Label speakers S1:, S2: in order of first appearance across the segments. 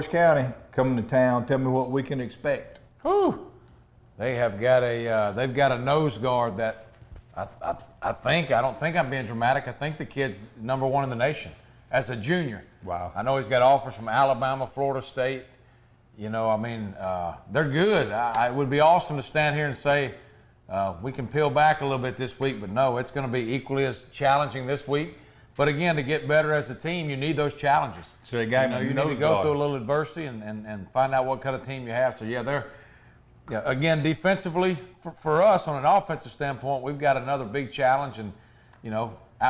S1: George County coming to town. Tell me what we can expect.
S2: Whew. They have got a they've got a nose guard that I don't think I'm being dramatic. I think the kid's #1 in the nation as a junior.
S1: Wow.
S2: I know he's got offers from Alabama, Florida State. You know, I mean, they're good. It would be awesome to stand here and say we can peel back a little bit this week, but no, it's going to be equally as challenging this week. But again, to get better as a team, you need those challenges.
S1: So you need
S2: to go through a little adversity and find out what kind of team you have. So yeah, again, defensively for us on an offensive standpoint, we've got another big challenge. And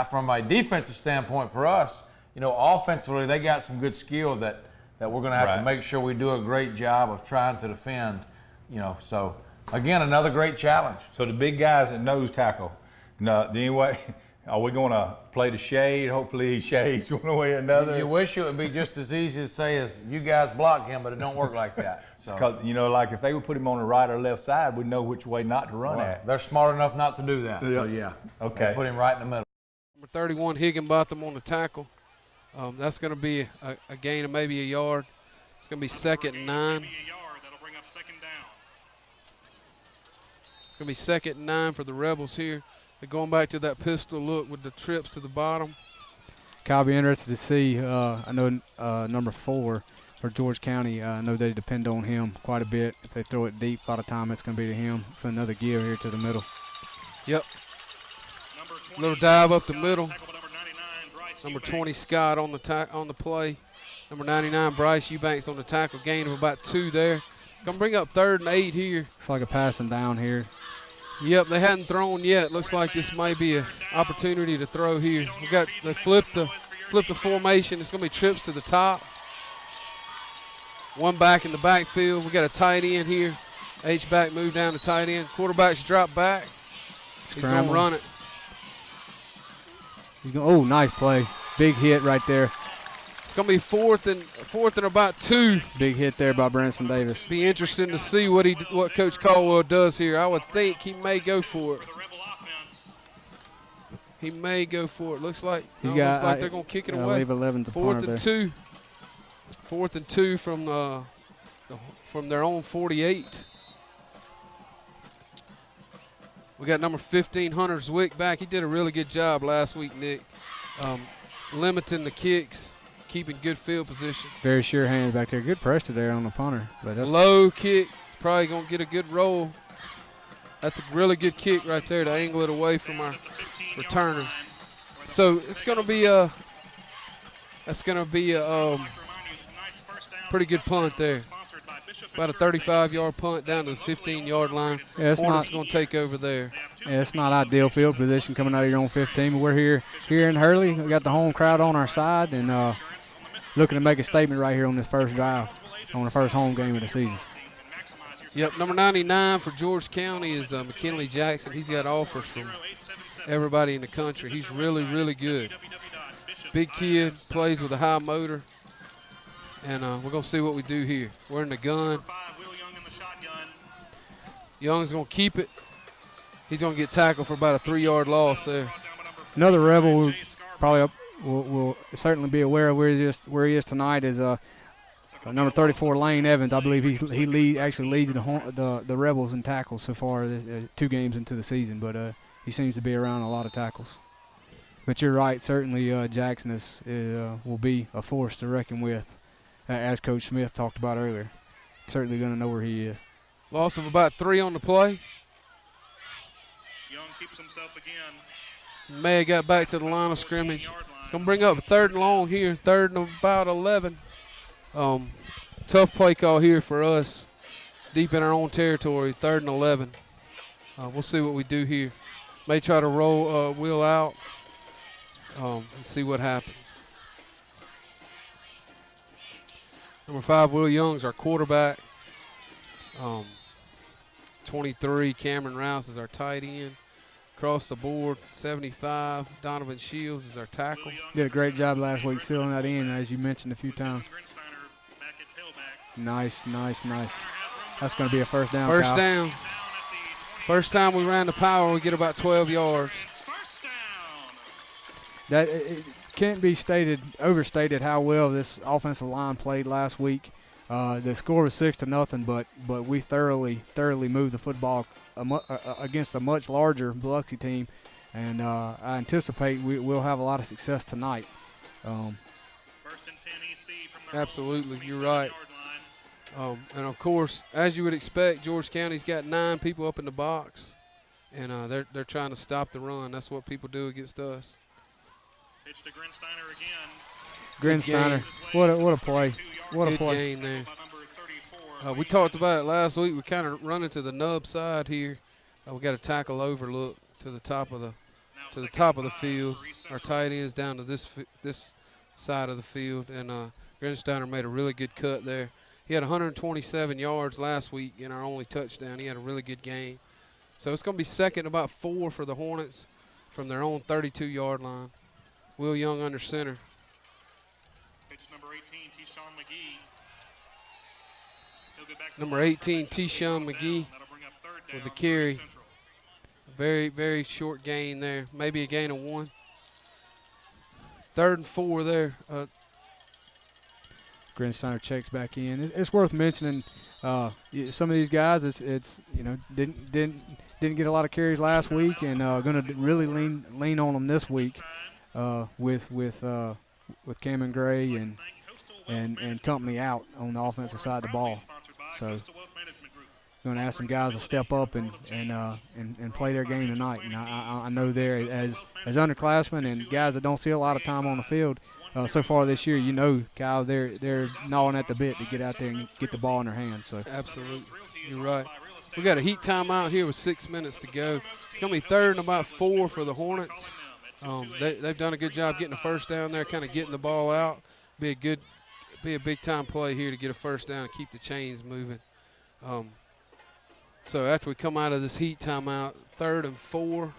S2: from a defensive standpoint for us, offensively they got some good skill that we're going to have to make sure we do a great job of trying to defend. So again, another great challenge.
S1: So the big guys at nose tackle. No, anyway. Are we going to play the shade? Hopefully he shades one way or another.
S2: You wish it would be just as easy to say as you guys block him, but it don't work like that.
S1: Because, like if they would put him on the right or left side, we'd know which way not to run at.
S2: They're smart enough not to do that. Yeah. So, yeah.
S1: Okay.
S2: Put him right in the middle.
S3: Number 31, Higginbotham on the tackle. That's going to be a gain of maybe a yard. It's going to be 2nd and 9.
S4: That'll bring up 2nd down.
S3: It's going to be 2nd and 9 for the Rebels here. They're going back to that pistol look with the trips to the bottom.
S5: I'll be interested to see. I know number 4 for George County. I know they depend on him quite a bit. If they throw it deep, a lot of time it's going to be to him. It's another give here to the middle.
S3: Yep. Little dive up the middle. Number 20 Scott on the play. Number 99 Bryce Eubanks on the tackle. Gain of about 2 there. It's going to bring up 3rd and 8 here.
S5: Looks like a passing down here.
S3: Yep, they hadn't thrown yet. Looks like this may be an opportunity to throw here. They flipped the formation. It's going to be trips to the top. One back in the backfield. We got a tight end here. H-back moved down to tight end. Quarterback's drop back. He's going to run it.
S5: Oh, nice play. Big hit right there.
S3: It's going to be fourth and about 2.
S5: Big hit there by Branson Davis.
S3: Be interesting to see what Coach Caldwell does here. I would think he may go for it. He may go for it. Looks like they're going to kick it away.
S5: Leave 11 to
S3: 4th and 2. 4th and 2 from their own 48. We got number 15 Hunter Zwick back. He did a really good job last week, Nick, limiting the kicks. Keeping good field position.
S5: Very sure hands back there. Good pressure there on the punter. But that's
S3: low kick. Probably going to get a good roll. That's a really good kick right there to angle it away from our returner. So it's going to be a pretty good punt there. About a 35-yard punt down to the 15-yard line.
S5: Yeah,
S3: Hornets going to take over there.
S5: Yeah, it's not ideal field position coming out of your own 15, but we're here in Hurley. We got the home crowd on our side and looking to make a statement right here on this first drive, on the first home game of the season.
S3: Yep, number 99 for George County is McKinley Jackson. He's got offers from everybody in the country. He's really, really good. Big kid, plays with a high motor. And we're going to see what we do here. We're in the gun. Young's going to keep it. He's going to get tackled for about a 3-yard loss there.
S5: Another Rebel will certainly be aware of where he is tonight is number 34 Lane Evans. I believe he actually leads the Rebels in tackles so far 2 games into the season, but he seems to be around a lot of tackles. But you're right, certainly Jackson will be a force to reckon with. As Coach Smith talked about earlier. Certainly going to know where he is.
S3: Loss of about 3 on the play.
S4: Young keeps himself again.
S3: May have got back to the line of scrimmage. It's going to bring up 3rd and long here, 3rd and about 11. Tough play call here for us, deep in our own territory, 3rd and 11. We'll see what we do here. May try to roll wheel out and see what happens. Number 5, Will Young's our quarterback. 23, Cameron Rouse is our tight end. Across the board, 75, Donovan Shields is our tackle.
S5: Did a great job last week sealing that in, as you mentioned a few times. Nice. That's going to be a first down.
S3: First down. First time we ran the power, we get about 12 yards.
S5: can't be overstated how well this offensive line played last week. The score was 6-0, but we thoroughly moved the football against a much larger Biloxi team, and I anticipate we'll have a lot of success tonight.
S4: First and 10 EC from their
S3: Absolutely,
S4: own
S3: you're right.
S4: 27-yard line.
S3: And of course, as you would expect, George County's got 9 people up in the box, and they're trying to stop the run. That's what people do against us.
S4: Pitch to Grinsteiner again.
S5: Grinsteiner, what a play! What a
S3: Good
S5: play!
S3: gain there.
S4: By number 34.
S3: We talked about it last week. We kind of running to the nub side here. We got a tackle overlook to the top of the field. Our tight ends down to this side of the field, and Grinsteiner made a really good cut there. He had 127 yards last week in our only touchdown. He had a really good game. So it's going to be second about 4 for the Hornets from their own 32-yard line. Will Young under center.
S4: Pitch number 18, T-Sean McGee. He'll get back to
S3: Number
S4: the line.
S3: 18, T-Sean McGee
S4: That'll bring up third
S3: with
S4: down
S3: the
S4: for
S3: carry.
S4: Central.
S3: Very, very short gain there. Maybe a gain of 1. 3rd and 4 there.
S5: Grinsteiner checks back in. It's worth mentioning some of these guys. It's didn't get a lot of carries last week, and going to really lean on them this week with Cameron Gray and company out on the offensive side of the ball. So going to ask some guys to step up and play their game tonight. And I know they're as underclassmen and guys that don't see a lot of time on the field so far this year. Kyle, they're gnawing at the bit to get out there and get the ball in their hands. So
S3: Absolutely, you're right. We got a heat timeout here with 6 minutes to go. It's going to be 3rd and about 4 for the Hornets. They've done a good job getting the first down there, kind of getting the ball out. Be a big time play here to get a first down and keep the chains moving. So after we come out of this heat timeout, 3rd and 4,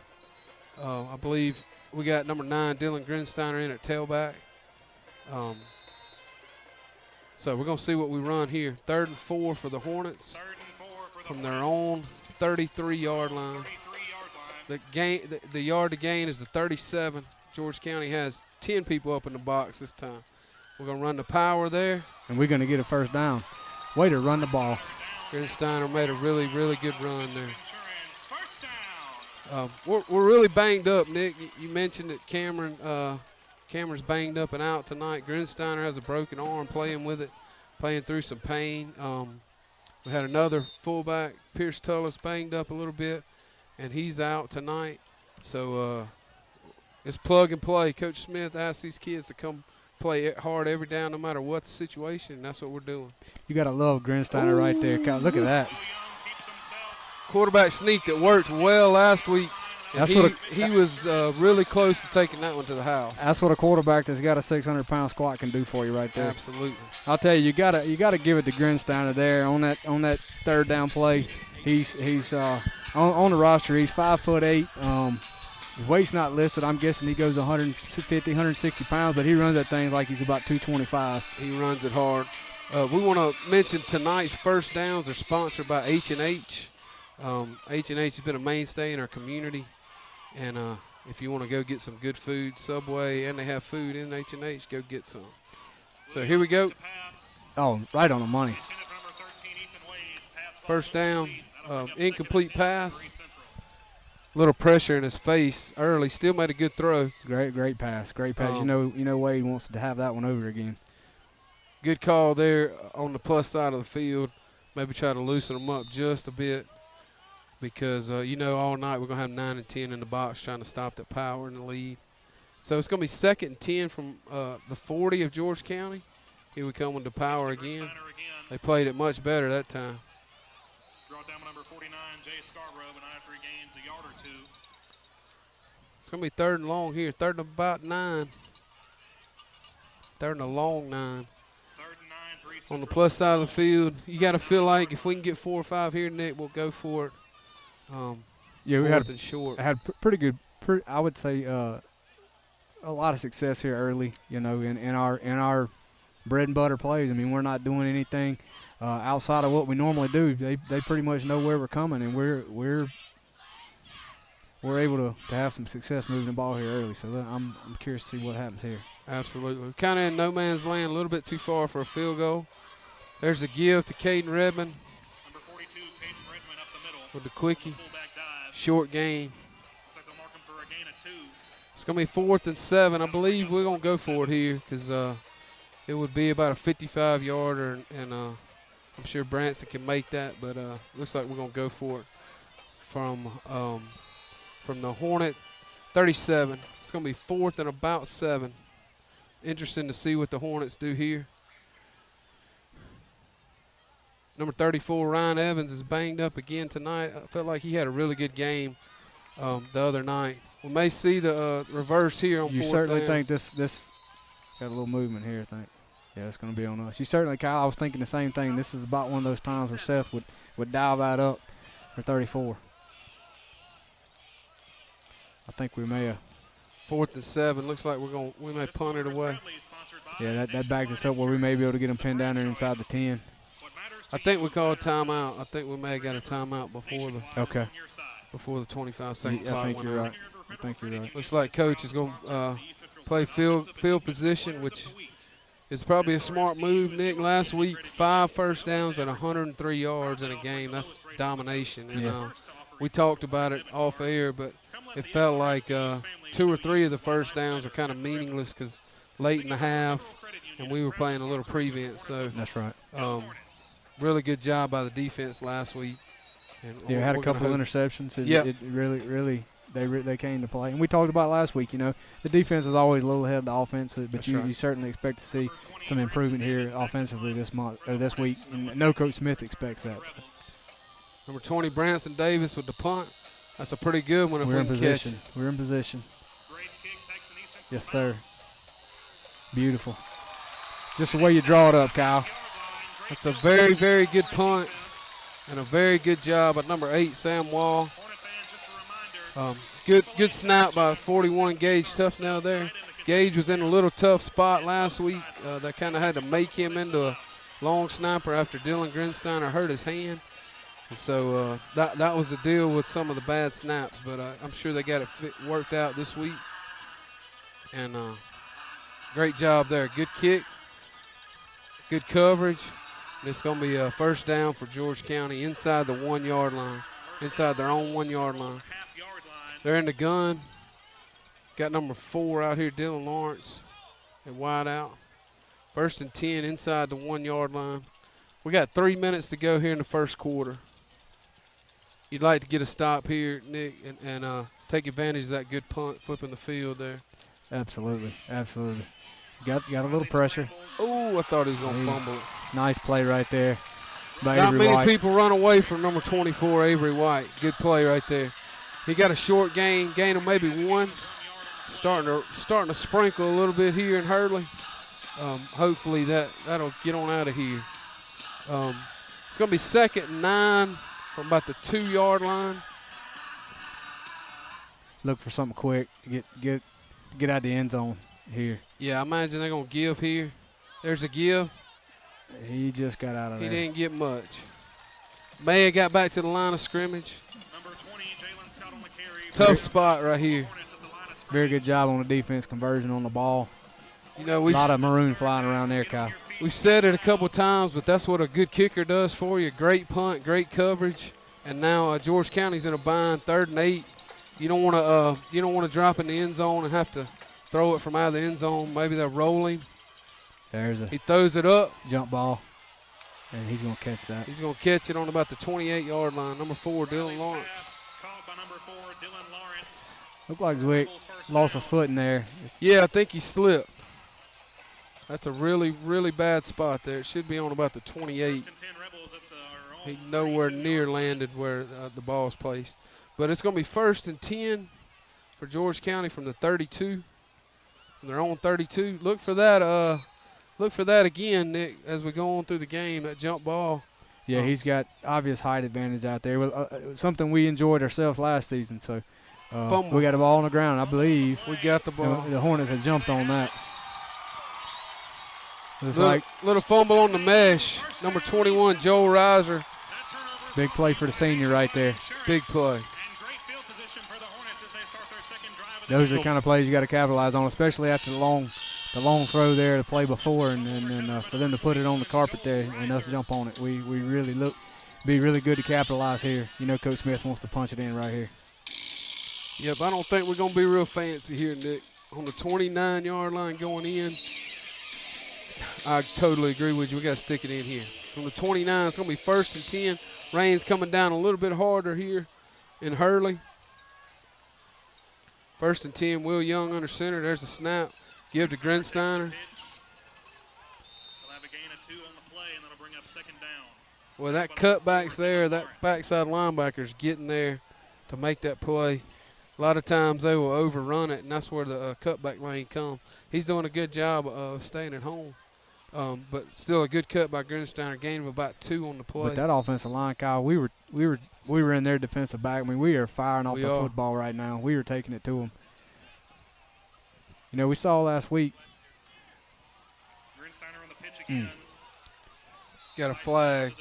S3: I believe we got number 9, Dylan Grinsteiner, in at tailback. So we're going to see what we run here. 3rd and 4 for the Hornets from their own 33-yard line. The yard to gain is the 37. George County has 10 people up in the box this time. We're going to run the power there.
S5: and we're going to get a first down. Way to run the ball.
S3: Grinsteiner made a really, really good run there. We're really banged up, Nick. You mentioned that Cameron's banged up and out tonight. Grinsteiner has a broken arm, playing with it, playing through some pain. We had another fullback, Pierce Tullis, banged up a little bit, and he's out tonight. So it's plug and play. Coach Smith asked these kids to come play hard every down, no matter what the situation, and that's what we're doing.
S5: You got to love Grinsteiner right there. Look at that.
S3: Quarterback sneak that worked well last week. And he was really close to taking that one to the house.
S5: That's what a quarterback that's got a 600-pound squat can do for you right there.
S3: Absolutely.
S5: I'll tell you, you gotta give it to Grinsteiner there on that third down play. He's on the roster. He's 5'8". His weight's not listed. I'm guessing he goes 150, 160 pounds, but he runs that thing like he's about 225.
S3: He runs it hard. We want to mention tonight's first downs are sponsored by H&H. H&H has been a mainstay in our community, and if you want to go get some good food, Subway, and they have food in H&H, go get some. So here we go.
S5: Oh, right on the money.
S3: First down, incomplete pass. Little pressure in his face early. Still made a good throw.
S5: Great pass. You know Wade wants to have that one over again.
S3: Good call there on the plus side of the field. Maybe try to loosen them up just a bit, because all night we're going to have 9 and 10 in the box trying to stop that power in the lead. So it's going to be 2nd and 10 from the 40 of George County. Here we come with the power again. They played it much better that time.
S4: Brought down number 49, Jay Scarborough, but after he gains a yard or two.
S3: It's going to be 3rd and long here. 3rd and about 9. 3rd and a long 9.
S4: 3rd and 9 for
S3: On the plus side of the field, you got to feel like if we can get 4 or 5 here, Nick, we'll go for it.
S5: Yeah, we had
S3: short.
S5: Had pretty good. I would say a lot of success here early. In our bread and butter plays. I mean, we're not doing anything outside of what we normally do. They pretty much know where we're coming, and we're we're able to have some success moving the ball here early. So I'm curious to see what happens here.
S3: Absolutely. Kind of in no man's land, a little bit too far for a field goal. There's a give to Caden Redmond.
S4: Number 42, Caden Redmond up the middle.
S3: With the quickie.
S4: Fullback dive.
S3: Short gain.
S4: Looks like they'll mark him for a gain of 2.
S3: It's going to be 4th and 7. I believe we're going to go for it here because it would be about a 55-yarder, and I'm sure Branson can make that, but looks like we're going to go for it from the Hornet 37. It's going to be 4th and about 7. Interesting to see what the Hornets do here. Number 34, Ryan Evans, is banged up again tonight. I felt like he had a really good game the other night. We may see the reverse here on 4th down.
S5: You certainly think this got a little movement here, I think. Yeah, it's going to be on us. You certainly, Kyle, I was thinking the same thing. This is about one of those times where Seth would dial that up for 34. I think we may have.
S3: 4th and 7. Looks like we may punt it away.
S5: Yeah, that backs us up where we may be able to get them pinned down there inside the 10.
S3: I think we called timeout. I think we may have got a timeout before the before the 25-second clock.
S5: I think
S3: went
S5: you're
S3: out.
S5: right. I think you're right.
S3: Looks like coach is going to play field position, which is probably a smart move, Nick. Last week, 5 first downs and 103 yards in a game. That's domination. And we talked about it off air, but it felt like 2 or 3 of the first downs were kind of meaningless because late in the half, and we were playing a little prevent. So
S5: that's right.
S3: Really good job by the defense last week. And
S5: yeah, had a couple of interceptions. It really they came to play. And we talked about last week, the defense is always a little ahead of the offense, but you certainly expect to see some improvement here offensively this week. And no Coach Smith expects that. So.
S3: Number 20, Branson Davis with the punt. That's a pretty good one if
S5: We're
S3: we
S5: in
S3: can
S5: position.
S3: catch it.
S5: We're in position. Yes, sir. Beautiful. Just the way you draw it up, Kyle.
S3: That's a very, very good punt and a very good job by number 8, Sam Wall. Good snap by 41, Gage Tufnell there. Gage was in a little tough spot last week. That kind of had to make him into a long snapper after Dylan Grinsteiner hurt his hand. And so that was the deal with some of the bad snaps, but I'm sure they got it worked out this week. And great job there. Good kick, good coverage. It's going to be a first down for George County inside the 1-yard line, inside their own 1-yard line. They're in the gun. Got number 4 out here, Dylan Lawrence, at wide out. 1st and 10 inside the 1-yard line. We got 3 minutes to go here in the first quarter. You'd like to get a stop here, Nick, and take advantage of that good punt, flipping the field there.
S5: Absolutely, absolutely. Got a little pressure.
S3: Oh, I thought he was going to fumble it.
S5: Nice play right there by
S3: Not
S5: Avery
S3: many
S5: White.
S3: people run away from number 24, Avery White. Good play right there. He got a short gain of maybe 1. Starting to sprinkle a little bit here in Hurley. Hopefully that'll get on out of here. It's going to be 2nd and 9 from about the 2-yard line.
S5: Look for something quick. Get out the end zone here.
S3: Yeah, I imagine they're going to give here. There's a give.
S5: He just got out of there.
S3: He didn't get much. May have got back to the line of scrimmage.
S4: Number 20, Jalen Scott on the carry.
S3: Tough spot right here.
S5: Very good job on the defense conversion on the ball.
S3: A
S5: lot of maroon flying around there, Kyle.
S3: We've said it a couple times, but that's what a good kicker does for you. Great punt, great coverage, and now George County's in a bind, 3rd and 8. You don't want to drop in the end zone and have to throw it from out of the end zone. Maybe they'll roll him. He throws it up.
S5: Jump ball, and he's going to catch that.
S3: He's going to catch it on about the 28-yard line. Number 4, Dylan Lawrence.
S5: Looked like Zwick lost his foot in there.
S3: Yeah, I think he slipped. That's a really, really bad spot there. It should be on about the 28. He nowhere near landed where the ball is placed. But it's going to be 1st and 10 for George County from the 32. From their own 32. Look for that again, Nick, as we go on through the game, that jump ball.
S5: Yeah, he's got obvious height advantage out there. Something we enjoyed ourselves last season. So we got the ball on the ground, I believe.
S3: We got the ball.
S5: The Hornets had jumped on that.
S3: Little fumble on the mesh. Number 21, Joel Reiser.
S5: Big play for the senior right there.
S3: Big play.
S5: those are the kind of plays you got to capitalize on, especially after the long throw there, the play before, and for them to put it on the carpet there and us jump on it. We really be really good to capitalize here. You know, Coach Smith wants to punch it in right here.
S3: Yep, I don't think we're going to be real fancy here, Nick. On the 29-yard line going in, I totally agree with you. We got to stick it in here. From the 29, it's going to be 1st and 10. Rain's coming down a little bit harder here in Hurley. 1st and 10, Will Young under center. There's the snap. Give to Grinsteiner.
S4: They'll have a gain of 2 on the play, and that'll bring up 2nd down.
S3: Well, that cutback's there. That backside linebacker's getting there to make that play. A lot of times they will overrun it, and that's where the cutback lane comes. He's doing a good job of staying at home, but still a good cut by Grinsteiner, gain of about 2 on the play.
S5: But that offensive line, Kyle, we were in their defensive back. I mean, we are firing off the football right now. We were taking it to them. You know, we saw last week.
S4: Grinsteiner on the pitch again.
S3: Got a flag.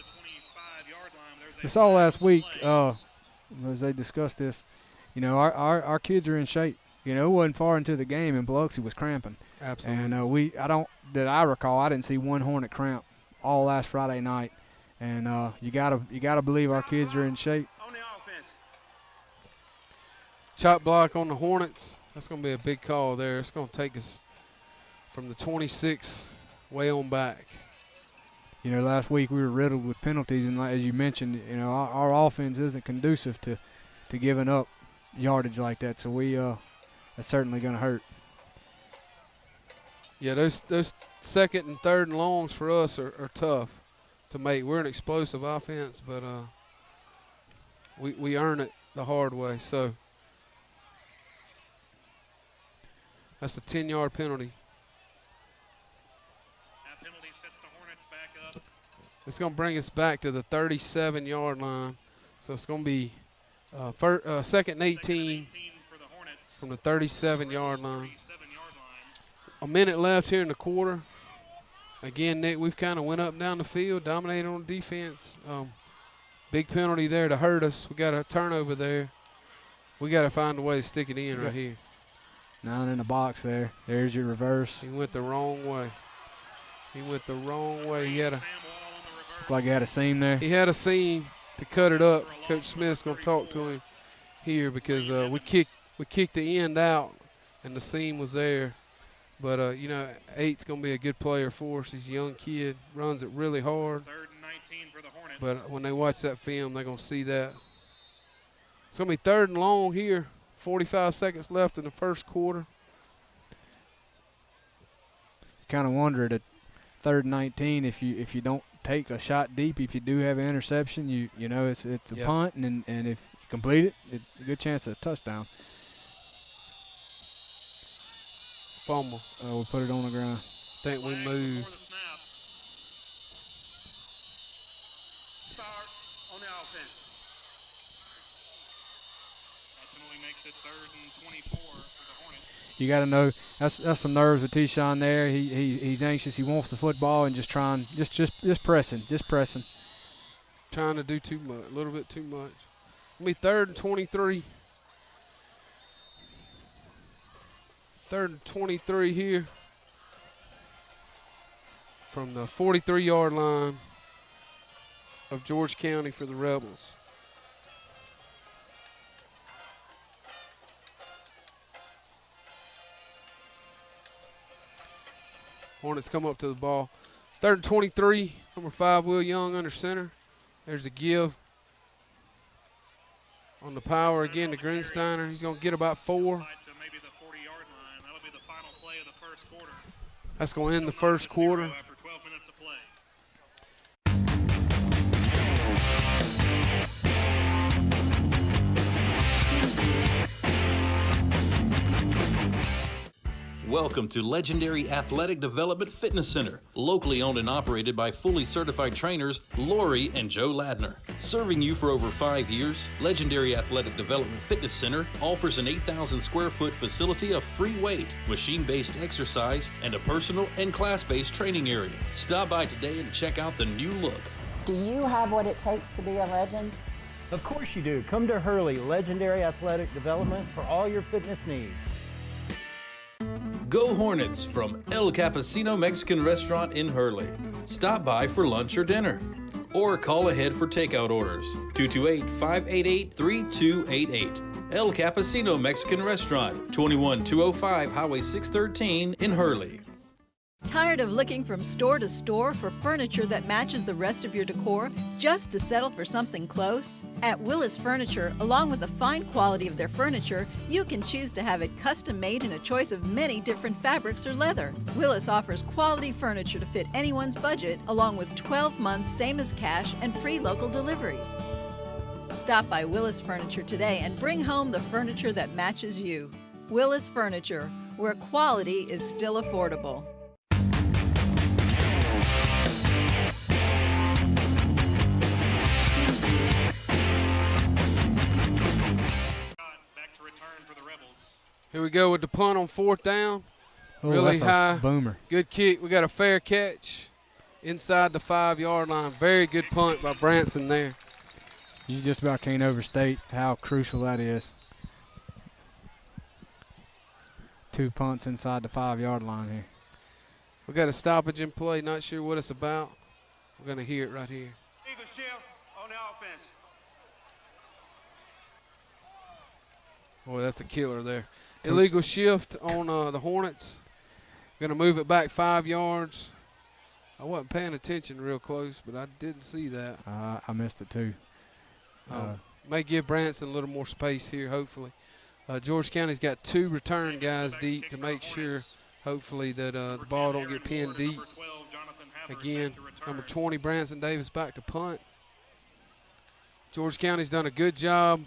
S5: We saw last week, as they discussed this, you know, our kids are in shape. You know, it wasn't far into the game, and Biloxi was cramping.
S3: Absolutely.
S5: And I recall, I didn't see one Hornet cramp all last Friday night. And you gotta believe our kids are in shape.
S4: On the offense.
S3: Chop block on the Hornets. That's going to be a big call there. It's going to take us from the 26 way on back.
S5: You know, last week we were riddled with penalties, and as you mentioned, you know, our offense isn't conducive to giving up yardage like that. So that's certainly going to hurt.
S3: Yeah, those 2nd and 3rd and longs for us are tough to make. We're an explosive offense, but we earn it the hard way. So that's a 10-yard penalty.
S4: That penalty sets the Hornets back up.
S3: It's going to bring us back to the 37-yard line. So it's going to be 2nd and 18
S4: for the Hornets.
S3: from the 37-yard line. A minute left here in the quarter. Again, Nick, we've kind of went up and down the field, dominated on defense. Big penalty there to hurt us. We got a turnover there. We got to find a way to stick it in right here.
S5: 9 in the box there. There's your reverse.
S3: He went the wrong way. He had
S5: Looked like he had a seam there.
S3: He had a seam to cut it up. Coach Smith's going to talk to him here because we kicked the end out and the seam was there. But, you know, 8's going to be a good player for us. He's a young kid, runs it really hard.
S4: 3rd and 19 for the Hornets.
S3: But when they watch that film, they're going to see that. It's going to be 3rd and long here. 45 seconds left in the first quarter.
S5: Kind of wondered at 3rd and 19 if you don't take a shot deep, if you do have an interception, you know it's a punt, and if you complete it, it's a good chance of a touchdown.
S3: Fumble.
S5: We'll put it on the ground.
S3: Think we move.
S4: Start on the offense. That penalty makes it 3rd and 24 for the Hornets.
S5: You got to know that's some nerves with T-Shon there. He's anxious. He wants the football and just pressing.
S3: Trying to do too much, a little bit too much. It'll be 3rd and 23. 3rd and 23 here from the 43-yard line of George County for the Rebels. Hornets come up to the ball. 3rd and 23, number 5, Will Young under center. There's the give. On the power again to Grinsteiner. He's going to get about 4. That's going to end the first quarter.
S4: After 12 minutes of play.
S6: Welcome to Legendary Athletic Development Fitness Center, locally owned and operated by fully certified trainers Lori and Joe Ladner. Serving you for over 5 years, Legendary Athletic Development Fitness Center offers an 8,000 square foot facility of free weight, machine-based exercise, and a personal and class-based training area. Stop by today and check out the new look.
S7: Do you have what it takes to be a legend?
S8: Of course you do. Come to Hurley Legendary Athletic Development for all your fitness needs.
S6: Go Hornets from El Cappuccino Mexican Restaurant in Hurley. Stop by for lunch or dinner, or call ahead for takeout orders. 228-588-3288. El Cappuccino Mexican Restaurant, 21205 Highway 613 in Hurley.
S8: Tired of looking from store to store for furniture that matches the rest of your decor just to settle for something close? At Willis Furniture, along with the fine quality of their furniture, you can choose to have it custom made in a choice of many different fabrics or leather. Willis offers quality furniture to fit anyone's budget, along with 12 months same as cash and free local deliveries. Stop by Willis Furniture today and bring home the furniture that matches you. Willis Furniture, where quality is still affordable.
S4: Back to return for the Rebels.
S3: Here we go with the punt on 4th down.
S5: Oh,
S3: Really
S5: that's
S3: high.
S5: a boomer.
S3: Good kick. We got a fair catch inside the 5-yard line. Very good punt by Branson there.
S5: You just about can't overstate how crucial that is. 2 punts inside the 5-yard line here.
S3: We got a stoppage in play. Not sure what it's about. We're going to hear it right here.
S4: Eagle shift on the offense.
S3: Boy, that's a killer there. Illegal shift on the Hornets. Going to move it back 5 yards. I wasn't paying attention real close, but I didn't see that.
S5: I missed it too.
S3: May give Branson a little more space here, hopefully. George County's got 2 return guys deep to make sure, hopefully, that the ball don't get pinned deep. Again, number 20, Branson Davis back to punt. George County's done a good job.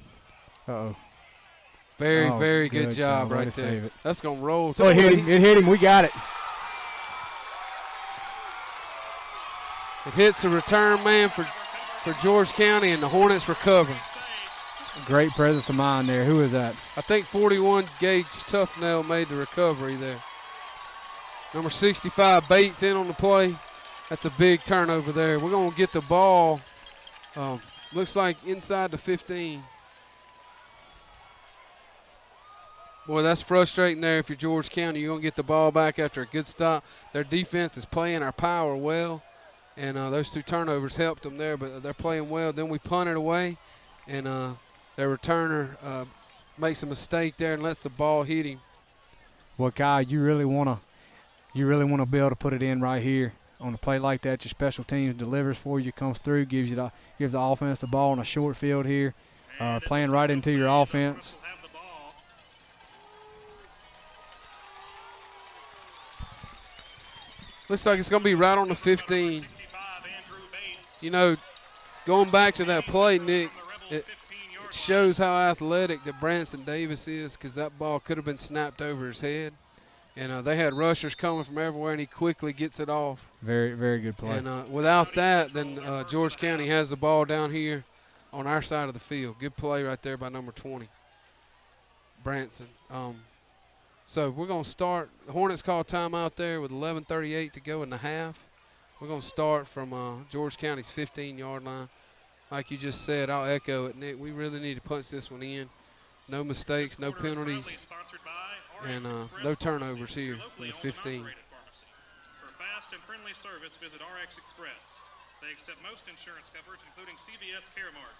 S5: Uh-oh.
S3: Very good job right there.
S5: Save it.
S3: That's going to roll.
S5: Oh, it hit him. It hit him. We got it.
S3: It hits the return man for George County, and the Hornets recover.
S5: Great presence of mind there. Who is that?
S3: I think 41 Gage Tufnell made the recovery there. Number 65 Bates in on the play. That's a big turnover there. We're going to get the ball, looks like inside the 15. Boy, that's frustrating there if you're George County. You're going to get the ball back after a good stop. Their defense is playing our power well, and those 2 turnovers helped them there, but they're playing well. Then we punt it away, and their returner makes a mistake there and lets the ball hit him.
S5: Well, Kyle, you really want to be able to put it in right here on a play like that. Your special teams delivers for you, comes through, gives the offense the ball on a short field here, playing right into your offense.
S3: Looks like it's going to be right on the 15. You know, going back to that play, Nick, it shows how athletic that Branson Davis is, because that ball could have been snapped over his head. And they had rushers coming from everywhere, and he quickly gets it off.
S5: Very, very good play.
S3: And without that, then George County has the ball down here on our side of the field. Good play right there by number 20, Branson. So we're going to start. The Hornets call timeout there with 11:38 to go in the half. We're going to start from George County's 15-yard line. Like you just said, I'll echo it, Nick. We really need to punch this one in. No mistakes, no penalties, and no turnovers here from the 15.
S4: For fast and friendly service, visit RX Express. They accept most insurance coverage, including CVS Caremark.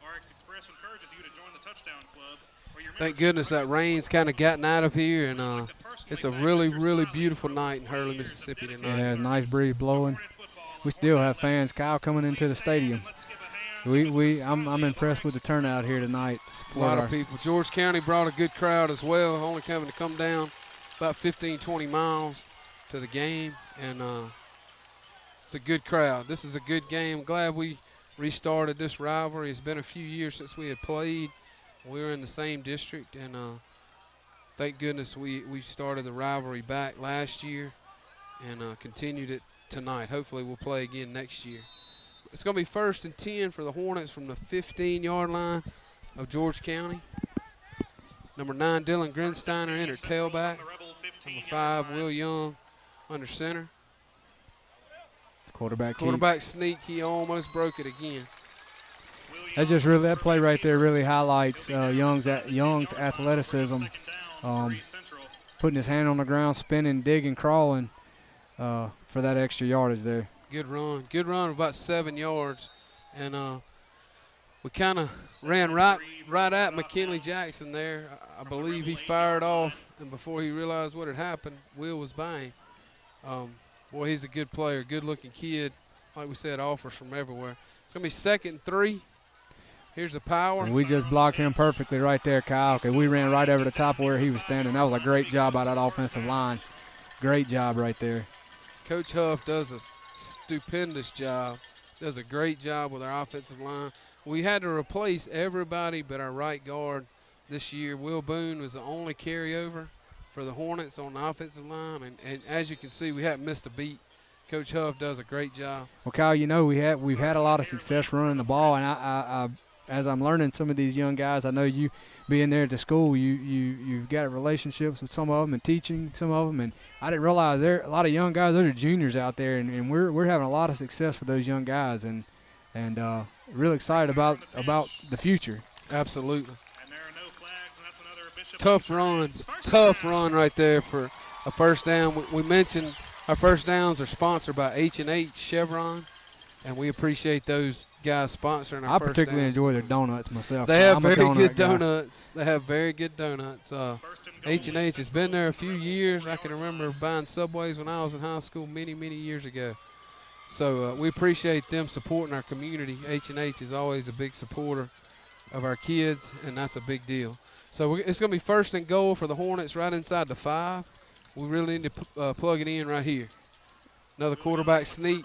S4: RX Express encourages you to join the Touchdown Club.
S3: Thank goodness that rain's kind of gotten out of here, and it's a really, really beautiful night in Hurley, Mississippi tonight.
S5: Yeah, nice breeze blowing. We still have fans, Kyle, coming into the stadium. I'm impressed with the turnout here tonight.
S3: A lot of people. George County brought a good crowd as well, only having to come down about 15, 20 miles to the game, and it's a good crowd. This is a good game. Glad we restarted this rivalry. It's been a few years since we had played. We were in the same district, and thank goodness we started the rivalry back last year and continued it tonight. Hopefully we'll play again next year. It's going to be 1st and 10 for the Hornets from the 15-yard line of George County. Number 9, Dylan Grinsteiner in at tailback. Number 5, Will Young under center.
S5: Quarterback
S3: sneak. He almost broke it again.
S5: That play right there really highlights Young's athleticism. putting his hand on the ground, spinning, digging, crawling for that extra yardage there.
S3: Good run of about 7 yards. And we kind of ran right at McKinley Jackson there. I believe he fired off, and before he realized what had happened, Will was by him. Boy, he's a good player, good-looking kid. Like we said, offers from everywhere. It's going to be 2nd and 3. Here's the power.
S5: And we just blocked him perfectly right there, Kyle. Okay, we ran right over the top of where he was standing. That was a great job by that offensive line. Great job right there.
S3: Coach Huff does a stupendous job, does a great job with our offensive line. We had to replace everybody but our right guard this year. Will Boone was the only carryover for the Hornets on the offensive line, and as you can see, we haven't missed a beat. Coach Huff does a great job.
S5: Well, Kyle, you know we've had a lot of success running the ball, and I as I'm learning some of these young guys, I know you being there at the school, you've got relationships with some of them and teaching some of them, and I didn't realize there are a lot of young guys. Those are juniors out there, and we're having a lot of success with those young guys, and really excited about the future.
S3: Absolutely.
S4: And there are no flags, and that's another Bishop.
S3: Tough run right there for a first down. We mentioned our first downs are sponsored by H&H Chevron, and we appreciate those guys sponsoring our
S5: I
S3: first
S5: particularly
S3: downs.
S5: enjoy their donuts myself.
S3: They have
S5: I'm a
S3: very
S5: donut
S3: good
S5: guy.
S3: donuts. They have very good donuts. H&H has been there a few years. I can remember buying Subways when I was in high school many, many years ago. So we appreciate them supporting our community. H&H is always a big supporter of our kids, and that's a big deal. So it's going to be 1st and goal for the Hornets right inside the 5. We really need to plug it in right here. Another quarterback sneak.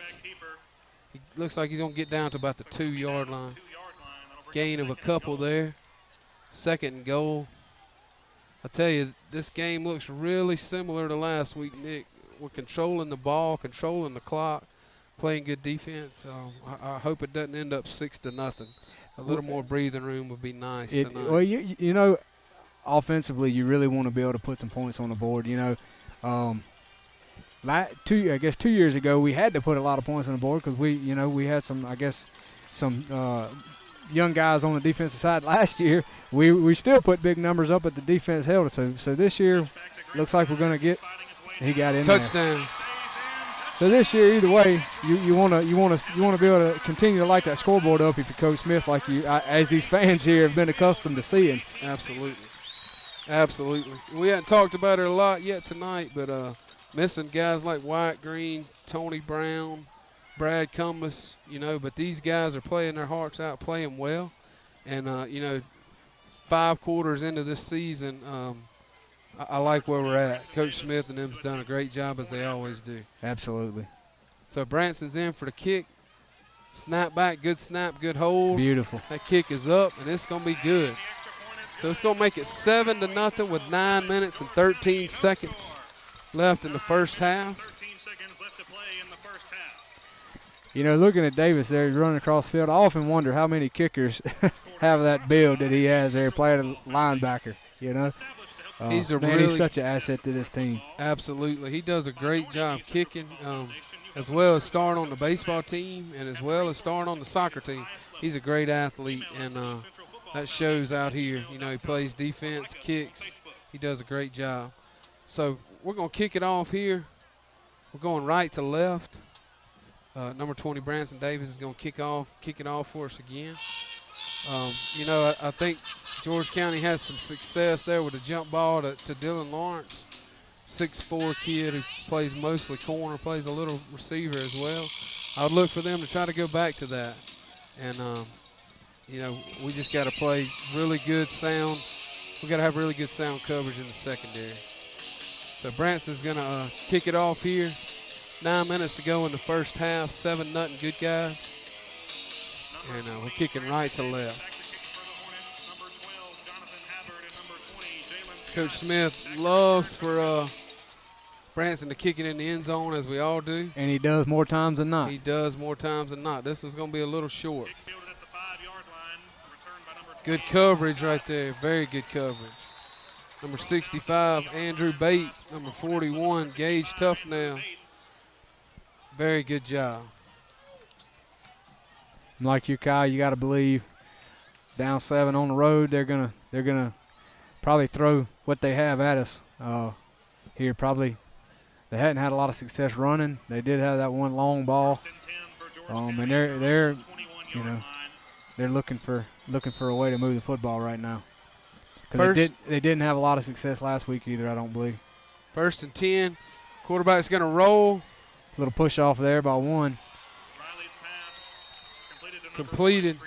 S3: He looks like he's going to get down to about the 2-yard line. Gain of a couple there. 2nd and goal. I tell you, this game looks really similar to last week, Nick. We're controlling the ball, controlling the clock, playing good defense. I hope it doesn't end up 6-0. A little more breathing room would be nice tonight.
S5: Well, you know, offensively, you really want to be able to put some points on the board. You know, I guess 2 years ago we had to put a lot of points on the board because we had some young guys on the defensive side last year. We still put big numbers up, but the defense held us. So this year, looks like we're going to get. He got in
S3: touchdown.
S5: There. So this year, either way, you want to be able to continue to light that scoreboard up if you're Coach Smith, like as these fans here have been accustomed to seeing.
S3: Absolutely. We haven't talked about it a lot yet tonight, but missing guys like Wyatt Green, Tony Brown, Brad Cumbus, but these guys are playing their hearts out, playing well, and 5 quarters into this season. I like where we're at. Coach Smith and them have done a great job, as they always do.
S5: Absolutely.
S3: So Branson's in for the kick. Snap back, good snap, good hold.
S5: Beautiful.
S3: That kick is up, and it's going to be good. So it's going to make it 7-0 with 9 minutes and 13 seconds left in the first half.
S4: 13 seconds left to play in the first half.
S5: Looking at Davis there, he's running across the field. I often wonder how many kickers have that build that he has there, playing a linebacker,
S3: He's
S5: he's such an asset to this team.
S3: Absolutely. He does a great job kicking, as well as starting on the baseball team and as well as starting on the soccer team. He's a great athlete, and that shows out here. He plays defense, kicks. He does a great job. So we're going to kick it off here. We're going right to left. Number 20, Branson Davis, is going to kick it off for us again. I think George County has some success there with a jump ball to Dylan Lawrence, 6'4" kid who plays mostly corner, plays a little receiver as well. I would look for them to try to go back to that. And, we just got to play really good sound. We got to have really good sound coverage in the secondary. So Branson's going to kick it off here. 9 minutes to go in the first half, 7-0 good guys. And we're kicking right to left. Coach Smith loves for Branson to kick it in the end zone, as we all do.
S5: And he does more times than not.
S3: He does more times than not. This is going to be a little short. Good coverage right there. Very good coverage. Number 65, Andrew Bates. Number 41, Gage Tufnell. Very good job.
S5: Like you, Kyle, you got to believe down 7 on the road, they're gonna probably throw what they have at us. here. Probably they hadn't had a lot of success running. They did have that one long ball, and they're they're looking for a way to move the football right now. Because they didn't have a lot of success last week either, I don't believe.
S3: 1st and 10. Quarterback's going to roll.
S5: Little push off there by one.
S4: Riley's pass
S3: completed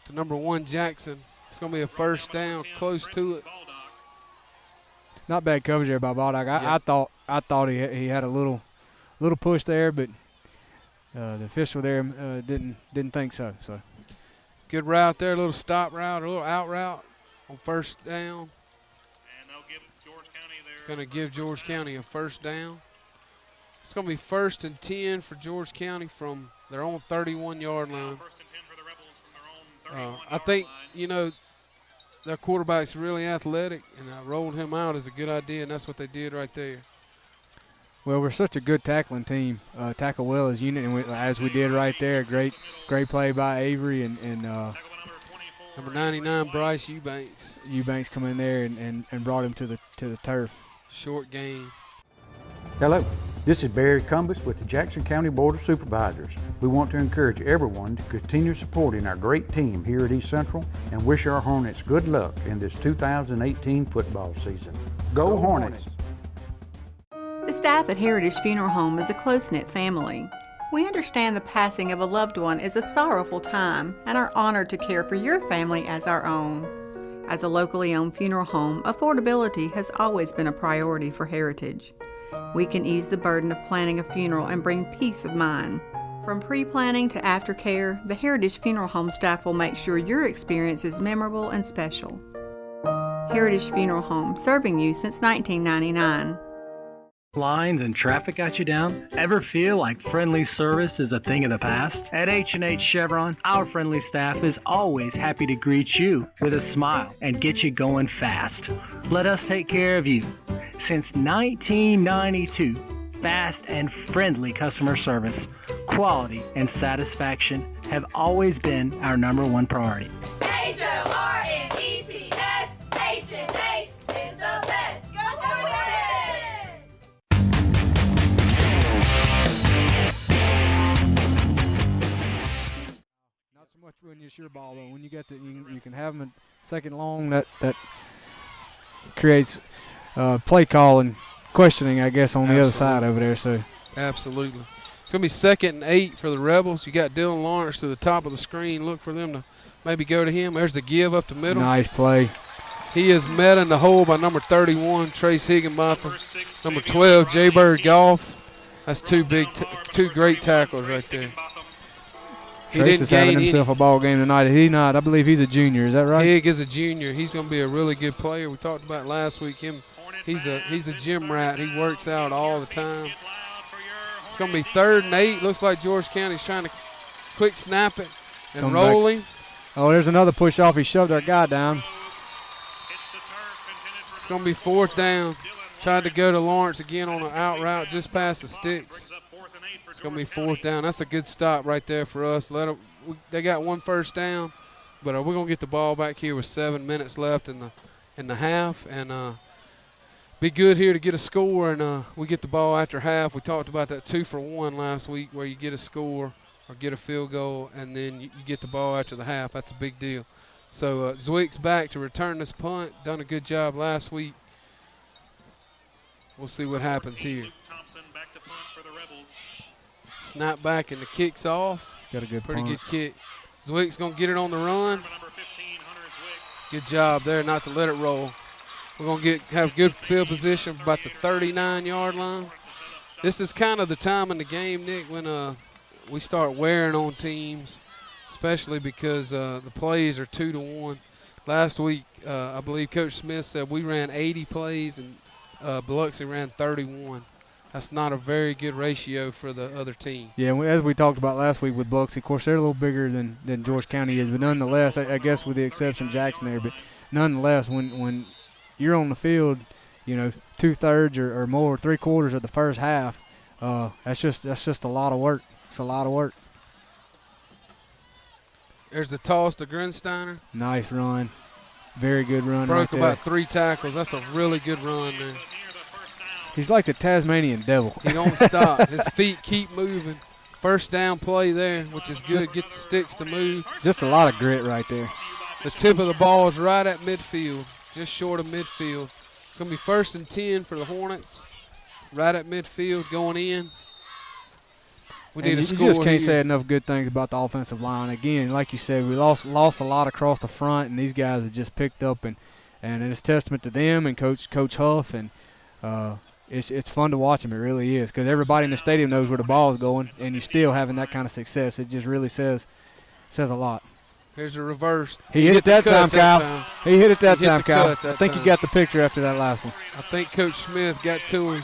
S3: to number 1 Jackson. It's going to be a first down, close to it.
S5: Not bad coverage there by Baldock. I thought he had a little push there, but the official there didn't think so. So
S3: good route there, a little stop route, a little out route on first down.
S4: And they'll give George County
S3: it's going to give George County a first down. It's going to be 1st and 10 for George County from their own 31-yard line.
S4: 1st and 10 for the Rebels from their own 31-yard
S3: I think,
S4: line.
S3: Their quarterback's really athletic, and I rolled him out is a good idea, and that's what they did right there.
S5: Well, we're such a good tackling team, tackle well as unit, and as we did right there. Great play by Avery and
S3: number 99 Bryce Eubanks.
S5: Eubanks come in there and brought him to the turf.
S3: Short gain.
S9: Hello, this is Barry Cumbus with the Jackson County Board of Supervisors. We want to encourage everyone to continue supporting our great team here at East Central and wish our Hornets good luck in this 2018 football season. Go Hornets!
S10: The staff at Heritage Funeral Home is a close-knit family. We understand the passing of a loved one is a sorrowful time and are honored to care for your family as our own. As a locally owned funeral home, affordability has always been a priority for Heritage. We can ease the burden of planning a funeral and bring peace of mind. From pre-planning to aftercare, the Heritage Funeral Home staff will make sure your experience is memorable and special. Heritage Funeral Home, serving you since 1999.
S11: Lines and traffic got you down? Ever feel like friendly service is a thing of the past? At H&H Chevron, our friendly staff is always happy to greet you with a smile and get you going fast. Let us take care of you. Since 1992, fast and friendly customer service, quality, and satisfaction have always been our #1 priority.
S12: Hornets, H&H is the best. Go Hornets!
S5: Not so much when you're sure ball, though. When you get you can have them a second long, that creates play call and questioning, I guess, on the other side over there. So
S3: absolutely. It's going to be 2nd and 8 for the Rebels. You got Dylan Lawrence to the top of the screen. Look for them to maybe go to him. There's the give up the middle.
S5: Nice play.
S3: He is met in the hole by number 31, Trace Higginbotham. Number 12, Jaybird Goff. That's two great tackles right there. He
S5: Trace
S3: didn't
S5: is having
S3: gain
S5: himself a ball game tonight. He not. I believe he's a junior. Is that right?
S3: Higg is a junior. He's going to be a really good player. We talked about last week him. He's a gym rat. He works out all the time. It's going to be 3rd and 8. Looks like George County's trying to quick snap it and rolling.
S5: Oh, there's another push off. He shoved our guy down.
S3: It's going to be 4th down. Tried to go to Lawrence again on an out route just past the sticks. It's going to be 4th down. That's a good stop right there for us. They got 1 first down, but we're going to get the ball back here with 7 minutes left in the half, and be good here to get a score, and we get the ball after half. We talked about that 2-for-1 last week, where you get a score or get a field goal, and then you get the ball after the half. That's a big deal. So Zwick's back to return this punt. Done a good job last week. We'll see what happens here. Snap back and the kick's off.
S5: He's got a good
S3: Pretty
S5: punt.
S3: good kick. Zwick's going to get it on the run. Good job there not to let it roll. We're going to have good field position for about the 39-yard line. This is kind of the time in the game, Nick, when we start wearing on teams, especially because the plays are 2-to-1. Last week, I believe Coach Smith said we ran 80 plays and Biloxi ran 31. That's not a very good ratio for the other team.
S5: Yeah, as we talked about last week with Biloxi, of course, they're a little bigger than George County is, but nonetheless, I guess with the exception of Jackson there, but nonetheless, when you're on the field, 2/3 or more, 3/4 of the first half, that's just a lot of work. It's a lot of work.
S3: There's the toss to Grinsteiner.
S5: Nice run. Very good run.
S3: Broke
S5: right there.
S3: about 3 tackles. That's a really good run there.
S5: He's like the Tasmanian devil.
S3: He don't stop. His feet keep moving. First down play there, which is good. Get the sticks to move.
S5: Just a lot of grit right there.
S3: The tip of the ball is right at midfield, just short of midfield. It's going to be 1st and 10 for the Hornets. Right at midfield, going in. We need a score.
S5: You just can't
S3: here.
S5: say enough good things about the offensive line. Again, like you said, we lost a lot across the front, and these guys have just picked up, and it's testament to them and Coach Huff, and it's fun to watch them. It really is, because everybody in the stadium knows where the ball is going, and you're still having that kind of success. It just really says a lot.
S3: Here's a reverse.
S5: He hit it that time, Kyle. He hit it that time, Kyle.
S3: I
S5: think you got the picture after that last one.
S3: I think Coach Smith got to him.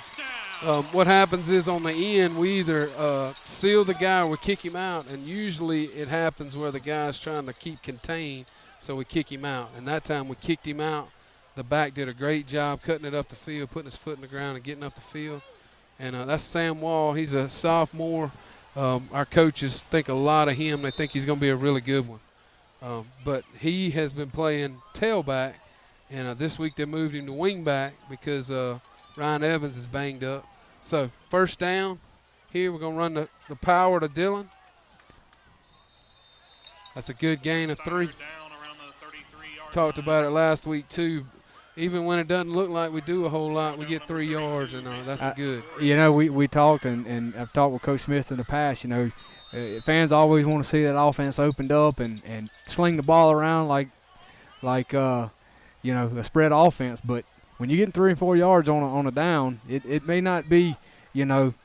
S3: What happens is on the end, we either seal the guy or we kick him out, and usually it happens where the guy's trying to keep contained, so we kick him out. And that time we kicked him out. The back did a great job cutting it up the field, putting his foot in the ground and getting up the field. And that's Sam Wall. He's a sophomore. Our coaches think a lot of him. They think he's going to be a really good one. But he has been playing tailback, and this week they moved him to wingback because Ryan Evans is banged up. So 1st down here, we're going to run the power to Dillon. That's a good gain of 3. Talked about it last week too. Even when it doesn't look like we do a whole lot, we get 3 yards, and that's good.
S5: You know, we talked, and I've talked with Coach Smith in the past, you know, fans always want to see that offense opened up and sling the ball around like you know, a spread offense. But when you're getting 3 and 4 yards on a down, it may not be, you know,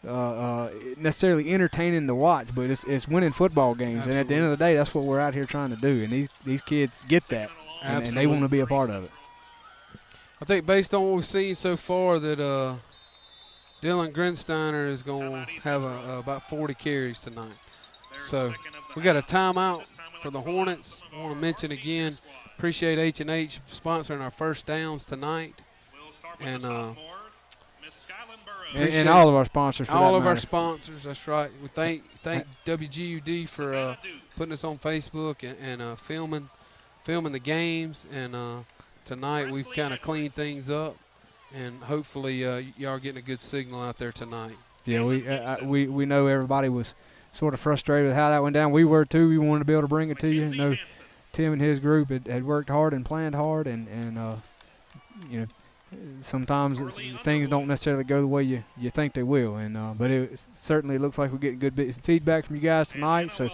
S5: necessarily entertaining to watch, but it's winning football games. Absolutely. And at the end of the day, that's what we're out here trying to do. And these kids get that, and they want to be a part of it.
S3: I think based on what we've seen so far that Dylan Grinsteiner is going to have about 40 carries tonight. So we got a timeout for the Hornets. I want to mention again, appreciate H&H sponsoring our first downs tonight. And
S5: all of our sponsors.
S3: All of our sponsors, that's right. We thank WGUD for putting us on Facebook and filming the games. And tonight we've kind of cleaned things up, and hopefully y'all are getting a good signal out there tonight.
S5: Yeah, we know everybody was sort of frustrated with how that went down. We were too. We wanted to be able to bring it to you. You know, Tim and his group had worked hard and planned hard, and you know, sometimes things don't necessarily go the way you think they will. And but it certainly looks like we're getting good feedback from you guys tonight. So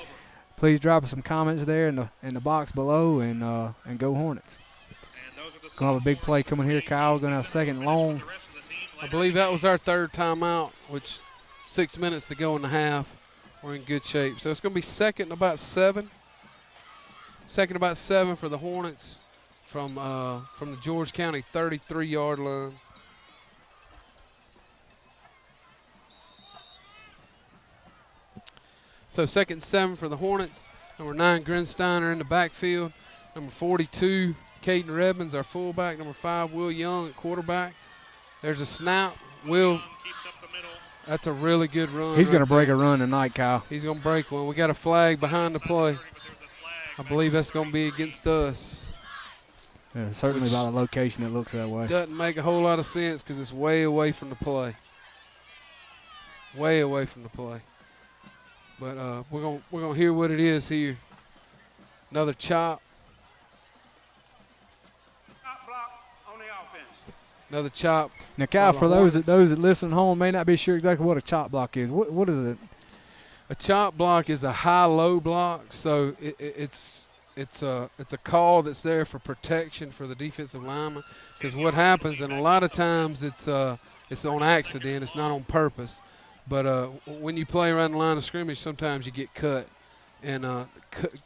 S5: please drop us some comments there in the box below, and go Hornets. Gonna have a big play coming here, Kyle. Gonna have 2nd and long.
S3: I believe that was our 3rd timeout, which 6 minutes to go in the half. We're in good shape. So it's gonna be 2nd and about 7. 2nd and about 7 for the Hornets from the George County 33-yard line. So 2nd and 7 for the Hornets. Number 9, Grinsteiner in the backfield. Number 42, Caden Redmond's our fullback. Number 5, Will Young at quarterback. There's a snap. Will, that's a really good run.
S5: He's going to break a run tonight, Kyle.
S3: He's going to break one. We got a flag behind the play. I believe that's going to be against us.
S5: Yeah, certainly by the location it looks that way.
S3: Doesn't make a whole lot of sense because it's way away from the play. Way away from the play. But we're gonna hear what it is here. Another chop. Another chop.
S5: Now, Kyle, for those that listen at home may not be sure exactly what a chop block is. What is it?
S3: A chop block is a high-low block, so it's a call that's there for protection for the defensive lineman. Because what happens, and a lot of times it's on accident, it's not on purpose. But when you play around the line of scrimmage, sometimes you get cut, and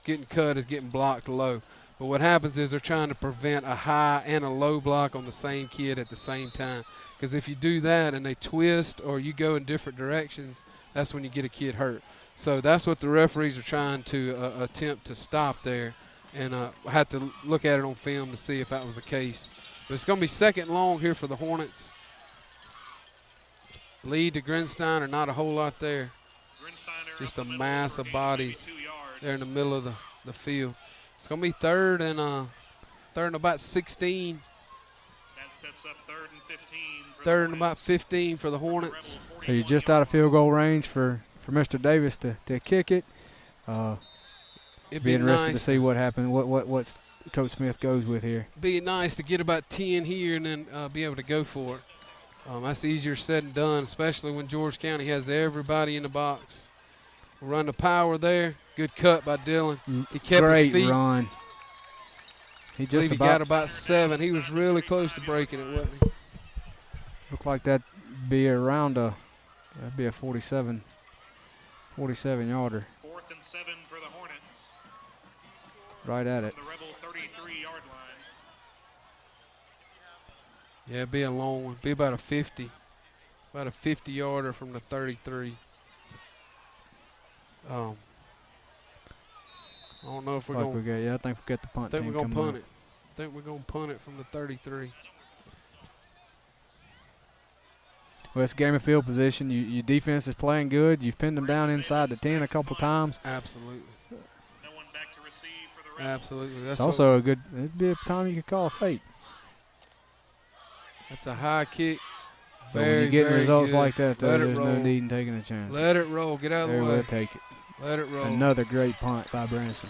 S3: getting cut is getting blocked low. But what happens is they're trying to prevent a high and a low block on the same kid at the same time. Because if you do that and they twist or you go in different directions, that's when you get a kid hurt. So that's what the referees are trying to attempt to stop there. And I had to look at it on film to see if that was the case. But it's going to be 2nd and long here for the Hornets. Lead to Grinsteiner, not a whole lot there. Just a mass of bodies there in the middle of the field. It's going to be 3rd and about 16.
S4: sets up 3rd and 15.
S3: Third and about 15 for the Hornets.
S5: So you're just out of field goal range for Mr. Davis to kick it.
S3: It'd
S5: be interested
S3: nice
S5: to see what happens, what Coach Smith goes with here.
S3: Be nice to get about 10 here and then be able to go for it. That's easier said than done, especially when George County has everybody in the box. Run the power there. Good cut by Dylan. He kept his feet.
S5: Great run. He just
S3: got about 7. He was really close to breaking it, wasn't he?
S5: Looked like that'd be around that'd be a 47 yarder.
S4: 4th and 7 for the Hornets.
S5: Right at it.
S4: The Rebel 33-yard line.
S3: Yeah, it'd be a long one. Be about a 50. About a 50-yarder from the 33. I don't know if we're going to.
S5: Yeah, I think we got the punt.
S3: I think
S5: team
S3: we're going to punt
S5: up.
S3: it. I think we're going to punt it from the 33.
S5: Well, it's a game of field position. Your defense is playing good. You've pinned them down inside the 10 a couple times.
S3: Absolutely.
S4: No one back to receive for the Rebels.
S3: Absolutely.
S5: It's also a good. It'd be a time you could call a fake.
S3: That's a high kick.
S5: But when you're getting results
S3: good.
S5: like that, though, there's
S3: roll.
S5: No need in taking a chance.
S3: Let it roll. Get out of the way.
S5: We'll take it.
S3: Let it roll.
S5: Another great punt by Branson.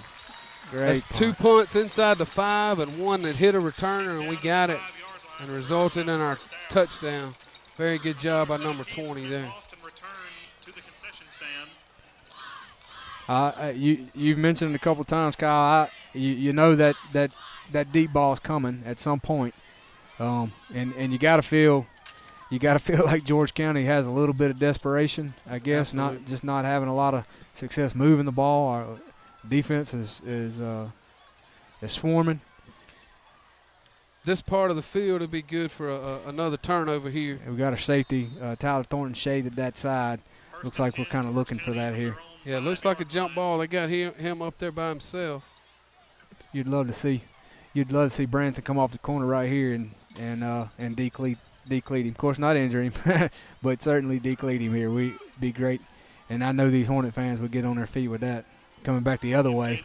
S5: Great
S3: That's
S5: punt.
S3: 2 punts inside the 5 and one that hit a returner, and we got it and resulted in our touchdown. Very good job by number 20 there.
S5: You've mentioned it a couple times, Kyle. You know that deep ball is coming at some point, and you got to feel like George County has a little bit of desperation. I guess
S3: Absolutely.
S5: not having a lot of success moving the ball. Our defense is swarming.
S3: This part of the field would be good for another turnover here.
S5: We got our safety, Tyler Thornton, shaded that side. Looks like we're kind of looking for that here.
S3: Yeah, it looks like a jump ball. They got him up there by himself.
S5: You'd love to see Branson come off the corner right here and decleat him. Of course, not injure him, but certainly decleat him here. We'd be great. And I know these Hornet fans would get on their feet with that. Coming back the other way,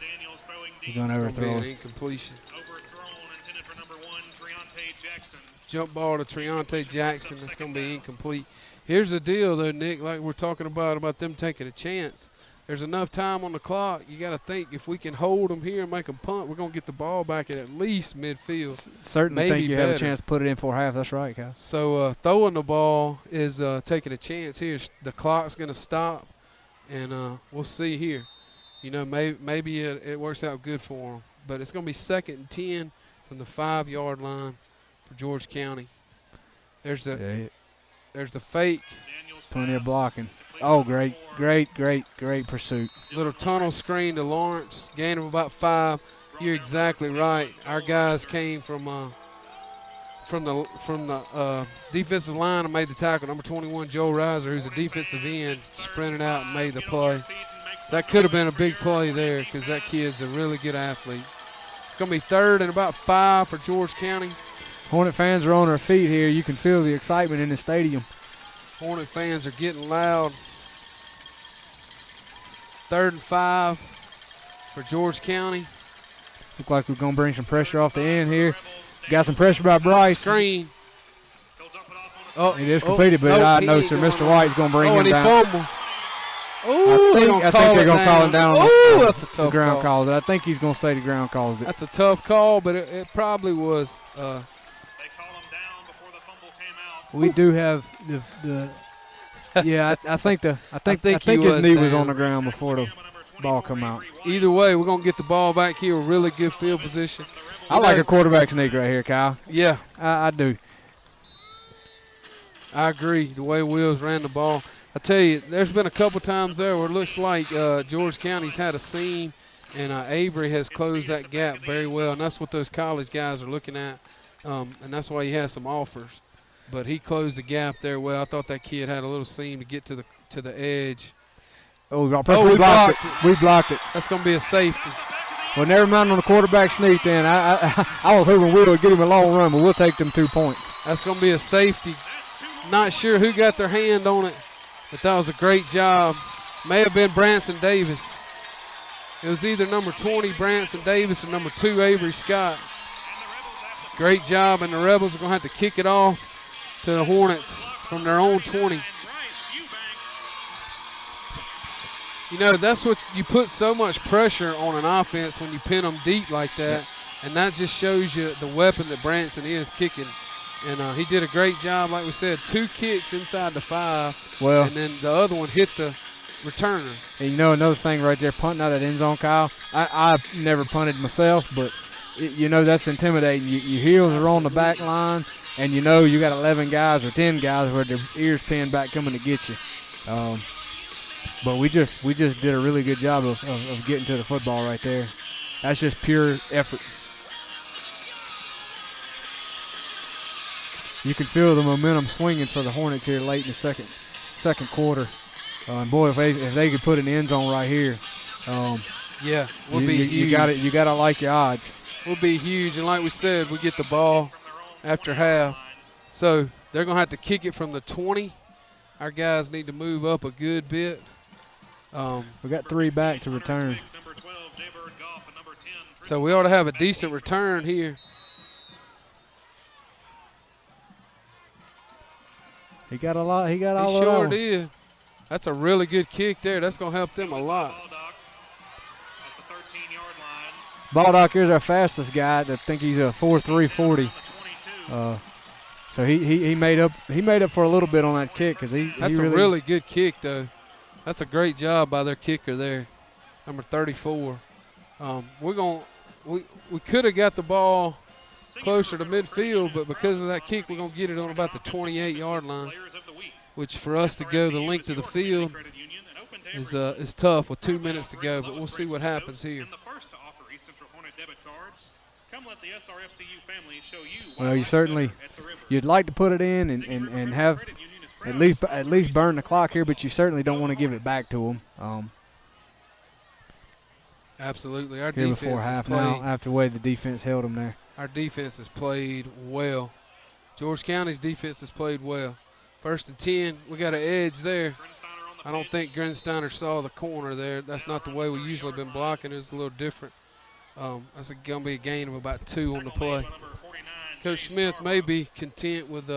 S5: you're going to overthrow
S3: an
S5: him.
S3: incompletion.
S4: Overthrown, intended for number 1, Treonte Jackson.
S3: Jump ball to Treonte Jackson. That's going to be incomplete. Here's the deal, though, Nick, like we're talking about them taking a chance. There's enough time on the clock. You got to think if we can hold them here and make them punt, we're going to get the ball back at least midfield.
S5: Certainly
S3: Maybe
S5: think you
S3: better.
S5: have a chance to put it in for half. That's right, Kyle.
S3: So throwing the ball is taking a chance here. The clock's going to stop, and we'll see here. You know, maybe it works out good for them. But it's going to be 2nd and 10 from the 5-yard line for George County. There's the fake.
S5: Plenty of blocking. Oh, great pursuit.
S3: Little tunnel screen to Lawrence. Gain of about 5. You're exactly right. Our guys came from the defensive line and made the tackle. Number 21, Joe Reiser, who's a defensive end, sprinted out and made the play. That could have been a big play there because that kid's a really good athlete. It's going to be 3rd and about 5 for George County.
S5: Hornet fans are on their feet here. You can feel the excitement in the stadium.
S3: Hornet fans are getting loud. 3rd and 5 for George County.
S5: Look like we're going to bring some pressure off the end here. Got some pressure by Bryce.
S3: Screen.
S5: It is completed, but I know Sir Mr. White's going to bring him down.
S3: Fumbled. Ooh,
S5: I think they're going to call him down.
S3: Ooh, that's a tough
S5: ground
S3: call.
S5: call. I think he's going to say the ground called it.
S3: That's a tough call, but it probably was.
S5: We do have the yeah. I think his knee was on the ground before the ball come out.
S3: Either way, we're gonna get the ball back here. Really good field position.
S5: I like a quarterback sneak right here, Kyle.
S3: Yeah,
S5: I do.
S3: I agree. The way Wills ran the ball, I tell you, there's been a couple times there where it looks like George County's had a seam, and Avery has closed that gap very well, and that's what those college guys are looking at, and that's why he has some offers. But he closed the gap there well. I thought that kid had a little seam to get to the edge.
S5: Oh, we blocked it. We blocked it.
S3: That's going to be a safety.
S5: Well, never mind on the quarterback sneak then. I was hoping we would get him a long run, but we'll take them 2 points.
S3: That's going to be a safety. Not sure who got their hand on it, but that was a great job. May have been Branson Davis. It was either number 20, Branson Davis, or number 2, Avery Scott. Great job, and the Rebels are going to have to kick it off to the Hornets from their own 20. You know, that's what you put so much pressure on an offense when you pin them deep like that, and that just shows you the weapon that Branson is kicking. And he did a great job, like we said, 2 kicks inside the 5,
S5: Well,
S3: and then the other one hit the returner.
S5: And you know another thing right there, punting out that end zone, Kyle. I've never punted myself, but you know that's intimidating. Your heels are on the back line, and you know you got 11 guys or 10 guys with their ears pinned back coming to get you. But we just did a really good job of getting to the football right there. That's just pure effort. You can feel the momentum swinging for the Hornets here late in the second quarter. And boy, if they could put an end zone right here,
S3: yeah, we'll be huge.
S5: You got to like your odds.
S3: We'll be huge, and like we said, we get the ball after half. So they're going to have to kick it from the 20. Our guys need to move up a good bit.
S5: We got 3 back to return.
S3: So we ought to have a decent return here.
S5: He got a lot. He got all
S3: He
S5: of
S3: sure
S5: them.
S3: did. That's a really good kick there. That's going to help them a lot.
S5: Baldock here's our fastest guy. I think he's a 4.3 40. So he made up for a little bit on that kick because
S3: That's a really good kick though. That's a great job by their kicker there, number 34. We could have got the ball closer to midfield, but because of that kick, we're gonna get it on about the 28-yard line, which for us to go the length of the field is tough with 2 minutes to go. But we'll see what happens here.
S5: Well, you'd like to put it in and have at least burn the clock here, but you certainly don't want to give it back to them.
S3: Absolutely, our
S5: here
S3: defense
S5: before half
S3: played,
S5: now, after the way the defense held them there.
S3: Our defense has played well. George County's defense has played well. 1st and 10, we got an edge there. I don't think Grinsteiner saw the corner there. That's not the way we usually been blocking. It's a little different. That's going to be a gain of about 2 on the play. Coach Smith may be content with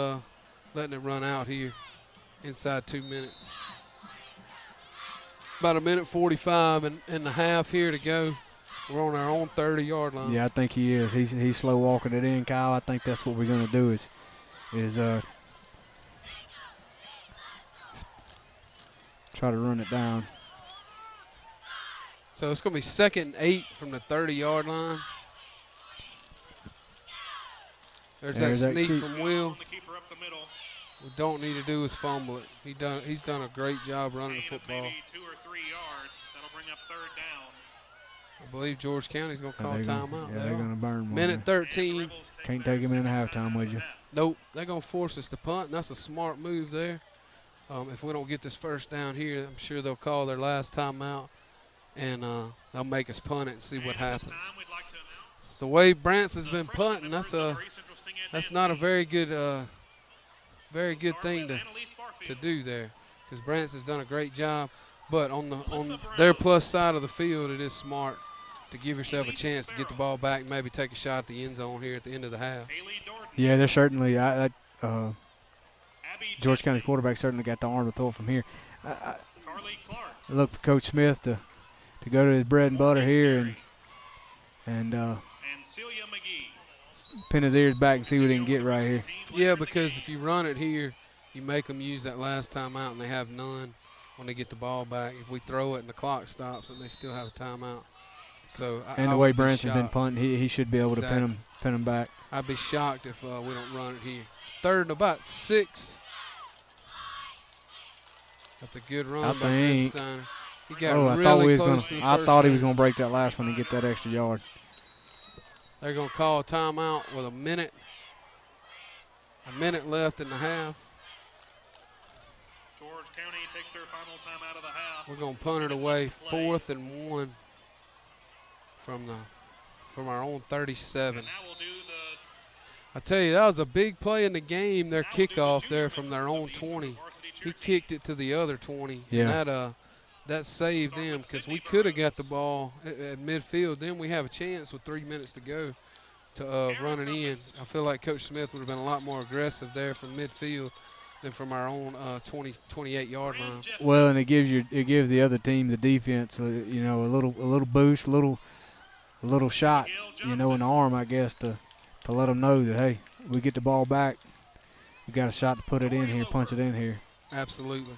S3: letting it run out here inside 2 minutes. About 1:45 and a half here to go. We're on our own 30-yard line.
S5: Yeah, I think he is. He's slow walking it in, Kyle. I think that's what we're going to do is try to run it down.
S3: So it's going to be 2nd and 8 from the 30-yard line. There's that sneak from Will. What we don't need to do is fumble it. He's done a great job running the football.
S4: Maybe 2 or 3 yards. That'll bring up 3rd down.
S3: I believe George County's going to call timeout.
S5: Yeah, they're going to burn one.
S3: Minute 13.
S5: Can't take him in halftime, would you?
S3: Nope. They're going to force us to punt, and that's a smart move there. If we don't get this 1st down here, I'm sure they'll call their last timeout, and they'll make us punt it and see what happens. The way Branson's been punting, that's not a very good thing to do there, because Branson's done a great job. But on their plus side of the field, it is smart to give yourself a chance to get the ball back and maybe take a shot at the end zone here at the end of the half.
S5: Yeah, they're certainly George County's quarterback certainly got the arm to throw it from here. Look for Coach Smith to go to his bread and butter here and pin his ears back and see what he can get right here.
S3: Yeah, because if you run it here, you make them use that last timeout, and they have none when they get the ball back. If we throw it and the clock stops, and they still have a timeout. So
S5: and the way Branson's been punting, he should be able to pin him back.
S3: I'd be shocked if we don't run it here. 3rd and about 6. That's a good run by Grinsteiner. He got really close to the
S5: I
S3: first
S5: thought he was
S3: down.
S5: going to break that last one and get that extra yard.
S3: They're going to call a timeout with a minute left in the half.
S4: George County takes their final timeout of the half.
S3: We're going to punt it away, 4th and 1 from our own 37. I tell you, that was a big play in the game, their kickoff there from their own 20. He kicked it to the other 20.
S5: Yeah.
S3: And that saved them, because we could have got the ball at midfield. Then we have a chance with 3 minutes to go to run it in. I feel like Coach Smith would have been a lot more aggressive there from midfield than from our own 28-yard line.
S5: Well, and it gives the other team, the defense, you know, a little boost, a little shot, you know, in the arm, I guess, to let them know that, hey, we get the ball back, we got a shot to put it in here, punch it in here.
S3: Absolutely.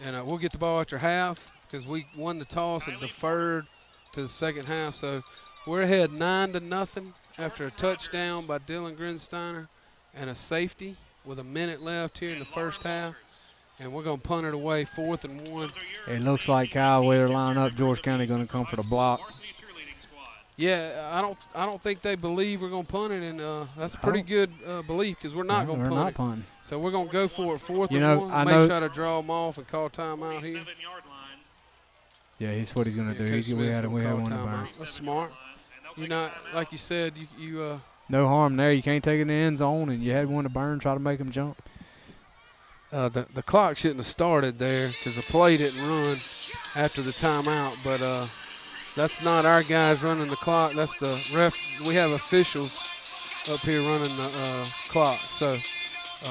S3: And we'll get the ball after half because we won the toss and deferred to the second half. So we're ahead 9-0 after a touchdown by Dylan Grinsteiner and a safety with a minute left here in the first half. And we're going to punt it away, 4th and 1.
S5: It looks like, Kyle, where they're lining up, George County going to come for the block.
S3: Yeah, I don't think they believe we're going to punt it, and that's a pretty good belief because we're not going to punt it.
S5: Punting.
S3: So we're going to go for it, 4th
S5: you
S3: and
S5: know,
S3: 1.
S5: I
S3: Make sure to draw them off and call timeout here.
S5: Yeah, he's what he's going to do. We had one to burn.
S3: That's smart. You're not, like you said, you
S5: no harm there. You can't take it in the end zone, and you had one to burn, try to make them jump.
S3: The clock shouldn't have started there because the play didn't run after the timeout, but that's not our guys running the clock. That's the ref. We have officials up here running the clock, so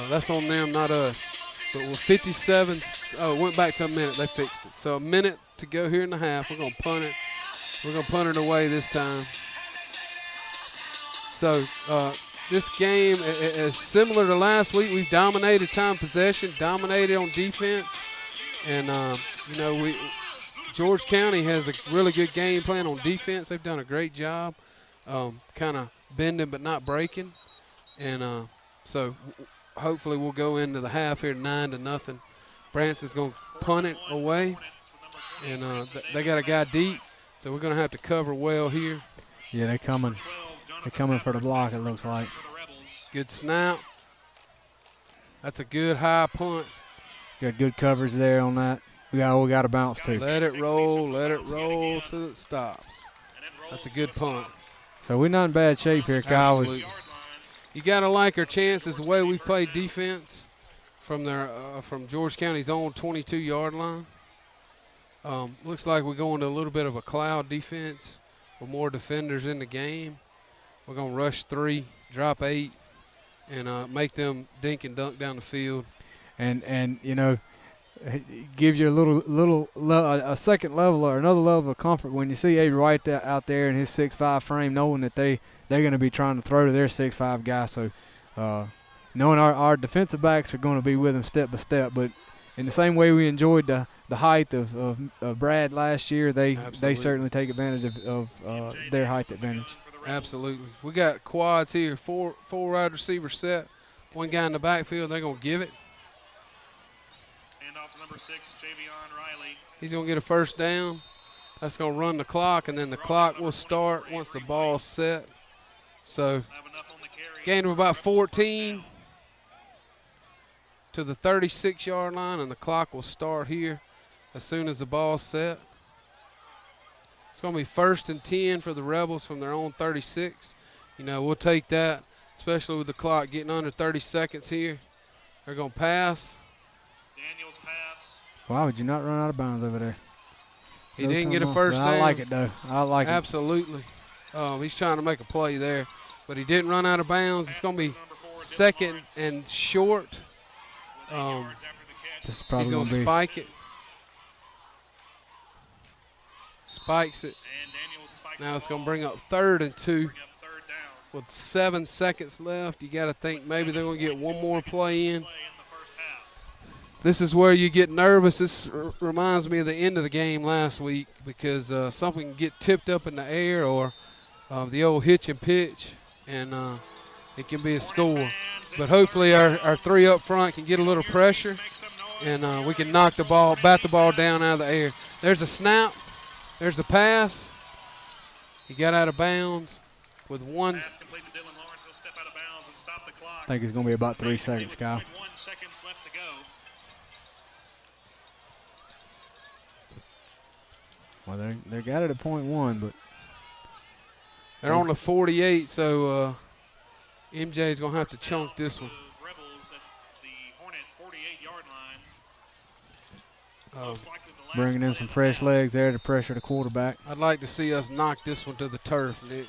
S3: that's on them, not us. But with 57, went back to a minute. They fixed it. So a minute to go here in the half. We're going to punt it. We're going to punt it away this time. So this game is similar to last week. We've dominated time possession, dominated on defense, and you know, George County has a really good game plan on defense. They've done a great job, kind of bending but not breaking, and so hopefully we'll go into the half here 9-0. Branson's going to punt it away, and they got a guy deep, so we're going to have to cover well here.
S5: Yeah, they're coming. They're coming for the block, it looks like.
S3: Good snap. That's a good high punt.
S5: Got good coverage there on that. We got to bounce too.
S3: Let it roll till it stops. That's a good punt.
S5: So we're not in bad shape here, Kyle.
S3: Absolutely. You got to like our chances the way we play defense from George County's own 22-yard line. Looks like we're going to a little bit of a cloud defense with more defenders in the game. We're going to rush 3, drop 8, and make them dink and dunk down the field.
S5: And you know, it gives you a second level or another level of comfort when you see Aiden Wright out there in his 6'5" frame, knowing that they're going to be trying to throw to their 6'5" guy. So knowing our defensive backs are going to be with him step by step, but in the same way we enjoyed the height of Brad last year, they certainly take advantage of their height advantage.
S3: Absolutely. We got quads here, four wide receiver set, one guy in the backfield. They're going to give it.
S4: Hand off to number 6, Javion Riley.
S3: He's going to get a first down. That's going to run the clock, and then the clock will start once the ball's set. So gain of about 14 to the 36-yard line, and the clock will start here as soon as the ball's set. It's going to be 1st and 10 for the Rebels from their own 36. You know, we'll take that, especially with the clock getting under 30 seconds here. They're going to pass.
S4: Daniels pass.
S5: Why would you not run out of bounds over there?
S3: He didn't get a first down.
S5: I like it, though. I like it.
S3: Absolutely. He's trying to make a play there, but he didn't run out of bounds. It's going to be 2nd and short.
S5: This is probably
S3: he's going to spike it. Spikes it. Now it's going to bring up 3rd and 2 with 7 seconds left. You got to think maybe they're going to get one more play in. This is where you get nervous. This reminds me of the end of the game last week because something can get tipped up in the air or the old hitch and pitch, and it can be a score. But hopefully our 3 up front can get a little pressure, and we can bat the ball down out of the air. There's a snap. There's the pass. He got out of bounds with one.
S5: I think it's going to be about 3 seconds, Kyle. Well, they got it at .1, but
S3: they're on the 48, so MJ's going to have to chunk this one.
S4: Rebels at the Hornet 48-yard line.
S5: Bringing in some fresh legs there to pressure the quarterback.
S3: I'd like to see us knock this one to the turf, Nick.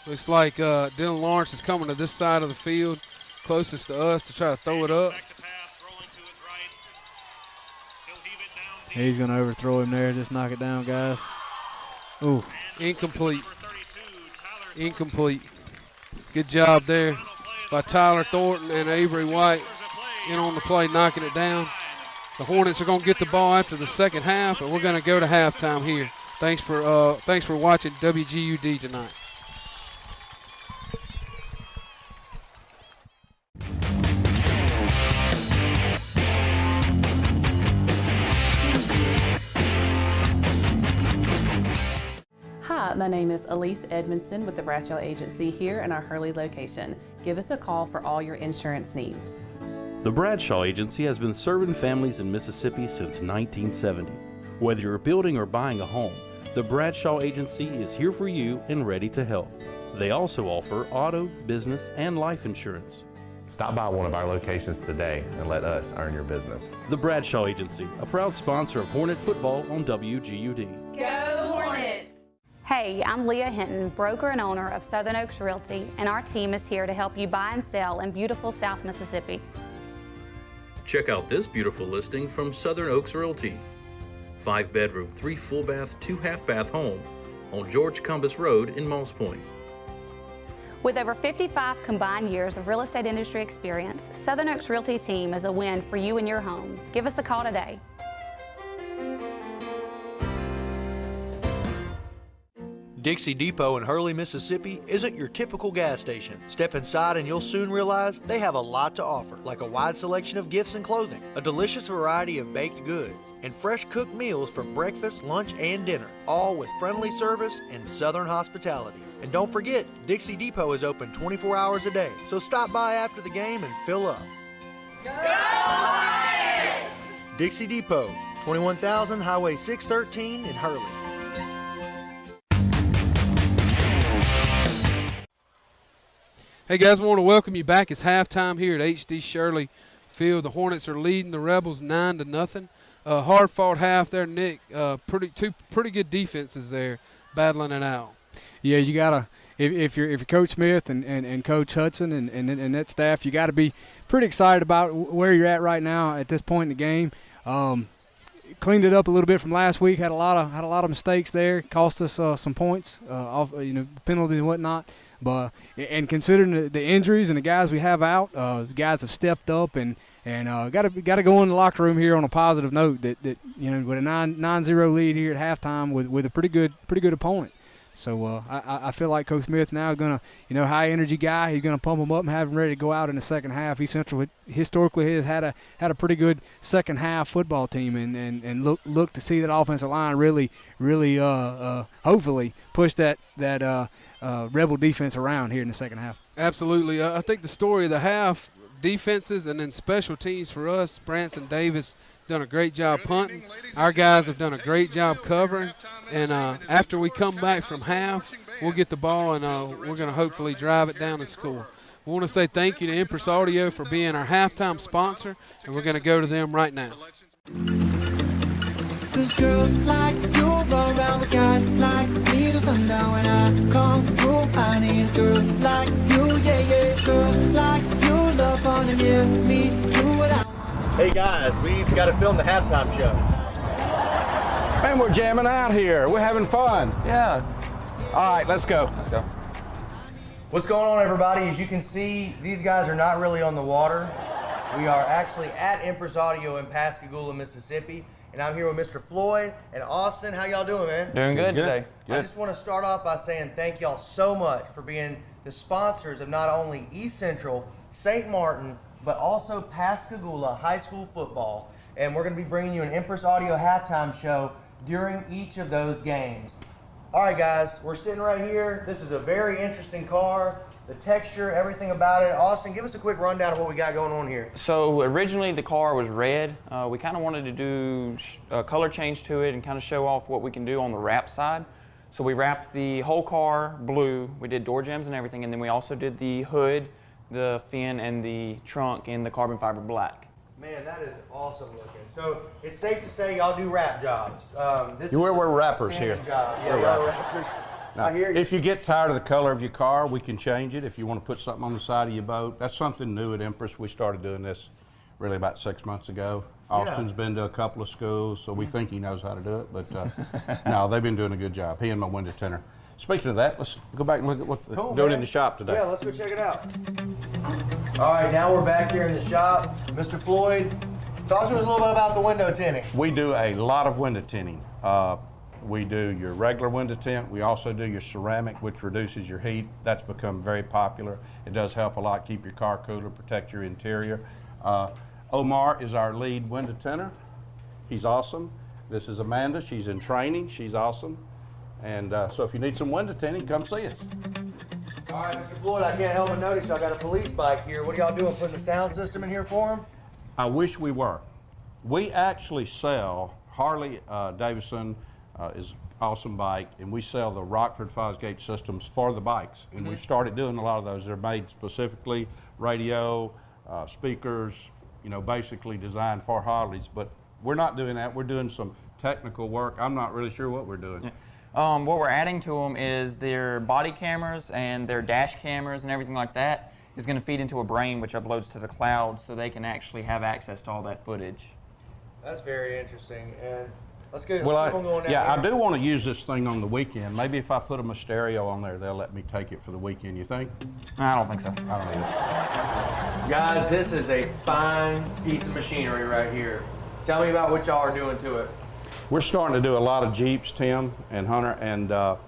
S3: Looks like Dylan Lawrence is coming to this side of the field, closest to us, to try to throw it up.
S5: He's going to overthrow him there. Just knock it down, guys. Ooh.
S3: Incomplete. Incomplete. Good job there by Tyler Thornton and Avery White in on the play, knocking it down. The Hornets are going to get the ball after the second half, and we're going to go to halftime here. Thanks for watching WGUD tonight.
S13: Hi, my name is Elise Edmondson with the Bradshaw Agency here in our Hurley location. Give us a call for all your insurance needs.
S6: The Bradshaw Agency has been serving families in Mississippi since 1970. Whether you're building or buying a home, the Bradshaw Agency is here for you and ready to help. They also offer auto, business, and life insurance.
S14: Stop by one of our locations today and let us earn your business.
S6: The Bradshaw Agency, a proud sponsor of Hornet football on WGUD.
S12: Go Hornets!
S15: Hey, I'm Leah Hinton, broker and owner of Southern Oaks Realty, and our team is here to help you buy and sell in beautiful South Mississippi.
S6: Check out this beautiful listing from Southern Oaks Realty. 5-bedroom, 3 full bath, 2 half bath home on George Cumbus Road in Moss Point.
S15: With over 55 combined years of real estate industry experience, Southern Oaks Realty team is a win for you and your home. Give us a call today.
S16: Dixie Depot in Hurley, Mississippi isn't your typical gas station. Step inside and you'll soon realize they have a lot to offer, like a wide selection of gifts and clothing, a delicious variety of baked goods, and fresh cooked meals for breakfast, lunch, and dinner, all with friendly service and southern hospitality. And don't forget, Dixie Depot is open 24 hours a day, so stop by after the game and fill up.
S12: Go Hornets!
S16: Dixie Depot, 21,000 Highway 613 in Hurley.
S3: Hey guys, I want to welcome you back. It's halftime here at HD Shirley Field. The Hornets are leading the Rebels 9-0. Hard fought half there, Nick. Two pretty good defenses there, battling it out.
S5: Yeah, you gotta if you're Coach Smith and Coach Hudson and that staff, you got to be pretty excited about where you're at right now at this point in the game. Cleaned it up a little bit from last week. Had a lot of mistakes there. Cost us some points off penalties and whatnot. But and considering the injuries and the guys we have out, the guys have stepped up and got to go in the locker room here on a positive note that with a 9-0 lead here at halftime with a pretty good opponent. So I feel like Coach Smith now is gonna high energy guy. He's gonna pump them up and have them ready to go out in the second half. East Central historically has had a pretty good second half football team and look to see that offensive line really hopefully push that Rebel defense around here in the second half.
S3: Absolutely. I think the story of the half, defenses and then special teams for us, Branson Davis done a great job punting. Our guys have done a great job covering. And after we come back from half, we'll get the ball and we're going to hopefully drive it down and score. We want to say thank you to Empress Audio for being our halftime sponsor, and we're going to go to them right now.
S17: Cause girls like you run around with guys like me till sundown. When I come through, I need a girl like you, yeah. Girls like you love fun and yeah, me do what I want.
S16: Hey guys, we've got to film the halftime show.
S18: Man, we're jamming out here. We're having fun.
S2: Yeah.
S18: All right, let's go.
S2: Let's go.
S19: What's going on, everybody? As you can see, these guys are not really on the water. We are actually at Empress Audio in Pascagoula, Mississippi. And I'm here with Mr. Floyd and Austin. How y'all doing, man?
S2: Doing good today.
S19: I just want to start off by saying thank y'all so much for being the sponsors of not only East Central, St. Martin, but also Pascagoula High School football. And we're going to be bringing you an Empress Audio halftime show during each of those games. All right, guys, we're sitting right here. This is a very interesting car. The texture, everything about it. Austin, give us a quick rundown of what we got going on here.
S20: So originally the car was red. We kind of wanted to do a color change to it and kind of show off what we can do on the wrap side. So we wrapped the whole car blue. We did door jambs and everything, and then we also did the hood, the fin, and the trunk in the carbon fiber black.
S19: Man, that is awesome looking. So it's safe to say y'all do wrap jobs.
S18: We're rappers here.
S19: Job. Yeah, y'all rappers. I hear you.
S21: If you get tired of the color of your car, we can change it. If you want to put something on the side of your boat, that's something new at Empress. We started doing this really about 6 months ago. Austin's been to a couple of schools, so we think he knows how to do it. But no, they've been doing a good job. He and my window tinter. Speaking of that, let's go back and look at what they're doing in the shop today.
S19: Yeah, let's go check it out. All right, now we're back here in the shop. Mr. Floyd, talk to us a little bit about the window tinting.
S21: We do a lot of window tinting. We do your regular window tint. We also do your ceramic, which reduces your heat. That's become very popular. It does help a lot keep your car cooler, protect your interior. Omar is our lead window tinter. He's awesome. This is Amanda. She's in training. She's awesome. And so if you need some window tinting, come see us.
S19: All right, Mr. Floyd, I can't help but notice y'all got a police bike here. What are y'all doing, putting the sound system in here for him?
S21: I wish we were. We actually sell Harley Davidson is awesome bike, and we sell the Rockford Fosgate systems for the bikes. And we started doing a lot of those. They're made specifically radio, speakers, you know, basically designed for Harleys. But we're not doing that. We're doing some technical work. I'm not really sure what we're doing.
S20: Yeah. What we're adding to them is their body cameras and their dash cameras and everything like that is going to feed into a brain which uploads to the cloud so they can actually have access to all that footage.
S19: That's very interesting. And let's keep
S21: Well,
S19: on going down
S21: I
S19: here.
S21: do want to use this thing on the weekend. Maybe if I put a stereo on there, they'll let me take it for the weekend, you think?
S20: I don't think so.
S21: I don't either.
S19: Guys, this is a fine piece of machinery right here. Tell me about what y'all are doing to it.
S21: We're starting to do a lot of Jeeps, Tim and Hunter, and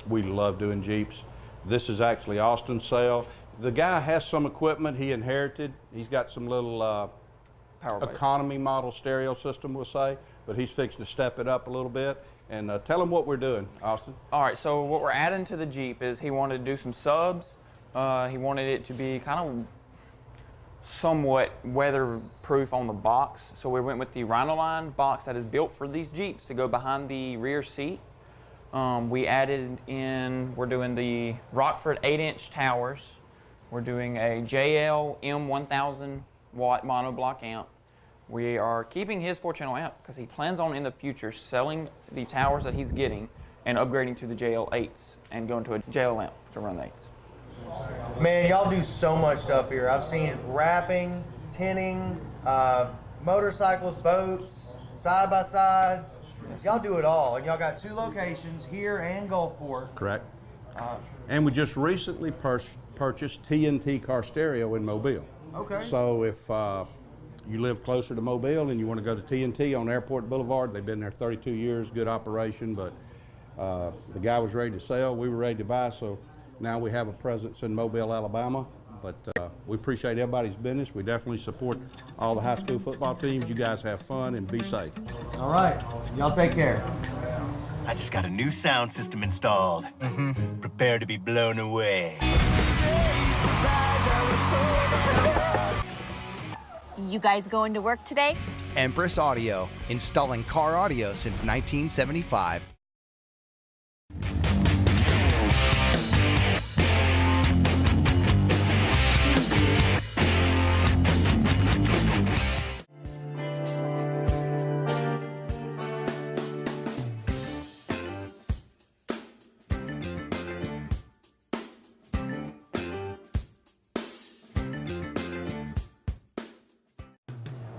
S21: we love doing Jeeps. This is actually Austin's sale. The guy has some equipment he inherited. He's got some little economy model stereo system, we'll say, but he's fixing to step it up a little bit. And tell him what we're doing, Austin.
S20: All right, so what we're adding to the Jeep is he wanted to do some subs. He wanted it to be kind of somewhat weatherproof on the box. So we went with the Rhino-Line box that is built for these Jeeps to go behind the rear seat. We added in, we're doing the Rockford 8-inch towers. We're doing a JL M1000 watt monoblock amp. We are keeping his 4-channel amp because he plans on in the future selling the towers that he's getting and upgrading to the JL 8s and going to a JL amp to run the 8s.
S19: Man, y'all do so much stuff here. I've seen wrapping, tinning, motorcycles, boats, side-by-sides. Y'all do it all. And y'all got 2 locations here and Gulfport.
S21: Correct. And we just recently purchased TNT Car Stereo in Mobile.
S19: Okay.
S21: So if you live closer to Mobile and you want to go to TNT on Airport Boulevard, they've been there 32 years, good operation, but the guy was ready to sell, we were ready to buy, so now we have a presence in Mobile, Alabama. But we appreciate everybody's business. We definitely support all the high school football teams. You guys have fun and be safe.
S19: All right. Y'all take care.
S22: I just got a new sound system installed. Prepare to be blown away.
S23: You guys going to work today?
S24: Empress Audio, installing car audio since 1975.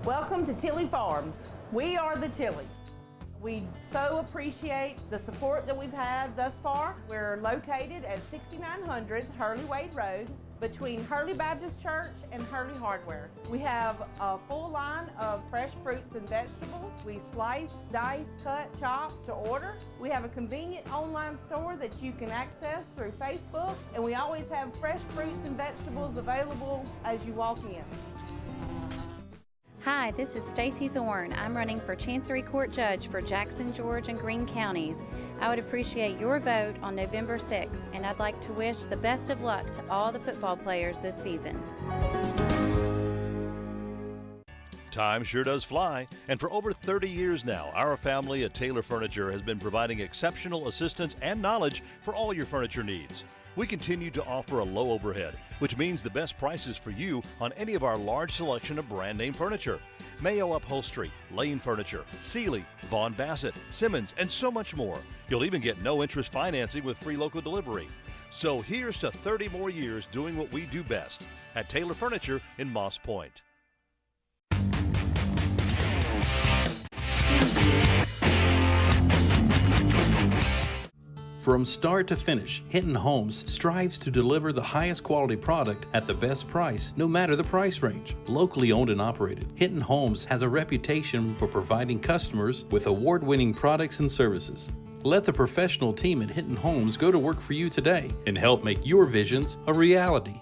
S25: Welcome to Tilly Farms. We are the Tillys. We so appreciate the support that we've had thus far. We're located at 6900 Hurley Wade Road between Hurley Baptist Church and Hurley Hardware. We have a full line of fresh fruits and vegetables. We slice, dice, cut, chop to order. We have a convenient online store that you can access through Facebook, and we always have fresh fruits and vegetables available as you walk in.
S15: Hi, this is Stacy Zorn. I'm running for Chancery Court Judge for Jackson, George, and Greene counties. I would appreciate your vote on November 6th, and I'd like to wish the best of luck to all the football players this season.
S26: Time sure does fly, and for over 30 years now, our family at Taylor Furniture has been providing exceptional assistance and knowledge for all your furniture needs. We continue to offer a low overhead, which means the best prices for you on any of our large selection of brand name furniture. Mayo Upholstery, Lane Furniture, Sealy, Vaughn Bassett, Simmons, and so much more. You'll even get no interest financing with free local delivery. So here's to 30 more years doing what we do best at Taylor Furniture in Moss Point.
S6: From start to finish, Hinton Homes strives to deliver the highest quality product at the best price, no matter the price range. Locally owned and operated, Hinton Homes has a reputation for providing customers with award-winning products and services. Let the professional team at Hinton Homes go to work for you today and help make your visions a reality.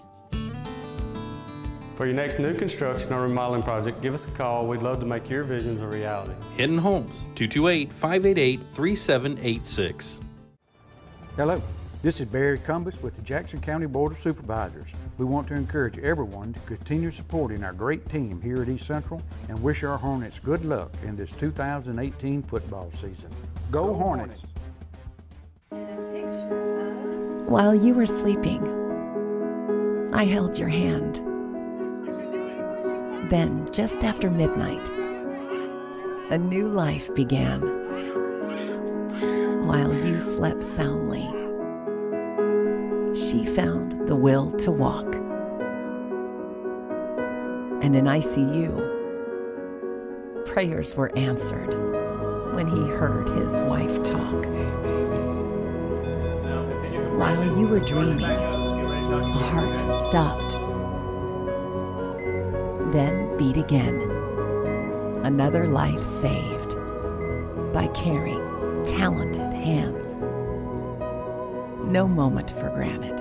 S1: For your next new construction or remodeling project, give us a call. We'd love to make your visions a reality.
S6: Hinton Homes, 228-588-3786.
S7: Hello, this is Barry Cumbus with the Jackson County Board of Supervisors. We want to encourage everyone to continue supporting our great team here at East Central and wish our Hornets good luck in this 2018 football season. Go Hornets!
S8: While you were sleeping, I held your hand. Then, just after midnight, a new life began. While you slept soundly, she found the will to walk. And in ICU, prayers were answered when he heard his wife talk. While you were dreaming, a heart stopped, then beat again. Another life saved by caring, talented hands. No moment for granted,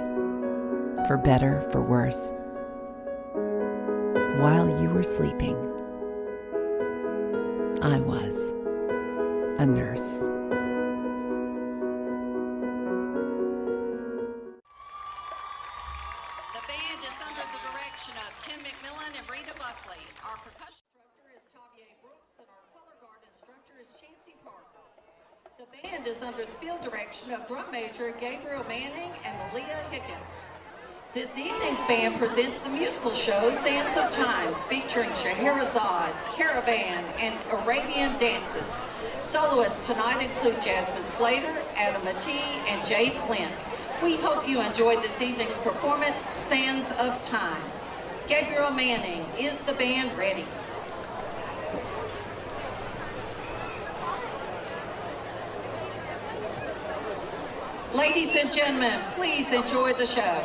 S8: for better, for worse. While you were sleeping, I was a nurse.
S9: The band is under the direction of Tim McMillan and Rita Buckley. Our percussion instructor is Tavier Brooks, and our color guard instructor is Chancey Parker. The band is under the field direction of drum major Gabriel Manning and Malia Higgins. This evening's band presents the musical show Sands of Time, featuring Scheherazade, Caravan, and Arabian dances. Soloists tonight include Jasmine Slater, Adam Matee, and Jay Flint. We hope you enjoyed this evening's performance, Sands of Time. Gabriel Manning, is the band ready? Ladies and gentlemen, please enjoy the show.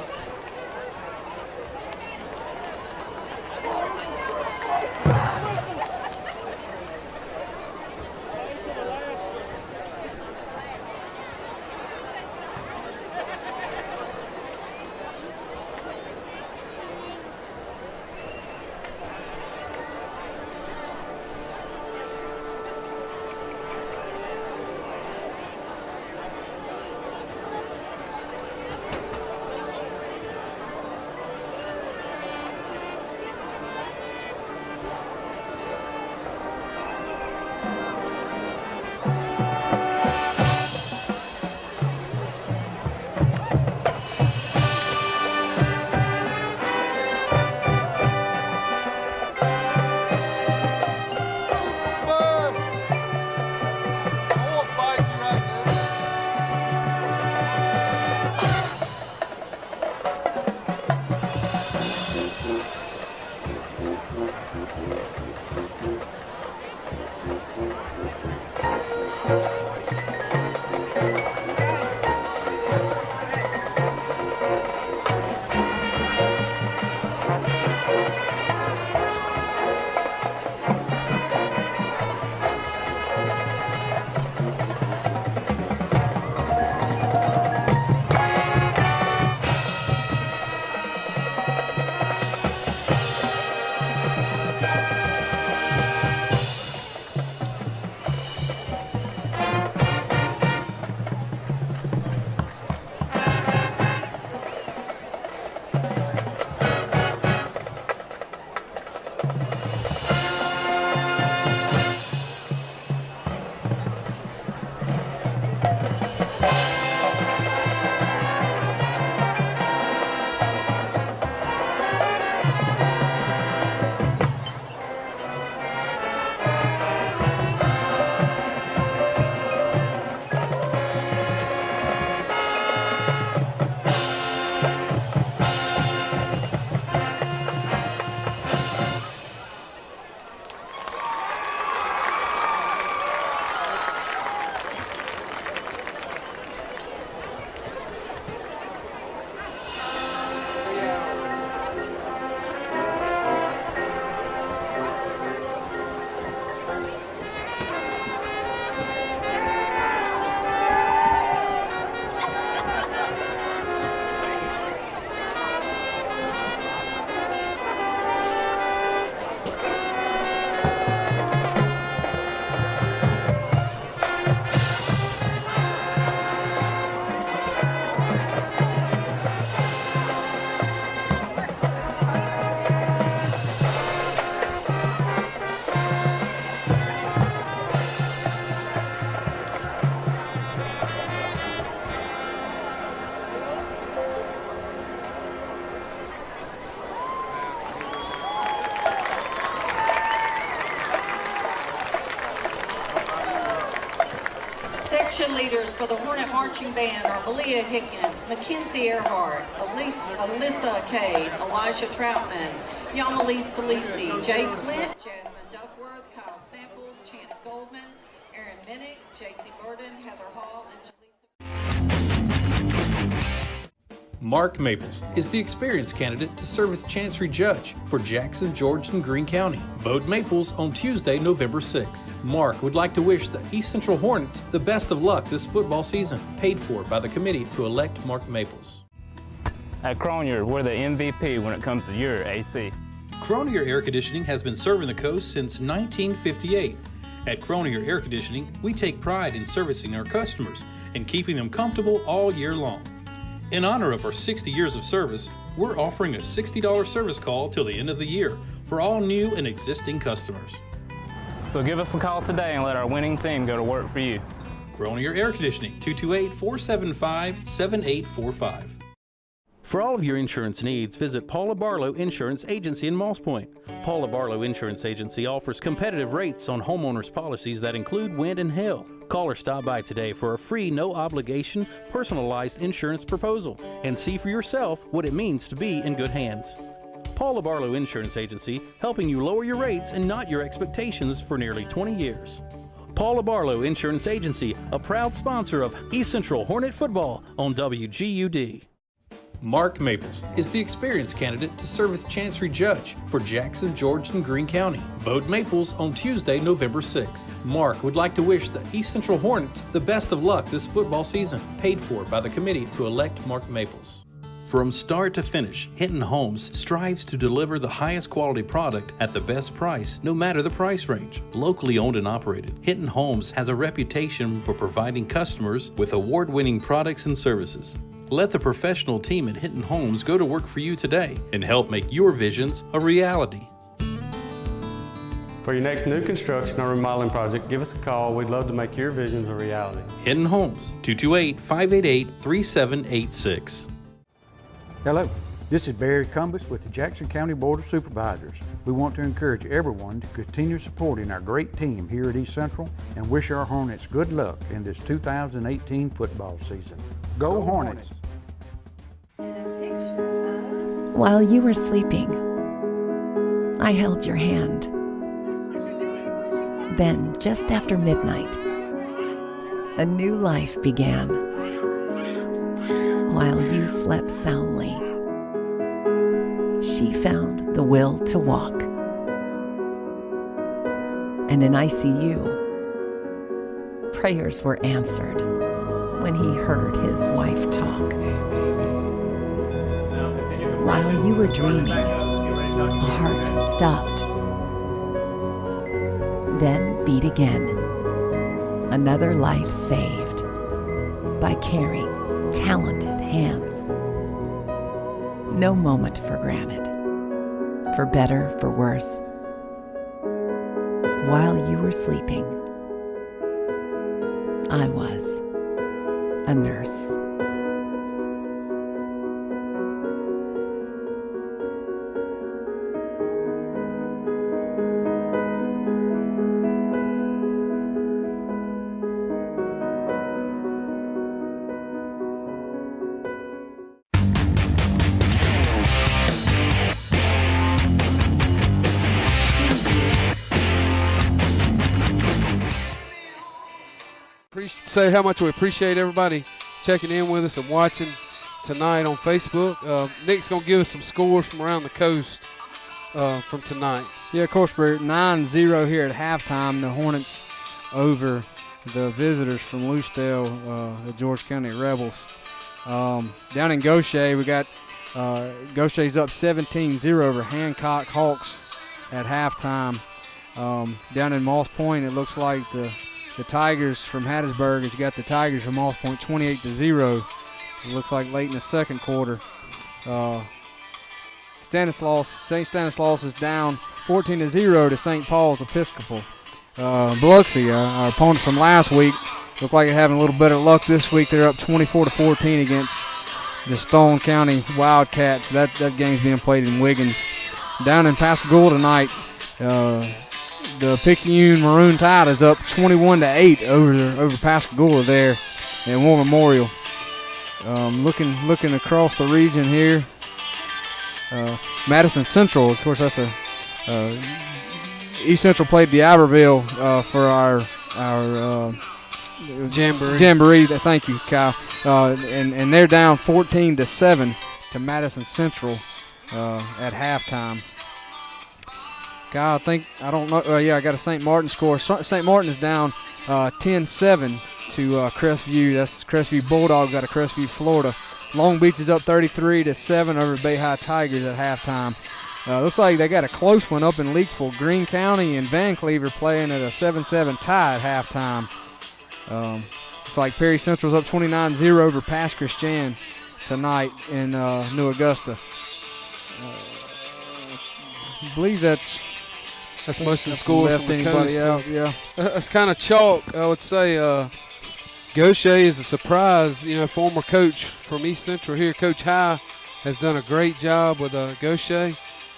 S9: direction leaders for the Hornet Marching Band are Malia Hickens, Mackenzie Earhart, Alyssa Cade, Elijah Troutman, Yamalise Felici, Jay Flint, Jasmine Duckworth, Kyle Samples, Chance Goldman, Aaron Minnick, J.C. Burden, Heather Hall, and
S4: Mark Maples is the experienced candidate to serve as Chancery Judge for Jackson, George, and Greene County. Vote Maples on Tuesday, November 6th. Mark would like to wish the East Central Hornets the best of luck this football season. Paid for by the committee to elect Mark Maples.
S10: At Cronier, we're the MVP when it comes to your AC.
S4: Cronier Air Conditioning has been serving the coast since 1958. At Cronier Air Conditioning, we take pride in servicing our customers and keeping them comfortable all year long. In honor of our 60 years of service, we're offering a $60 service call till the end of the year for all new and existing customers.
S10: So give us a call today and let our winning team go to work for you.
S4: Cronier Air Conditioning, 228-475-7845.
S11: For all of your insurance needs, visit Paula Barlow Insurance Agency in Moss Point. Paula Barlow Insurance Agency offers competitive rates on homeowners policies that include wind and hail. Call or stop by today for a free, no-obligation, personalized insurance proposal and see for yourself what it means to be in good hands. Paula Barlow Insurance Agency, helping you lower your rates and not your expectations for nearly 20 years. Paula Barlow Insurance Agency, a proud sponsor of East Central Hornet football on WGUD.
S4: Mark Maples is the experienced candidate to serve as Chancery Judge for Jackson, George, and Greene County. Vote Maples on Tuesday, November 6th. Mark would like to wish the East Central Hornets the best of luck this football season. Paid for by the committee to elect Mark Maples. From start to finish, Hinton Homes strives to deliver the highest quality product at the best price, no matter the price range. Locally owned and operated, Hinton Homes has a reputation for providing customers with award-winning products and services. Let the professional team at Hinton Homes go to work for you today and help make your visions a reality.
S1: For your next new construction or remodeling project, give us a call. We'd love to make your visions a reality.
S4: Hinton Homes, 228-588-3786.
S7: Hello, this is Barry Cumbus with the Jackson County Board of Supervisors. We want to encourage everyone to continue supporting our great team here at East Central and wish our Hornets good luck in this 2018 football season. Go Hornets!
S8: While you were sleeping, I held your hand. Then, just after midnight, a new life began. While you slept soundly, she found the will to walk. And in ICU, prayers were answered when he heard his wife talk. While you were dreaming, a heart stopped, then beat again. Another life saved by caring, talented hands. No moment for granted, for better, for worse. While you were sleeping, I was a nurse.
S3: Say how much we appreciate everybody checking in with us and watching tonight on Facebook. Nick's going to give us some scores from around the coast from tonight.
S5: Yeah, of course, we're 9-0 here at halftime. The Hornets over the visitors from Lucedale, the George County Rebels. Down in Gaucher, we got Gaucher's up 17-0 over Hancock Hawks at halftime. Down in Moss Point, it looks like the Tigers from Hattiesburg has got the Tigers from Moss Point 28-0. It looks like late in the second quarter. St. Stanislaus is down 14-0 to St. Paul's Episcopal. Biloxi, our opponents from last week, look like they're having a little better luck this week. They're up 24-14 against the Stone County Wildcats. That game's being played in Wiggins. Down in Pascagoula tonight, the Picayune Maroon Tide is up 21-8 over Pascagoula there at War Memorial. Looking across the region here, Madison Central, of course, that's East Central played D'Iberville for our Jamboree. Thank you, Kyle. And they're down 14-7 to Madison Central at halftime. Kyle, I don't know. Yeah, I got a St. Martin score. St. Martin is down 10-7 to Crestview. That's Crestview Bulldogs out of Crestview, Florida. Long Beach is up 33-7 over Bay High Tigers at halftime. Looks like they got a close one up in Leakesville. Greene County and Van Cleaver playing at a 7-7 tie at halftime. It's like Perry Central's up 29-0 over Pass Christian tonight in New Augusta. I believe that's
S3: most of the scores
S5: left
S3: from the
S5: anybody
S3: coast.
S5: out. Yeah,
S3: it's kind of chalk. I would say Gaucher is a surprise. Former coach from East Central here, Coach High, has done a great job with Gaucher,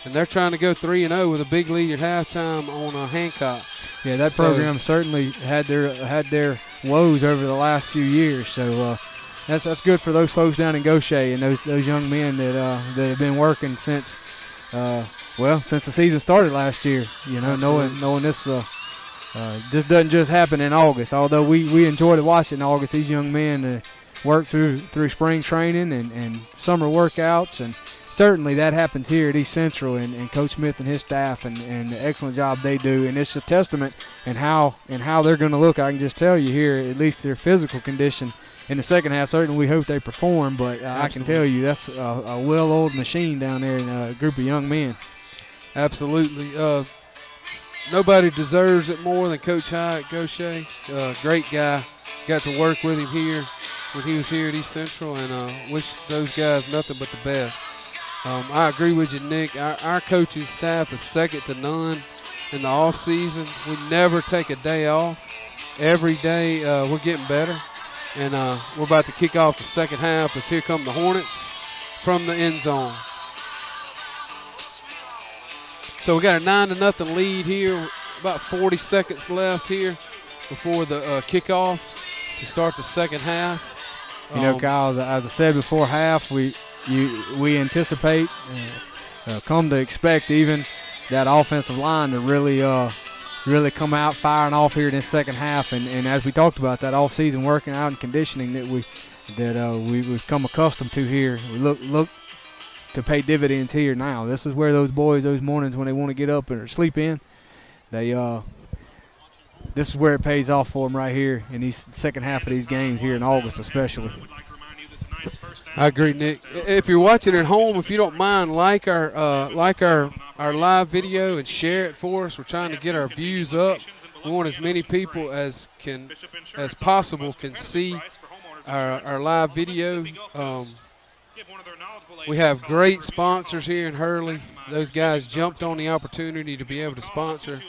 S3: and they're trying to go 3-0 with a big lead at halftime on Hancock.
S5: Yeah, that program certainly had their woes over the last few years. So that's good for those folks down in Gaucher and those young men that have been working since since the season started last year. Knowing this doesn't just happen in August. Although we enjoyed watching in August, these young men work through spring training and summer workouts, and certainly that happens here at East Central and Coach Smith and his staff and the excellent job they do. And it's a testament and how they're going to look. I can just tell you here, at least their physical condition in the second half. Certainly we hope they perform, but I can tell you that's a well-oiled machine down there and a group of young men.
S3: Absolutely. Nobody deserves it more than Coach High at Gaucher. Great guy. Got to work with him here when he was here at East Central, and wish those guys nothing but the best. I agree with you, Nick. Our coaching staff is second to none in the off season. We never take a day off. Every day we're getting better, and we're about to kick off the second half as here come the Hornets from the end zone. So we got a 9-0 lead here. About 40 seconds left here before the kickoff to start the second half.
S5: Kyle, as I said before half, we anticipate, come to expect even that offensive line to really come out firing off here in this second half. And as we talked about, that off-season working out and conditioning that we've come accustomed to here, we look to pay dividends here now. This is where those boys, those mornings when they want to get up or sleep in, this is where it pays off for them right here in these second half of these games here in August especially.
S3: I agree, Nick. If you're watching at home, if you don't mind, like our live video and share it for us. We're trying to get our views up. We want as many people as possible can see our live video. We have great sponsors here in Hurley. Those guys jumped on the opportunity to be able to sponsor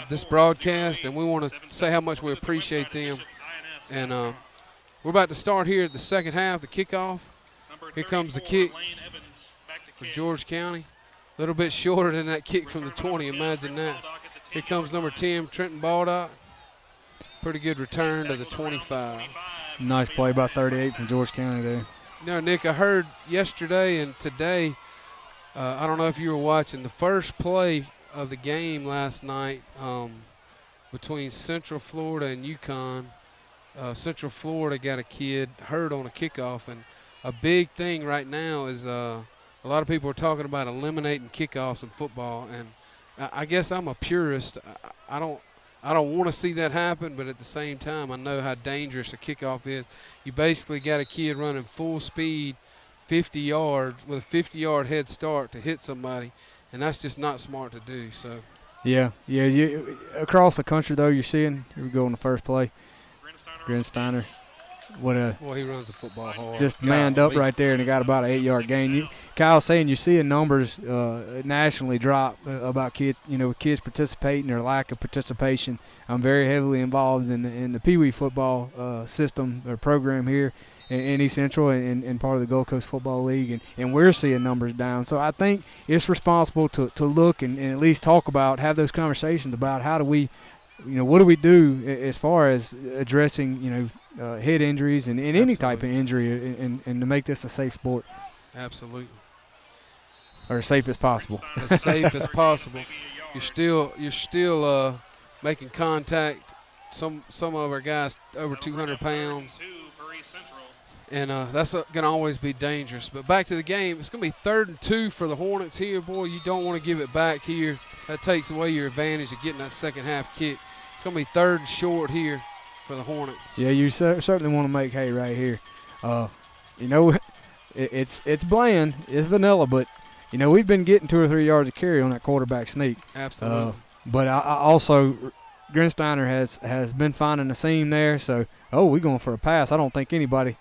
S3: this broadcast, and we want to say how much we appreciate them. And we're about to start here at the second half, the kickoff. Here comes the kick for George County. A little bit shorter than that kick from the 20, imagine that. Here comes number 10, Trenton Baldock. Pretty good return to the 25.
S5: Nice play by 38 from George County there.
S3: Nick, I heard yesterday and today, I don't know if you were watching, the first play of the game last night between Central Florida and UConn. Central Florida got a kid hurt on a kickoff, and a big thing right now is a lot of people are talking about eliminating kickoffs in football, and I guess I'm a purist. I don't want to see that happen, but at the same time, I know how dangerous a kickoff is. You basically got a kid running full speed 50 yards with a 50-yard head start to hit somebody, and that's just not smart to do. So.
S5: Yeah. Across the country, though, you're seeing, here we go on the first play. Gren Steiner
S3: Boy, he runs the football hard.
S5: Just manned up right there, and he got about an 8-yard gain. Kyle's saying you're seeing numbers nationally drop about kids, kids participating or lack of participation. I'm very heavily involved in the Pee Wee football system or program here in East Central and part of the Gold Coast Football League, and we're seeing numbers down. So I think it's responsible to look and at least talk about, have those conversations about how do we, what do we do as far as addressing, head injuries and any type of injury and to make this a safe sport.
S3: Absolutely.
S5: Or as safe as possible.
S3: As safe as possible. You're still making contact. Some of our guys over 200 pounds. And that's going to always be dangerous. But back to the game, it's going to be 3rd and 2 for the Hornets here. Boy, you don't want to give it back here. That takes away your advantage of getting that second half kick. It's going to be 3rd and short here for the Hornets.
S5: Yeah, you certainly want to make hay right here. It's bland, it's vanilla, but we've been getting 2 or 3 yards of carry on that quarterback sneak.
S3: Absolutely.
S5: But I also, Grinsteiner has been finding a seam there. So we're going for a pass. I don't think anybody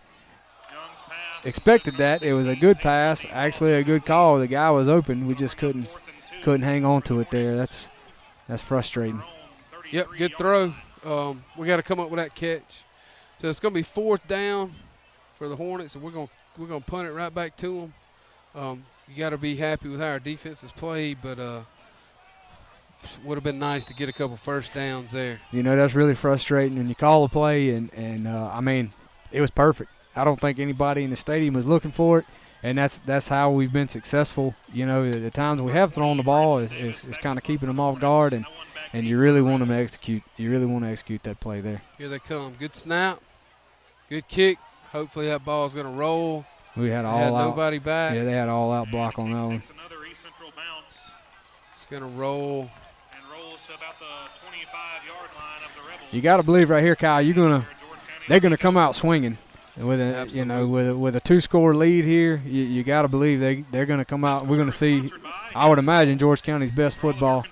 S5: expected that. It was a good pass, actually a good call. The guy was open. We just couldn't hang on to it there. That's frustrating.
S3: Yep, good throw. We got to come up with that catch. So it's going to be 4th down for the Hornets, and we're going to punt it right back to them. You got to be happy with how our defense has played, but would have been nice to get a couple first downs there.
S5: That's really frustrating when you call a play, and I mean, it was perfect. I don't think anybody in the stadium was looking for it, and that's how we've been successful. The times we have thrown the ball is kind of keeping them off guard, and you really want them to execute. You really want to execute that play there.
S3: Here they come. Good snap. Good kick. Hopefully that ball's going to roll.
S5: We had
S3: nobody back.
S5: Yeah, they had all out block on that one.
S3: It's going to roll.
S5: You got to believe right here, Kyle. They're gonna come out swinging with with a 2-score lead here. You got to believe they're going to come out. We're going to see, I would imagine, George County's best football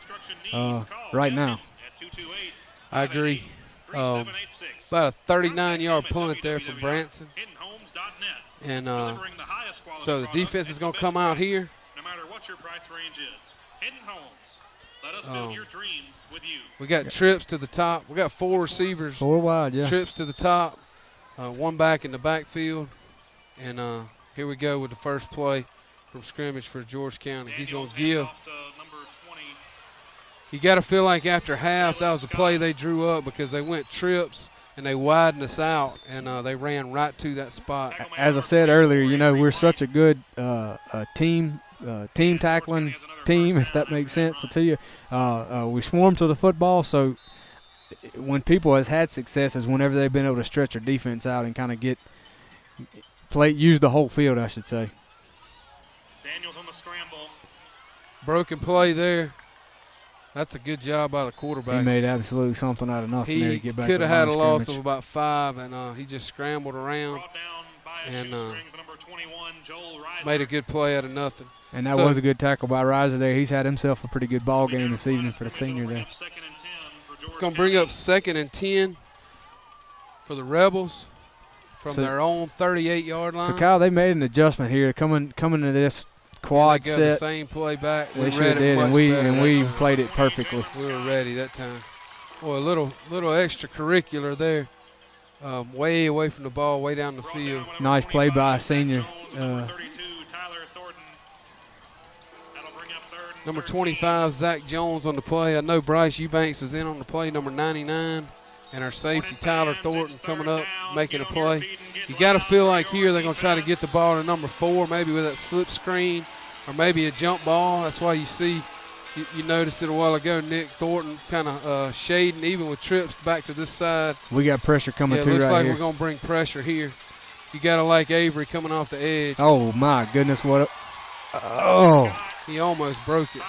S5: right now.
S3: I agree. About a 39-yard punt there from Branson. And so the defense is going to come out here.
S2: No matter what your price range is. Hidden Homes. Let us build your dreams with you.
S3: We got trips to the top. We got 4 receivers.
S5: 4 wide, yeah.
S3: Trips to the top. 1 back in the backfield. And here we go with the first play from scrimmage for George County. He's going to give. You got to feel like after half that was the play they drew up because they went trips and they widened us out, and they ran right to that spot.
S5: As I said earlier, we're such a good team tackling team, if that makes sense to you. We swarm to the football, so when people has had success is whenever they've been able to stretch their defense out and kind of use the whole field, I should say.
S2: Daniels on the scramble.
S3: Broken play there. That's a good job by the quarterback.
S5: He made absolutely something out of nothing there to get back to the line of scrimmage.
S3: He could have had a loss of about 5, and he just scrambled around and made a good play out of nothing.
S5: And that was a good tackle by Riser there. He's had himself a pretty good ball game this evening for the senior there.
S3: It's going to bring up 2nd and 10 for the Rebels from their own 38-yard line.
S5: So, Kyle, they made an adjustment here coming to this quad set.
S3: The same play back.
S5: They sure did, and we played it perfectly.
S3: We were ready that time. Boy, a little extracurricular there. Way away from the ball, way down the field.
S5: Nice play by a senior.
S3: Number 25, Zach Jones on the play. I know Bryce Eubanks was in on the play, number 99. And our safety, Tyler Thornton, coming up, making a play. You got to feel like here they're going to try to get the ball to number 4, maybe with that slip screen or maybe a jump ball. That's why you see, you noticed it a while ago, Nick Thornton kind of shading, even with trips back to this side.
S5: We got pressure coming
S3: too right here. It looks like
S5: we're
S3: going to bring pressure here. You got to like Avery coming off the edge.
S5: Oh, my goodness, what a
S3: he almost broke it.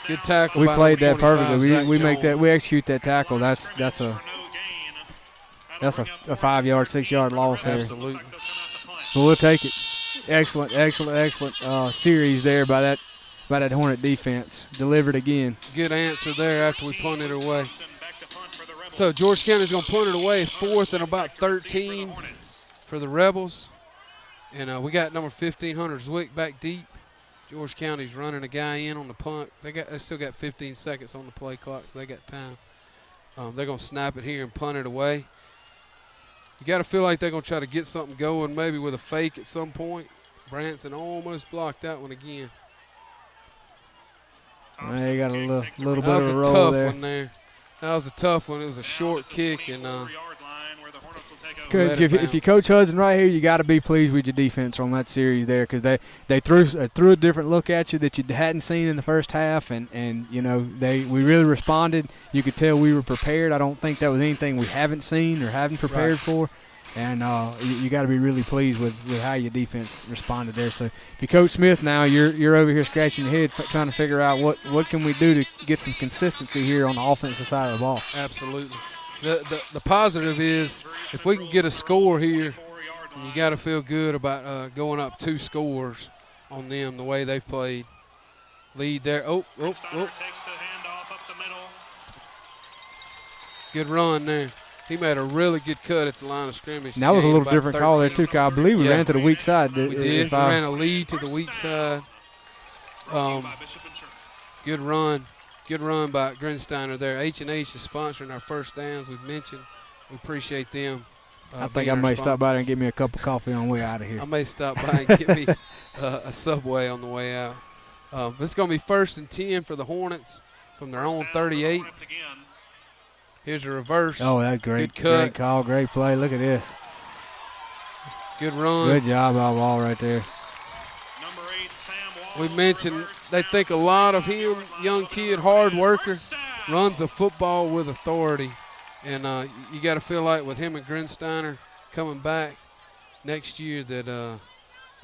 S3: Good tackle.
S5: We played that perfectly. We make that. We execute that tackle. That's a 5-yard, 6-yard loss there.
S3: Absolutely.
S5: But we'll take it. Excellent series there by that Hornet defense. Delivered again.
S3: Good answer there after we punted it away. So George County's going to punt it away, 4th and about 13. for the Rebels. And we got number 1500 Zwick back deep. George County's running a guy in on the punt. They still got 15 seconds on the play clock, so they got time. They're going to snap it here and punt it away. You got to feel like they're going to try to get something going, maybe with a fake at some point. Branson almost blocked that one again.
S5: They got a little bit of a roll there.
S3: That was a tough one there. That was a tough one. It was a short kick, and
S5: Coach, if you coach Hudson right here, you got to be pleased with your defense on that series there, because they threw a different look at you that you hadn't seen in the first half, and you know we really responded. You could tell we were prepared. I don't think that was anything we haven't seen or haven't prepared for, and you got to be really pleased with how your defense responded there. So if you coach Smith now, you're over here scratching your head trying to figure out what can we do to get some consistency here on the offensive side of the ball.
S3: Absolutely. The positive is if we can get a score here, you got to feel good about going up 2 scores on them the way they've played. Lead there. Oh. Good run there. He made a really good cut at the line of scrimmage.
S5: And that was a little different call there too, Kyle. I believe we ran to the weak side.
S3: We did. We ran a lead to the weak side. Good run. Good run by Grinsteiner there. H&H is sponsoring our first downs. We've mentioned. We appreciate them.
S5: I think I may stop by there and get me a cup of coffee on the way out of here.
S3: I may stop by and get me a Subway on the way out. This is going to be 1st and 10 for the Hornets from their own 38. Here's a reverse.
S5: Oh, that's great.
S3: Good cut.
S5: Great call, great play. Look at this.
S3: Good run.
S5: Good job by Wall right there.
S3: We mentioned they think a lot of him, young kid, hard worker, runs a football with authority. And you got to feel like with him and Grinsteiner coming back next year that the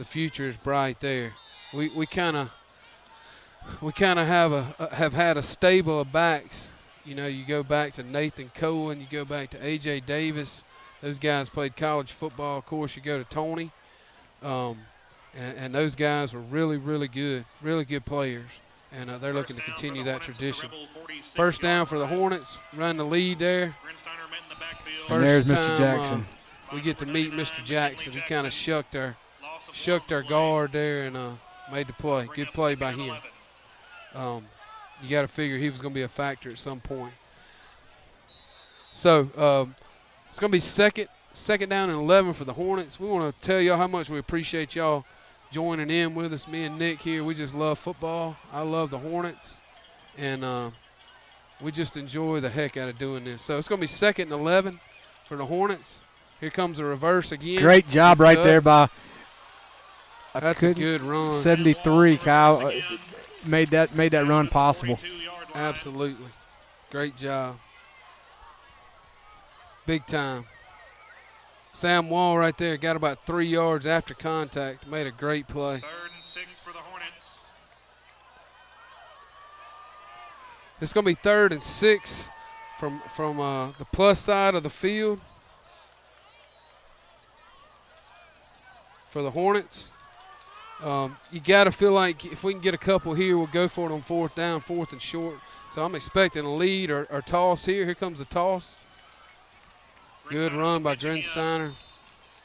S3: future is bright there. We kind of have had a stable of backs. You know, you go back to Nathan Cohen, you go back to A.J. Davis. Those guys played college football. Of course, you go to Tony. And those guys were really, really good players. And they're looking to continue that tradition. 1st down for the Hornets, run the lead there.
S5: And there's Mr. Jackson.
S3: We get to meet Mr. Jackson. He kind of shucked our guard there and made the play. Good play by him. You got to figure he was going to be a factor at some point. So it's going to be second down and 11 for the Hornets. We want to tell y'all how much we appreciate y'all joining in with us. Me and Nick here, we just love football. I love the Hornets, and we just enjoy the heck out of doing this. So it's going to be 2nd and 11 for the Hornets. Here comes a reverse again.
S5: Great job right there by
S3: that's a good run.
S5: 73, Kyle. Made that run possible.
S3: Absolutely. Great job. Big time. Sam Wall right there got about 3 yards after contact. Made a great play.
S2: 3rd and 6 for the Hornets.
S3: It's going to be 3rd and 6 from the plus side of the field for the Hornets. You got to feel like if we can get a couple here, we'll go for it on 4th down, 4th and short. So I'm expecting a lead or toss here. Here comes the toss. Good run by Grinsteiner.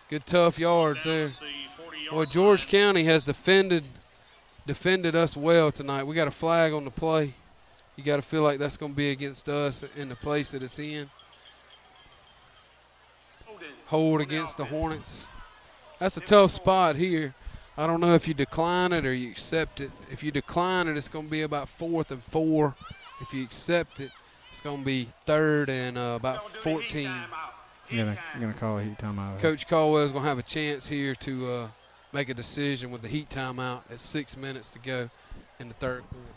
S3: Good tough yards there. Boy, George County has defended us well tonight. We got a flag on the play. You got to feel like that's going to be against us in the place that it's in. Hold against the Hornets. That's a tough spot here. I don't know if you decline it or you accept it. If you decline it, it's going to be about 4th and 4. If you accept it, it's going to be 3rd and about 14.
S5: You're gonna call a heat timeout.
S3: Coach Caldwell's going to have a chance here to make a decision with the heat timeout at 6 minutes to go in the 3rd quarter.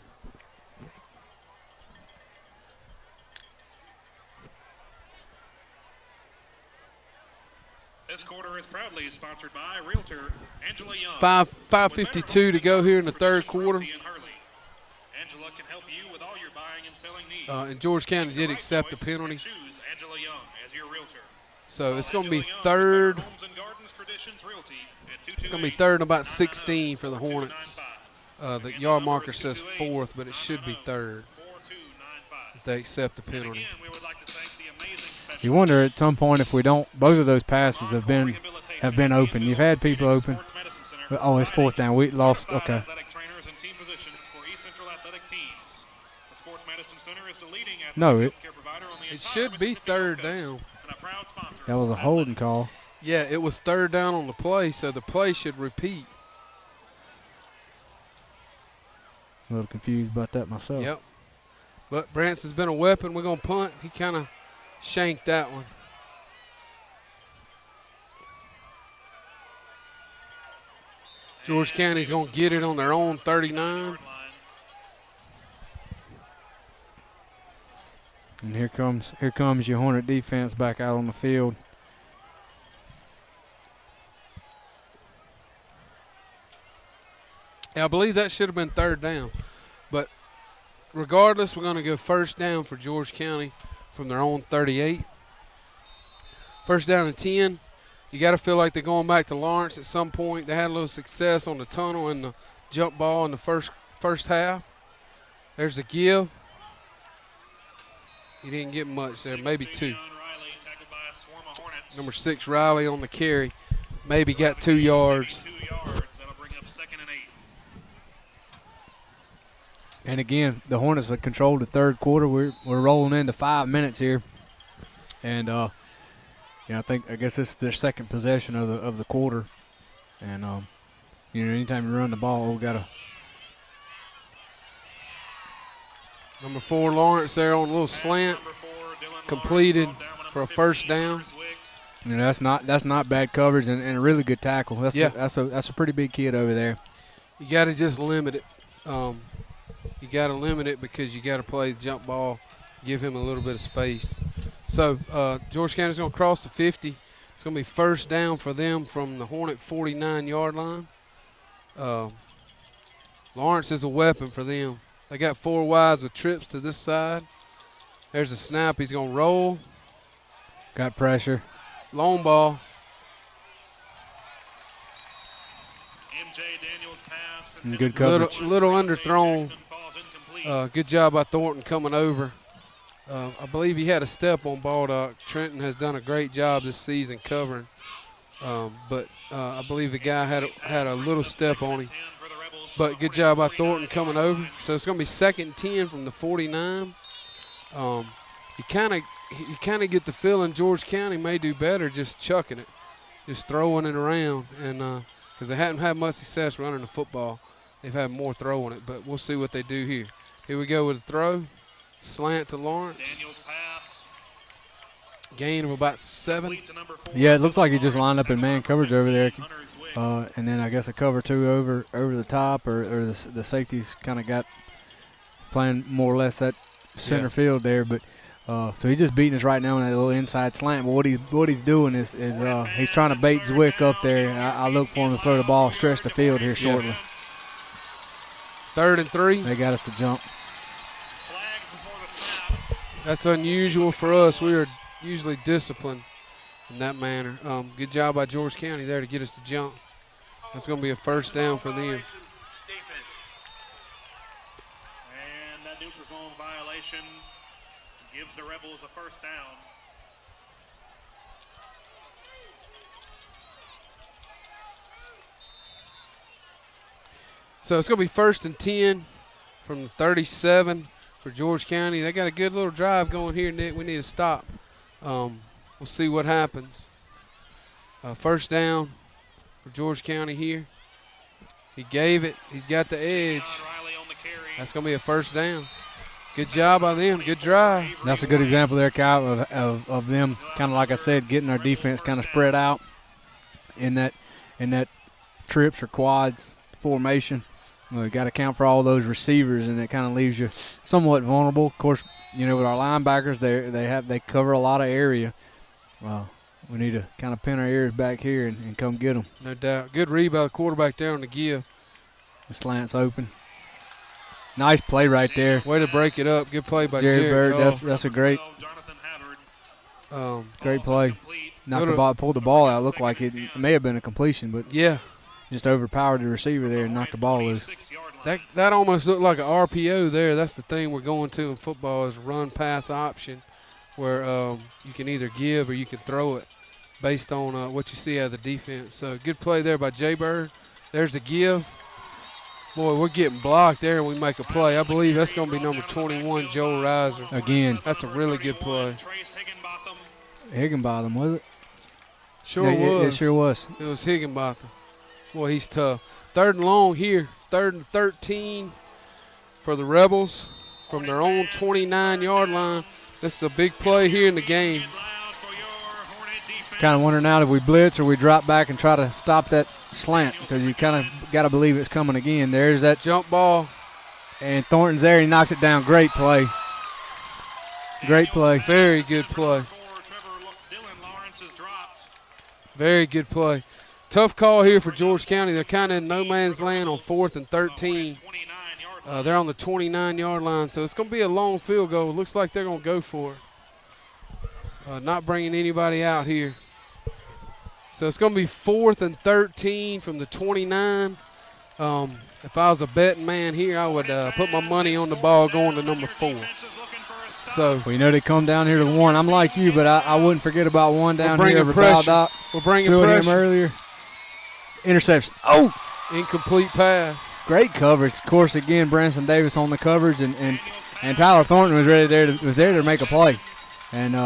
S2: This quarter is proudly sponsored by Realtor Angela Young.
S3: 5:52 to go here in the 3rd quarter.
S2: Angela can help you with all your buying and selling needs.
S3: And George County did accept the penalty.
S2: Choose Angela Young as your realtor.
S3: So it's going to be 3rd. It's going to be 3rd and about 16 for the Hornets. The yard marker says 4th, but it should be 3rd if they accept the penalty.
S5: You wonder at some point if we don't, both of those passes have been have been open. You've had people open. Oh, it's fourth down. We lost. Okay. No, it
S3: should be third down.
S5: That was a holding call.
S3: Yeah, it was third down on the play, so the play should repeat.
S5: A little confused about that myself.
S3: Yep. But Branson's been a weapon. We're going to punt. He kind of shanked that one. George County's going to get it on their own 39.
S5: And here comes your Hornet defense back out on the field.
S3: Yeah, I believe that should have been third down. But regardless, we're going to go first down for George County from their own 38. First down and 10. You got to feel like they're going back to Lawrence at some point. They had a little success on the tunnel and the jump ball in the first half. There's the give. He didn't get much there, maybe 2. Number 6, Riley on the carry. Maybe got 2 yards.
S5: And again, the Hornets have controlled the third quarter. We're rolling into 5 minutes here. And I guess this is their second possession of the quarter. And anytime you run the ball, we got to.
S3: Number 4, Lawrence there on a little slant, completed for a first down.
S5: And that's not bad coverage and a really good tackle. That's a pretty big kid over there.
S3: You got to just limit it. You got to limit it because you got to play the jump ball, give him a little bit of space. So George County's going to cross the 50. It's going to be first down for them from the Hornet 49-yard line. Lawrence is a weapon for them. They got 4 wides with trips to this side. There's a snap. He's going to roll.
S5: Got pressure.
S3: Long ball.
S5: And good coverage.
S3: Little underthrown. Good job by Thornton coming over. I believe he had a step on Baldock. Trenton has done a great job this season covering. But I believe the guy had a little step on him. But good job by Thornton coming over. So it's going to be 2nd and 10 from the 49. You kind of get the feeling George County may do better just chucking it, just throwing it around, and because they haven't had much success running the football, they've had more throwing it. But we'll see what they do here. Here we go with a throw, slant to Lawrence. Gain of about 7.
S5: Yeah, it looks like he just lined up in man coverage over there. And then I guess a cover 2 over the top, or the safeties kind of got playing more or less that center field there. But so he's just beating us right now in that little inside slant. But what he's doing is he's trying to bait Zwick up there. I look for him to throw the ball, stretch the field here shortly.
S3: Yeah. 3rd and 3.
S5: They got us to jump.
S3: That's unusual for us. We are usually disciplined in that manner. Good job by George County there to get us to jump. That's going to be a first down for them.
S2: And that neutral zone violation gives the Rebels a first down.
S3: So it's going to be 1st and 10 from the 37 for George County. They got a good little drive going here, Nick. We need to stop. We'll see what happens. First down for George County here. He gave it. He's got the edge. That's going to be a first down. Good job by them. Good drive.
S5: That's a good example there, Kyle, of them kind of, like I said, getting our defense kind of spread out in that trips or quads formation. We got to account for all those receivers, and it kind of leaves you somewhat vulnerable. Of course, with our linebackers, they cover a lot of area. We need to kind of pin our ears back here and come get them.
S3: No doubt. Good read by the quarterback there on the give.
S5: The slant's open. Nice play right there.
S3: Way to break it up. Good play by
S5: Jerry
S3: Bird.
S5: Bird. That's a great play. Knocked the ball, pulled the ball out. Looked like it may have been a completion, but
S3: yeah,
S5: just overpowered the receiver there and knocked the ball loose.
S3: That almost looked like an RPO there. That's the thing we're going to in football is run pass option, where you can either give or you can throw it. based on what you see out of the defense. So good play there by Jay-Bird. There's the give. Boy, we're getting blocked there, and we make a play. I believe that's going to be number 21, Joel Reiser.
S5: Again.
S3: That's a really good play.
S5: Higginbotham, was it?
S3: Sure
S5: It
S3: was.
S5: sure was.
S3: It was Higginbotham. Boy, he's tough. 3rd and long here. 3rd and 13 for the Rebels from their own 29-yard line. This is a big play here in the game.
S5: Kind of wondering now if we blitz or we drop back and try to stop that slant, because you kind of got to believe it's coming again. There's that
S3: jump ball.
S5: And Thornton's there. He knocks it down. Great play. Great play.
S3: Very good play. Very good play. Tough call here for George County. They're kind of in no man's land on 4th and 13. They're on the 29-yard line, so it's going to be a long field goal. Looks like they're going to go for it. Not bringing anybody out here. So it's going to be 4th and 13 from the 29. If I was a betting man here, I would put my money on the ball going to number 4. So
S5: we know they come down here to 1. I'm like you, but I wouldn't forget about 1 down here.
S3: Pressure. We're bringing pressure.
S5: Him earlier. Interception. Oh!
S3: Incomplete pass.
S5: Great coverage. Of course, again, Branson Davis on the coverage, and Tyler Thornton was there to make a play. And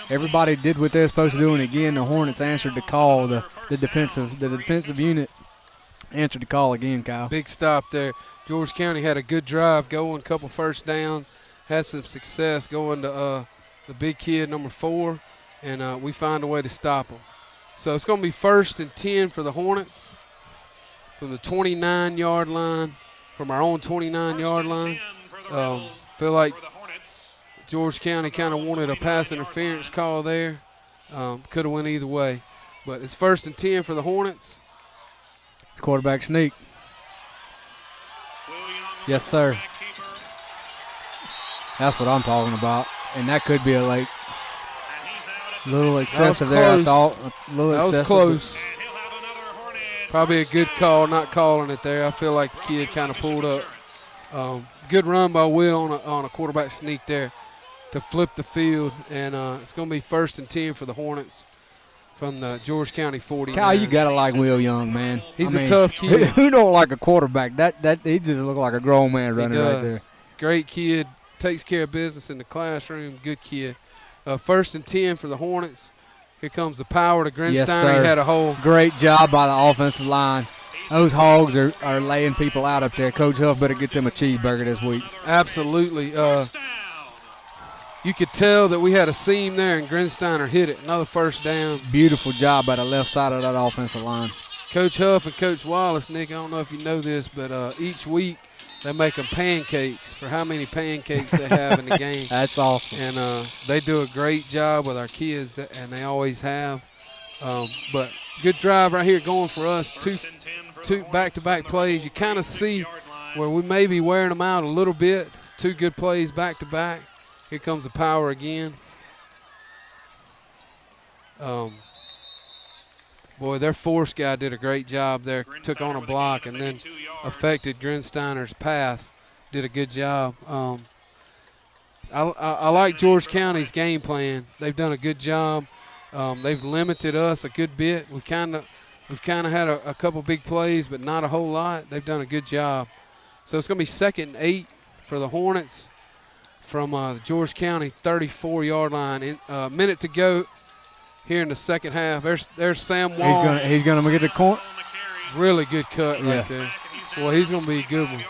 S5: everybody did what they're supposed to do, and again, the Hornets answered the call. The defensive unit answered the call again, Kyle.
S3: Big stop there. George County had a good drive going, couple first downs, had some success going to the big kid, number 4, and we find a way to stop them. So it's going to be 1st and 10 for the Hornets from the 29-yard line, from our own 29-yard line. Feel like George County kind of wanted a pass interference call there. Could have went either way. But it's 1st and 10 for the Hornets.
S5: Quarterback sneak. Yes, sir. That's what I'm talking about. And that could be a little excessive there, I thought. A little excessive.
S3: That was close. Probably a good call, not calling it there. I feel like the kid kind of pulled up. Good run by Will on a quarterback sneak there to flip the field. And it's going to be 1st and 10 for the Hornets from the George County 49.
S5: Kyle, you got to like Will Young, man.
S3: He's a tough kid.
S5: Who don't like a quarterback? That he just look like a grown man running right there.
S3: Great kid. Takes care of business in the classroom. Good kid. 1st and 10 for the Hornets. Here comes the power to Grinsteiner.
S5: Yes, sir.
S3: He had a hole.
S5: Great job by the offensive line. Those Hogs are laying people out up there. Coach Huff better get them a cheeseburger this week.
S3: Absolutely. You could tell that we had a seam there, and Grinsteiner hit it. Another first down.
S5: Beautiful job by the left side of that offensive line.
S3: Coach Huff and Coach Wallace, Nick, I don't know if you know this, but each week they make them pancakes for how many pancakes they have in the game.
S5: That's awesome.
S3: And they do a great job with our kids, and they always have. But good drive right here going for us. Two back-to-back plays. You kind of see where we may be wearing them out a little bit. 2 good plays back-to-back. Here comes the power again. Boy, their force guy did a great job there. Took on a block and then affected Grinsteiner's path. Did a good job. I like George County's game plan. They've done a good job. They've limited us a good bit. We've kind of had a couple big plays, but not a whole lot. They've done a good job. So it's going to be 2nd and 8 for the Hornets from the George County 34-yard line. A minute to go here in the second half. There's Sam Wall.
S5: He's gonna get the corner.
S3: Really good cut right there. Well, he's gonna be a good one.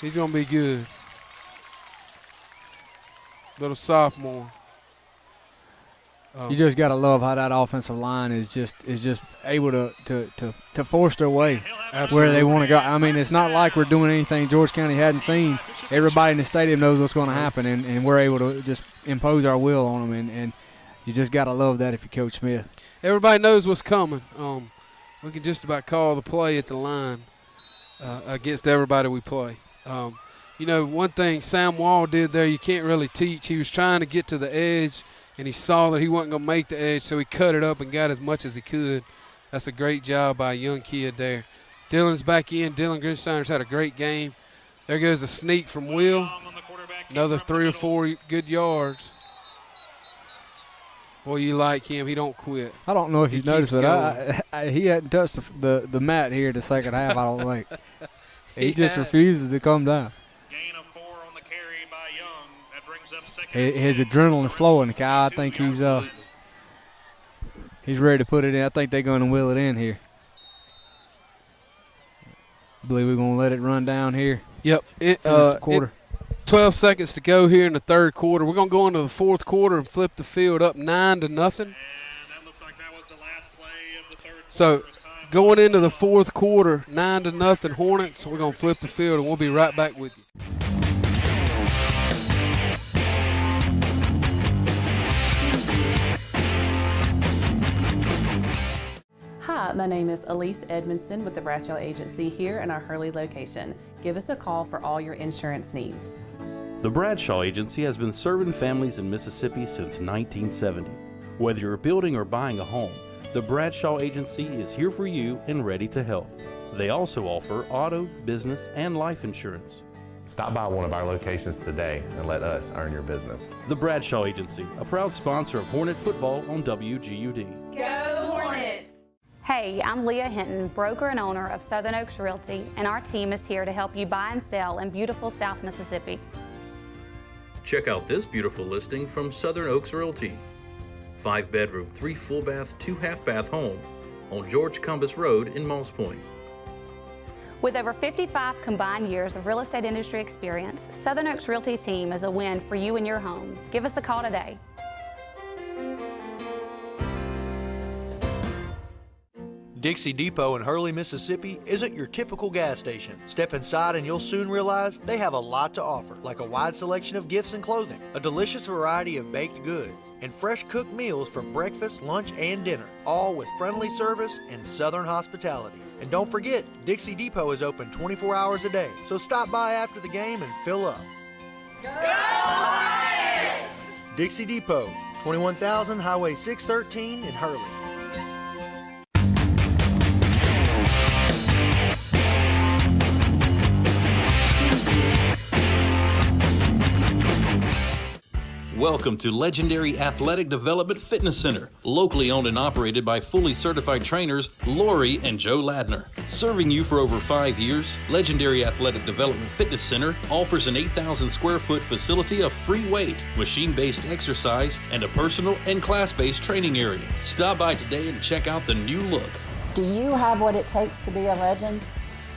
S3: He's gonna be good. Little sophomore.
S5: You just gotta love how that offensive line is just able to force their way where they want to go. I mean, it's not like we're doing anything George County hadn't seen. Everybody in the stadium knows what's going to happen, and we're able to just impose our will on them. And you just gotta love that if you're Coach Smith.
S3: Everybody knows what's coming. We can just about call the play at the line against everybody we play. You know, one thing Sam Wall did there, you can't really teach. He was trying to get to the edge, and he saw that he wasn't going to make the edge, so he cut it up and got as much as he could. That's a great job by a young kid there. Dylan's back in. Dylan Grinsteiner's had a great game. There goes a sneak from Will. Another 3 or 4 good yards. Well, you like him. He don't quit.
S5: I don't know if
S3: He
S5: you've noticed,
S3: keeps
S5: but he hadn't touched the mat here the second half, I don't think. He just
S3: had.
S5: refuses to come down.
S2: Gain of 4 on the carry by Young. That brings up second.
S5: His adrenaline's flowing, Kyle. I think he's ready to put it in. I think they're going to wheel it in here. I believe we're going to let it run down here.
S3: Yep.
S5: Quarter.
S3: 12 seconds to go here in the third quarter. We're going to go into the fourth quarter and flip the field up 9-0. So going into the fourth quarter, 9-0 Hornets. We're going to flip the field, and we'll be right back with you.
S12: Hi, my name is Elise Edmondson with the Bradshaw Agency here in our Hurley location. Give us a call for all your insurance needs.
S11: The Bradshaw Agency has been serving families in Mississippi since 1970. Whether you're building or buying a home, the Bradshaw Agency is here for you and ready to help. They also offer auto, business, and life insurance.
S13: Stop by one of our locations today and let us earn your business.
S11: The Bradshaw Agency, a proud sponsor of Hornet football on WGUD.
S15: Go Hornets! Hey, I'm Leah Hinton, broker and owner of Southern Oaks Realty, and our team is here to help you buy and sell in beautiful South Mississippi.
S6: Check out this beautiful listing from Southern Oaks Realty. 5-bedroom, 3 full bath, 2 half bath home on George Cumbus Road in Moss Point.
S15: With over 55 combined years of real estate industry experience, Southern Oaks Realty team is a win for you and your home. Give us a call today.
S14: Dixie Depot in Hurley, Mississippi isn't your typical gas station. Step inside and you'll soon realize they have a lot to offer, like a wide selection of gifts and clothing, a delicious variety of baked goods, and fresh cooked meals for breakfast, lunch, and dinner, all with friendly service and southern hospitality. And don't forget, Dixie Depot is open 24 hours a day, so stop by after the game and fill up. Go Hornets! Dixie Depot, 21,000 Highway 613 in Hurley.
S6: Welcome to Legendary Athletic Development Fitness Center, locally owned and operated by fully certified trainers Lori and Joe Ladner. Serving you for over 5 years, Legendary Athletic Development Fitness Center offers an 8,000 square foot facility of free weight, machine-based exercise, and a personal and class-based training area. Stop by today and check out the new look.
S16: Do you have what it takes to be a legend?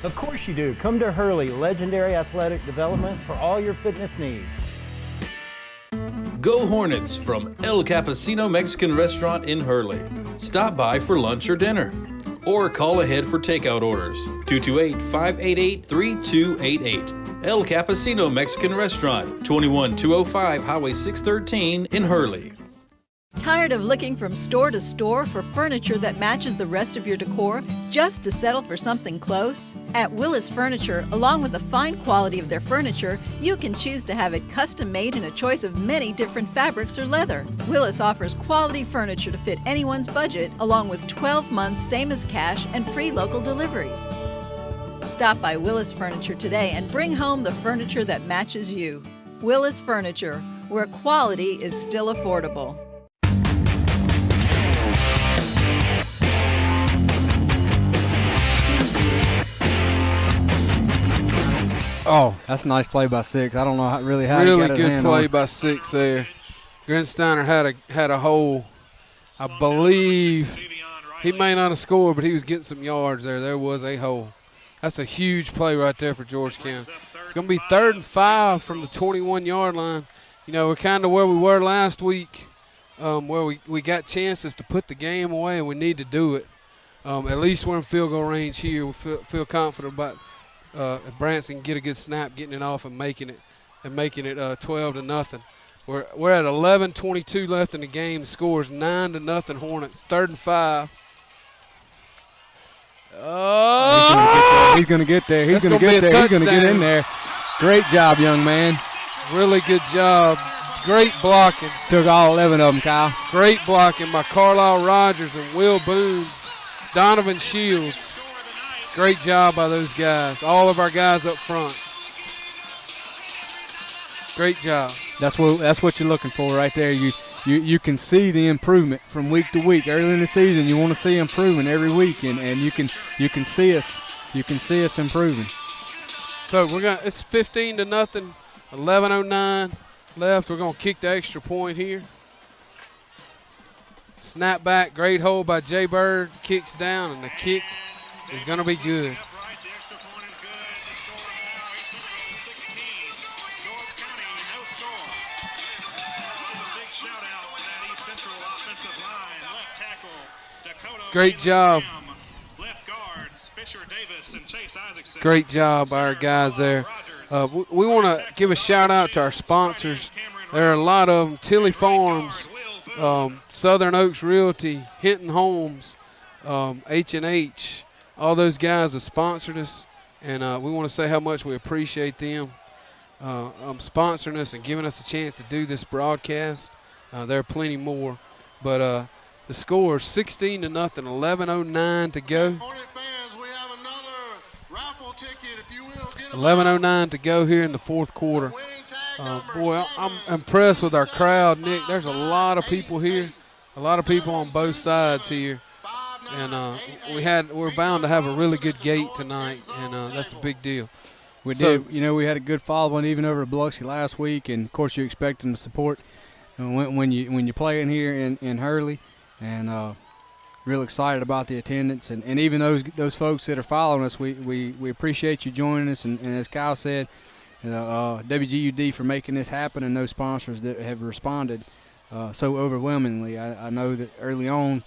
S17: Of course you do. Come to Hurley Legendary Athletic Development for all your fitness needs.
S6: Go Hornets from El Cappuccino Mexican Restaurant in Hurley. Stop by for lunch or dinner, or call ahead for takeout orders. 228-588-3288. El Cappuccino Mexican Restaurant, 21205 Highway 613 in Hurley.
S18: Tired of looking from store to store for furniture that matches the rest of your decor just to settle for something close? At Willis Furniture, along with the fine quality of their furniture, you can choose to have it custom made in a choice of many different fabrics or leather. Willis offers quality furniture to fit anyone's budget, along with 12 months same as cash and free local deliveries. Stop by Willis Furniture today and bring home the furniture that matches you. Willis Furniture, where quality is still affordable.
S5: Oh, that's a nice play by Six. I don't know how he got his
S3: good
S5: hand
S3: play
S5: on.
S3: by Six there. Grinsteiner had a hole. I believe he may not have scored, but he was getting some yards there. There was a hole. That's a huge play right there for George County. It's going to be 3rd and 5 from the 21-yard line. You know, we're kind of where we were last week, where we got chances to put the game away, and we need to do it. At least we're in field goal range here. We feel confident about Branson can get a good snap, getting it off and making it 12-0. We're at 11:22 left in the game. Scores 9-0 Hornets. 3rd and 5. Oh!
S5: He's going to get there. He's going to get there. He's going to get in there. Great job, young man.
S3: Really good job. Great blocking.
S5: Took all 11 of them, Kyle.
S3: Great blocking by Carlisle Rogers and Will Boone, Donovan Shields. Great job by those guys. All of our guys up front. Great job.
S5: That's what you're looking for right there. You you can see the improvement from week to week. Early in the season, you want to see improvement every week, and you can see us improving.
S3: So it's 15-0, 11:09 left. We're gonna kick the extra point here. Snap back, great hold by Jay Bird. Kicks down, and the kick is gonna be good. Great job. Great job by our guys there. We want to give a shout out to our sponsors. There are a lot of them: Tilly Farms, Southern Oaks Realty, Hinton Homes, H&H. All those guys have sponsored us, and we want to say how much we appreciate them sponsoring us and giving us a chance to do this broadcast. There are plenty more, but the score is 16-0, 11:09 to go. 11:09 to go here in the fourth quarter. Boy, I'm impressed with our crowd, Nick. There's a lot of people here, a lot of people on both sides here, and we're bound to have a really good gate tonight, and that's a big deal.
S5: We did. You know, we had a good following even over Biloxi last week, and of course you expect them to support when you play in here in Hurley, and real excited about the attendance, and even those folks that are following us, we appreciate you joining us, and as Kyle said, WGUD for making this happen, and those sponsors that have responded so overwhelmingly. I know that early on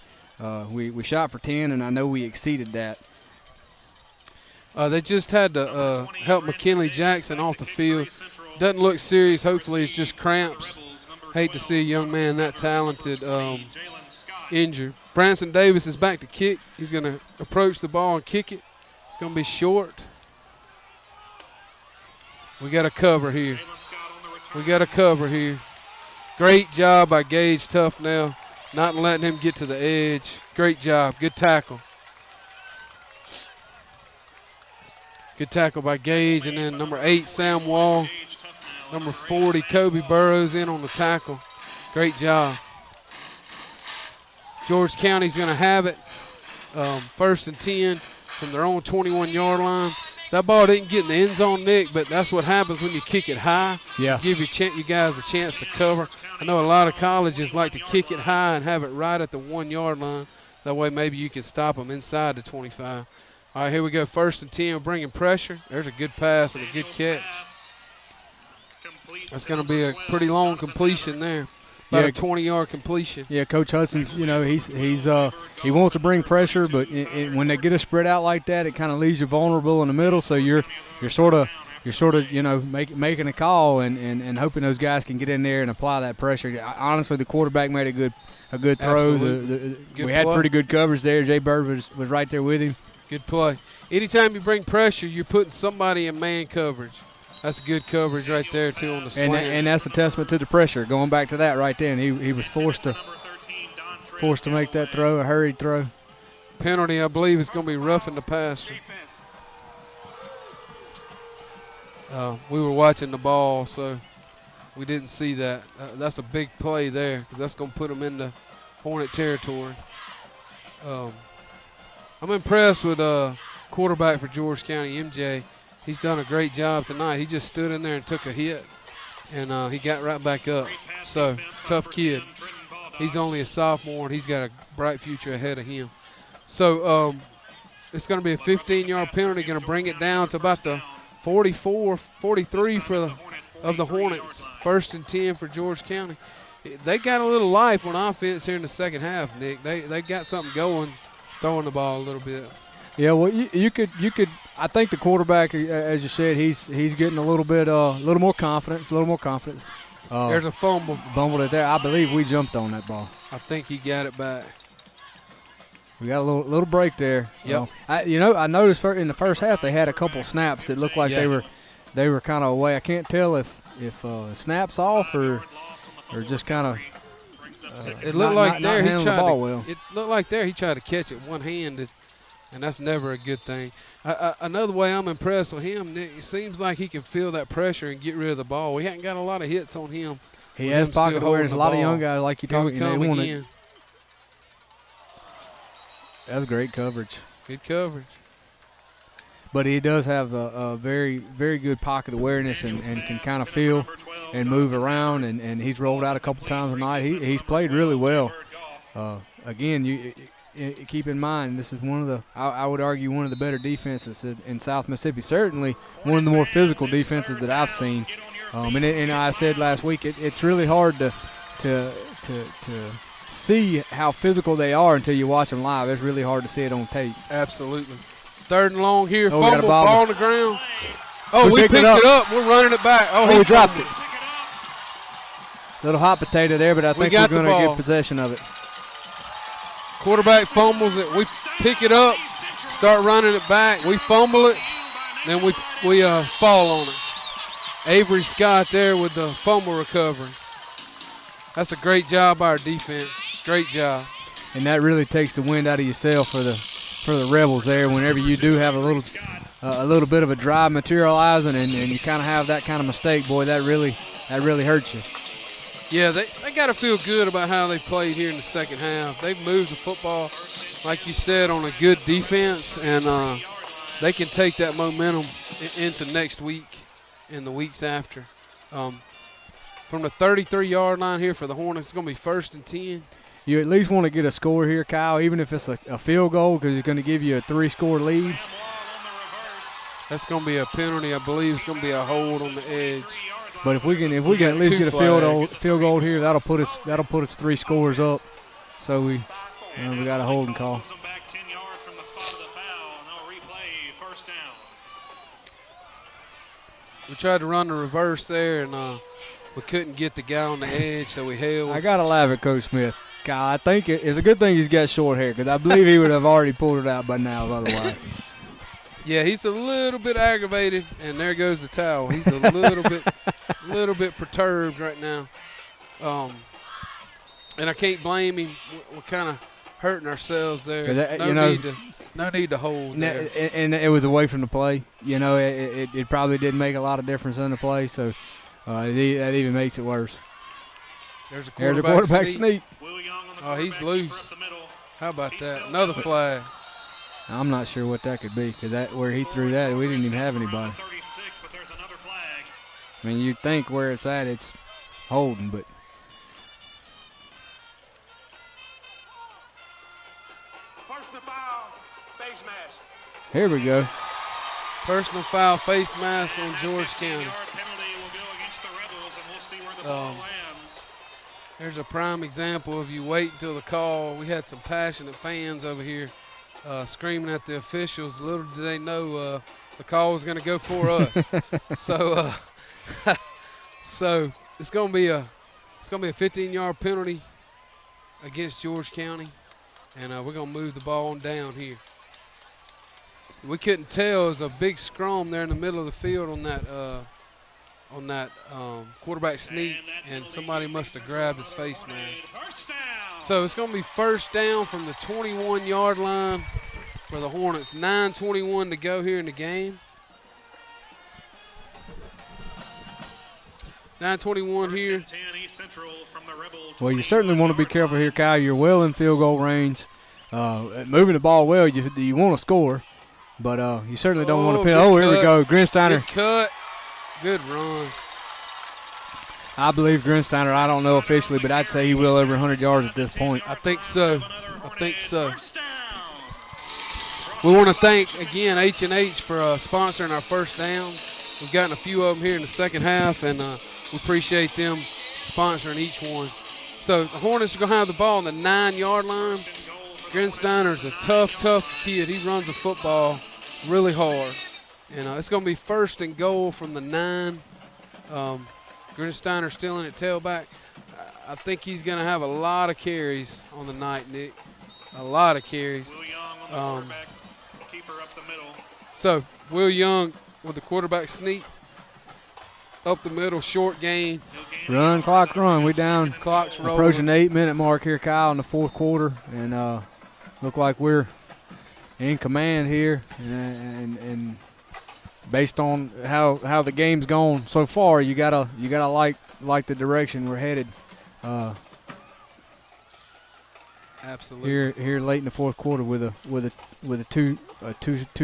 S5: we shot for 10, and I know we exceeded that.
S3: They just had to help McKinley Jackson off the field. Doesn't look serious. Hopefully it's just cramps. Hate to see a young man that talented injured. Branson Davis is back to kick. He's going to approach the ball and kick it. It's going to be short. We got a cover here. Great job by Gage Tufnell, not letting him get to the edge. Great job. Good tackle. Good tackle by Gage. And then number 8, Sam Wall. Number 40, Kobe Burrows in on the tackle. Great job. George County's going to have it. 1st and 10 from their own 21-yard line. That ball didn't get in the end zone, Nick, but that's what happens when you kick it high.
S5: Yeah.
S3: Give you guys a chance to cover. I know a lot of colleges like to kick it high and have it right at the 1-yard line. That way maybe you can stop them inside the 25. All right, here we go. 1st and 10, bringing pressure. There's a good pass and a good catch. That's going to be a pretty long completion there. About a 20-yard completion.
S5: Yeah, Coach Hudson's, you know, he wants to bring pressure, but when they get us spread out like that, it kind of leaves you vulnerable in the middle. So you're sort of you know making a call and hoping those guys can get in there and apply that pressure. Honestly, the quarterback made a good throw. We had pretty good coverage there. Jay Bird was right there with him.
S3: Good play. Anytime you bring pressure, you're putting somebody in man coverage. That's good coverage right there, too, on the slant.
S5: And that's a testament to the pressure. Going back to that right there, and he was forced to make that throw, a hurried throw.
S3: Penalty, I believe, is going to be roughing the passer. We were watching the ball, so we didn't see that. That's a big play there, because that's going to put them into Hornet territory. I'm impressed with quarterback for George County, MJ. He's done a great job tonight. He just stood in there and took a hit, and he got right back up. So, tough kid. He's only a sophomore, and he's got a bright future ahead of him. So, it's going to be a 15-yard penalty, going to bring it down to about the 44, 43 of the Hornets. 1st and 10 for George County. They got a little life on offense here in the second half, Nick. They got something going, throwing the ball a little bit.
S5: Yeah, well, you could. I think the quarterback, as you said, he's getting a little more confidence.
S3: There's a fumble.
S5: Fumbled it there. I believe we jumped on that ball.
S3: I think he got it back.
S5: We got a little break there.
S3: Yep.
S5: I noticed in the first half they had a couple snaps that looked like they were kind of away. I can't tell if the snap's off or just kind of.
S3: It looked like there he tried to catch it one-handed. And that's never a good thing. Another way I'm impressed with him, Nick, it seems like he can feel that pressure and get rid of the ball. We hadn't got a lot of hits on him
S5: He has pocket awareness. A lot of young guys like you talking.
S3: Here we come again.
S5: That was great coverage.
S3: Good coverage.
S5: But he does have a very, very good pocket awareness and can kind of feel and move around, and he's rolled out a couple times tonight. He's played really well. Again, you keep in mind, this is one of the, I would argue, one of the better defenses in South Mississippi. Certainly one of the more physical defenses that I've seen. And I said last week, it's really hard to see how physical they are until you watch them live. It's really hard to see it on tape.
S3: Absolutely. 3rd and long here.
S5: Oh,
S3: Fumble, ball on the ground. Oh, we picked it up. We're running it back. Oh,
S5: he dropped it. Little hot potato there, but I think we're going to get possession of it.
S3: Quarterback fumbles it. We pick it up, start running it back. We fumble it, then we fall on it. Avery Scott there with the fumble recovery. That's a great job by our defense. Great job.
S5: And that really takes the wind out of yourself for the Rebels there. Whenever you do have a little bit of a drive materializing and you kind of have that kind of mistake, boy, that really hurts you.
S3: Yeah, they got to feel good about how they played here in the second half. They've moved the football, like you said, on a good defense, and they can take that momentum into next week and the weeks after. From the 33-yard line here for the Hornets, it's going to be 1st and 10.
S5: You at least want to get a score here, Kyle, even if it's a field goal, because it's going to give you a 3-score lead.
S3: That's going to be a penalty. I believe it's going to be a hold on the edge.
S5: But if we can at least get a field goal here, that'll put us 3 scores up. So we got a holding call.
S3: We tried to run the reverse there, and we couldn't get the guy on the edge, so we held.
S5: I got to laugh at Coach Smith. God, I think it's a good thing he's got short hair, because I believe he would have already pulled it out by now otherwise.
S3: Yeah, he's a little bit aggravated, and there goes the towel. He's a little bit perturbed right now. And I can't blame him. We're kind of hurting ourselves there. No need to hold there.
S5: And it was away from the play. It probably didn't make a lot of difference in the play, so that even makes it worse.
S3: There's a quarterback sneak. Oh, he's loose. How about that? Another flag.
S5: I'm not sure what that could be, because where he threw that, we didn't even have anybody. I mean, you'd think where it's at, it's holding, but. Here we go.
S3: Personal foul, face mask on George County. There's a prime example of you wait until the call. We had some passionate fans over here screaming at the officials. Little did they know the call was going to go for us. So it's going to be a 15-yard penalty against George County, and we're going to move the ball on down here. We couldn't tell. It was a big scrum there in the middle of the field on that quarterback sneak, and somebody must have grabbed his face mask. So it's going to be 1st down from the 21-yard line for the Hornets. 9:21 to go here in the game. 9:21 here.
S5: Well, you certainly want to be careful here, Kyle. You're well in field goal range. Moving the ball well, you want to score, but you certainly don't want to pin. Oh, here we go. Grinsteiner.
S3: Good cut. Good run.
S5: I believe Grinsteiner, I don't know officially, but I'd say he will over 100 yards at this point.
S3: I think so. We want to thank, again, H&H for sponsoring our first downs. We've gotten a few of them here in the second half, and we appreciate them sponsoring each one. So the Hornets are going to have the ball on the 9-yard line. Grinsteiner's a tough kid. He runs the football really hard. And it's going to be 1st and goal from the 9. Grinsteiner still in at tailback. I think he's going to have a lot of carries on the night, Nick. A lot of carries. So Will Young with the quarterback sneak. Up the middle, short gain.
S5: Run, clock, run. We down.
S3: Clock's rolling.
S5: Approaching the 8-minute mark here, Kyle, in the 4th quarter. And look like we're in command here. And based on how the game's gone so far, you gotta like the direction we're headed.
S3: Absolutely.
S5: Here late in the fourth quarter with a two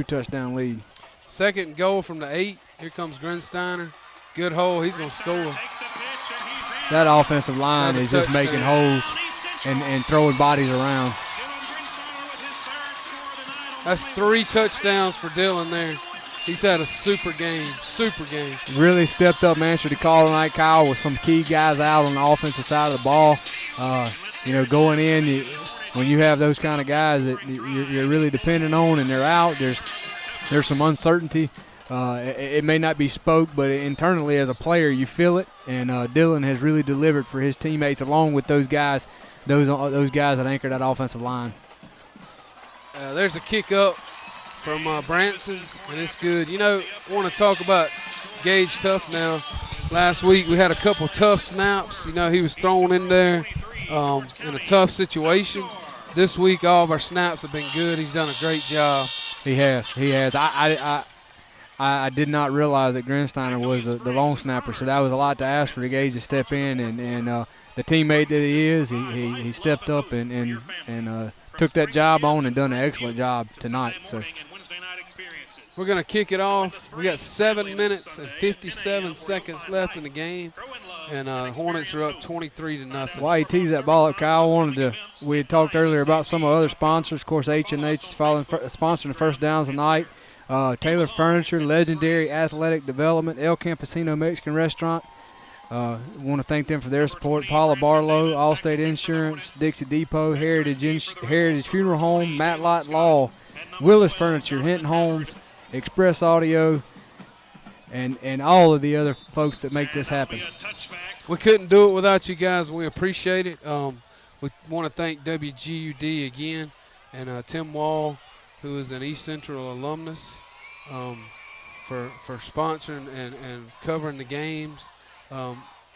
S5: touchdown lead.
S3: Second goal from the 8. Here comes Grinsteiner. Good hole. He's going to score.
S5: That offensive line is just making holes and throwing bodies around.
S3: That's 3 touchdowns for Dylan there. He's had a super game.
S5: Really stepped up and answered the call tonight, Kyle, with some key guys out on the offensive side of the ball. Going in, when you have those kind of guys that you're really dependent on and they're out, there's some uncertainty. It may not be spoke, but internally as a player you feel it, and Dylan has really delivered for his teammates along with those guys that anchor that offensive line.
S3: There's a kick up from Branson, and it's good. I want to talk about Gage Tuff now. Last week we had a couple tough snaps. He was thrown in there in a tough situation. This week all of our snaps have been good. He's done a great job.
S5: He has. I did not realize that Grinsteiner was the long snapper, so that was a lot to ask for the Gage to step in, and the teammate that he is, he stepped up and took that job on and done an excellent job tonight. So
S3: we're going to kick it off. We got 7 minutes and 57 seconds left in the game, and Hornets are up 23-0.
S5: While he teased that ball up, Kyle, we had talked earlier about some of other sponsors. Of course, H&H is sponsoring the first downs tonight. Taylor Furniture, Legendary Athletic Development, El Campesino Mexican Restaurant. Want to thank them for their support. Paula Barlow, Allstate Insurance, Dixie Depot, Heritage Funeral Home, Matlott Law, Willis Furniture, Hinton Homes, Express Audio, and all of the other folks that make this happen.
S3: We couldn't do it without you guys. We appreciate it. We want to thank WGUD again and Tim Wall, who is an East Central alumnus, for sponsoring and covering the games.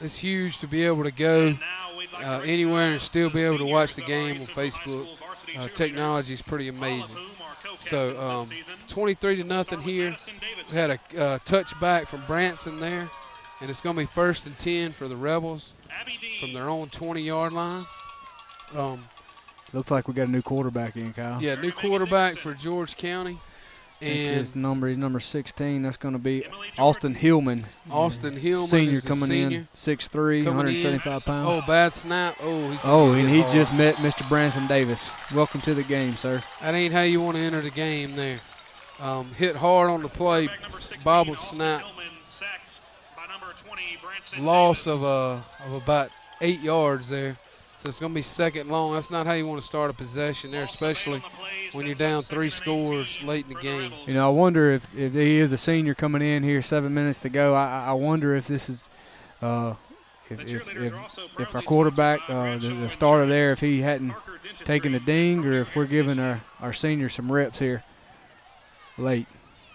S3: It's huge to be able to go anywhere and still be able to watch the game on Facebook. Technology is pretty amazing. So 23-0 here. We had a touchback from Branson there, and it's going to be 1st and 10 for the Rebels from their own 20-yard line.
S5: Looks like we got a new quarterback in, Kyle.
S3: Yeah, new quarterback for George County. And
S5: his number 16. That's going to be Austin Hillman.
S3: Austin Hillman,
S5: senior coming in, 6'3", 175 pounds.
S3: Oh, bad snap. And
S5: he just met Mr. Branson Davis. Welcome to the game, sir.
S3: That ain't how you want to enter the game there. Hit hard on the play, bobbled snap. Loss of about 8 yards there. So it's going to be 2nd long. That's not how you want to start a possession there, especially when you're down 3 scores late in the game.
S5: I wonder if he is a senior coming in here, 7 minutes to go. I wonder if this is if our quarterback, the starter there, if he hadn't taken a ding, or if we're giving our senior some reps here late.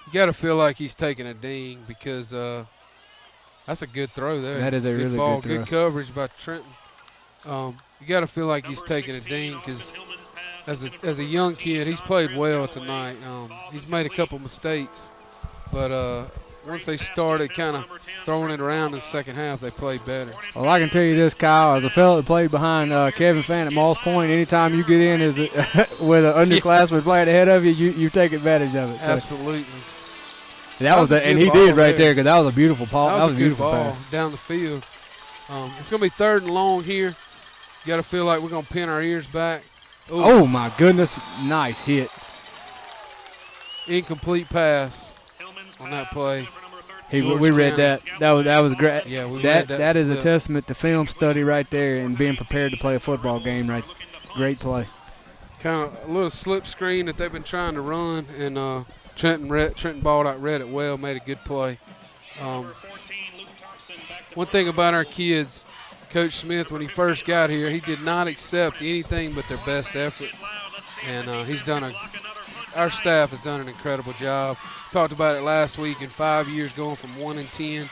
S3: You got to feel like he's taking a ding because that's a good throw there.
S5: That is a really
S3: ball,
S5: good throw.
S3: Good coverage by Trenton. You got to feel like he's taking a ding because as a young kid, he's played well tonight. He's made a couple mistakes, but once they started kind of throwing it around in the second half, they played better.
S5: Well, I can tell you this, Kyle, as a fellow that played behind Kevin Fan at Moss Point, anytime you get in with an underclassman playing ahead of you, you take advantage of it. So
S3: Absolutely.
S5: And he did right there because that was a beautiful ball.
S3: That was a good
S5: beautiful
S3: ball
S5: pass
S3: down the field. It's going to be 3rd and long here. You got to feel like we're going to pin our ears back. Ooh.
S5: Oh, my goodness. Nice hit.
S3: Incomplete pass on that play.
S5: We read that. That was great.
S3: Yeah, we read that.
S5: That is a testament to film study right there and being prepared to play a football game. Right, great play.
S3: Kind of a little slip screen that they've been trying to run, and Trenton balled out, read it well, made a good play. One thing about our kids, Coach Smith, when he first got here, he did not accept anything but their best effort, and our staff has done an incredible job. Talked about it last week. In 5 years, going from 1-10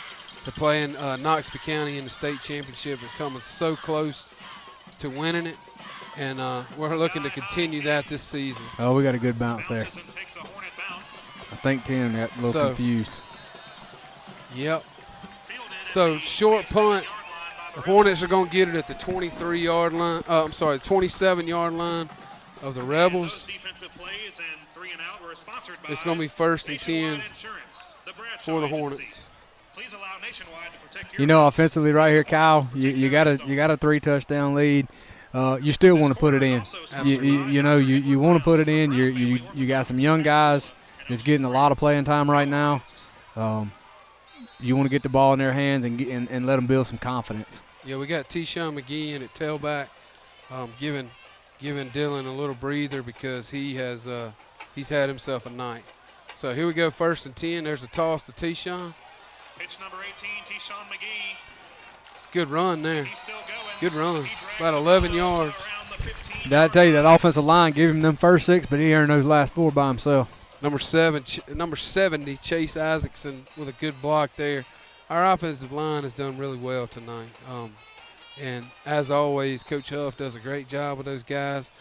S3: to playing Knoxville County in the state championship and coming so close to winning it, and we're looking to continue that this season.
S5: Oh, we got a good bounce there. I think Tim got a little confused.
S3: Yep. So short punt. The Hornets are going to get it at the 23-yard line. I'm sorry, 27-yard line of the Rebels. It's going to be 1st and 10 for the Hornets.
S5: You know, offensively right here, Kyle, you got a 3-touchdown lead. You still want to put it in. You want to put it in. You got some young guys that's getting a lot of playing time right now. You want to get the ball in their hands and let them build some confidence.
S3: Yeah, we got T-Shawn McGee in at tailback, giving Dylan a little breather because he's had himself a night. So here we go, 1st and 10. There's a toss to T-Shawn.
S2: Pitch number 18, T-Shawn McGee.
S3: Good run there. Good run. About 11 yards.
S5: Did I tell you that offensive line gave him them first 6, but he earned those last 4 by himself.
S3: Number 70, Chase Isaacson with a good block there. Our offensive line has done really well tonight. And as always, Coach Huff does a great job with those guys.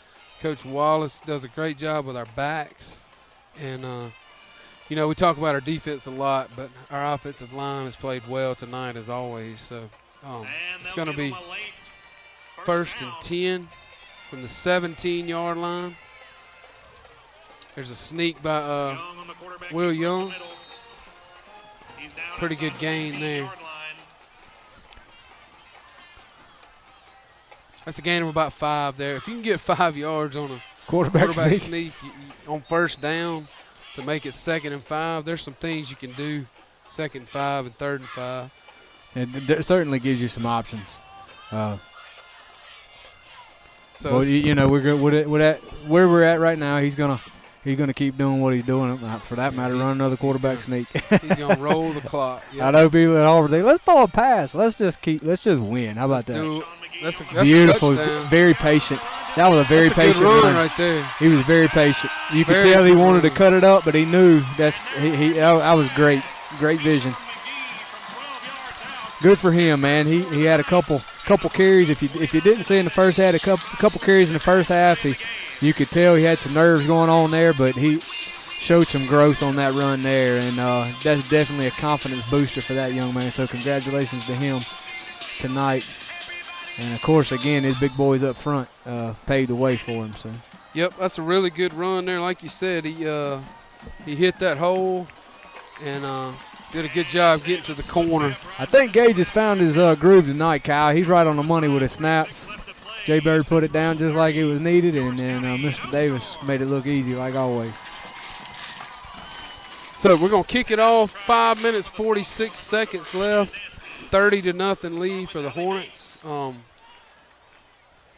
S3: Coach Wallace does a great job with our backs. And, we talk about our defense a lot, but our offensive line has played well tonight as always. So it's going to be 1st and 10 from the 17-yard line. There's a sneak by Will Young. Pretty good gain there. That's a gain of about 5 there. If you can get 5 yards on a quarterback sneak on 1st down to make it 2nd and 5, there's some things you can do 2nd and 5 and 3rd and 5.
S5: It certainly gives you some options.
S3: So
S5: we're good where we're at right now. He's gonna keep doing what he's doing. For that matter, run another quarterback sneak.
S3: He's gonna roll the clock. Yep.
S5: I know people at Auburn. Let's throw a pass. Let's just win. How about that?
S3: That's
S5: beautiful.
S3: A
S5: very patient. That was a very patient
S3: run right there.
S5: He was very patient. You could tell he wanted to cut it up, but he knew that was great. Great vision. Good for him, man. He had a couple carries. If you didn't see in the first half, a couple carries in the first half. You could tell he had some nerves going on there, but he showed some growth on that run there, and that's definitely a confidence booster for that young man. So congratulations to him tonight. And of course, again, his big boys up front paved the way for him. So.
S3: Yep, that's a really good run there. Like you said, he hit that hole and did a good job getting to the corner.
S5: I think Gage has found his groove tonight, Kyle. He's right on the money with his snaps. Jay Bird put it down just like it was needed, and then Mr. Davis made it look easy like always.
S3: So we're going to kick it off. 5 minutes, 46 seconds left. 30-0 lead for the Hornets.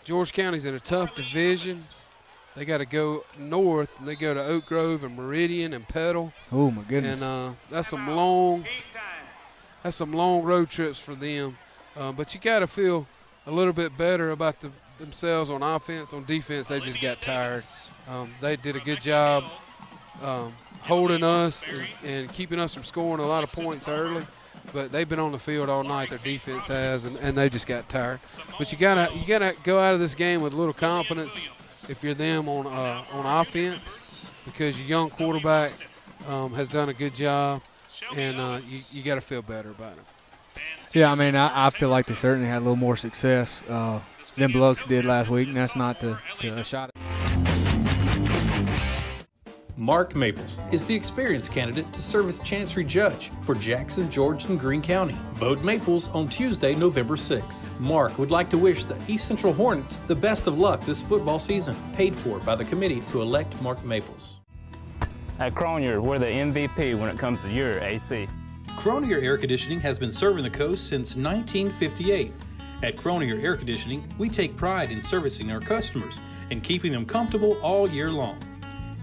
S3: George County's in a tough division. They got to go north, and they go to Oak Grove and Meridian and Petal.
S5: Oh my goodness!
S3: And that's some long road trips for them. But you got to feel a little bit better about themselves on offense. On defense, they just got tired. They did a good job holding us and keeping us from scoring a lot of points early. But they've been on the field all night. Their defense has, and they just got tired. But you gotta go out of this game with a little confidence if you're them on offense, because your young quarterback has done a good job, and you got to feel better about it.
S5: Yeah, I mean, I feel like they certainly had a little more success than Biloxi did last week, and that's not to shot it.
S4: Mark Maples is the experienced candidate to serve as Chancery Judge for Jackson, George, and Greene County. Vote Maples on Tuesday, November 6th. Mark would like to wish the East Central Hornets the best of luck this football season. Paid for by the committee to elect Mark Maples.
S10: At Cronier, we're the MVP when it comes to your AC.
S4: Cronier Air Conditioning has been serving the coast since 1958. At Cronier Air Conditioning, we take pride in servicing our customers and keeping them comfortable all year long.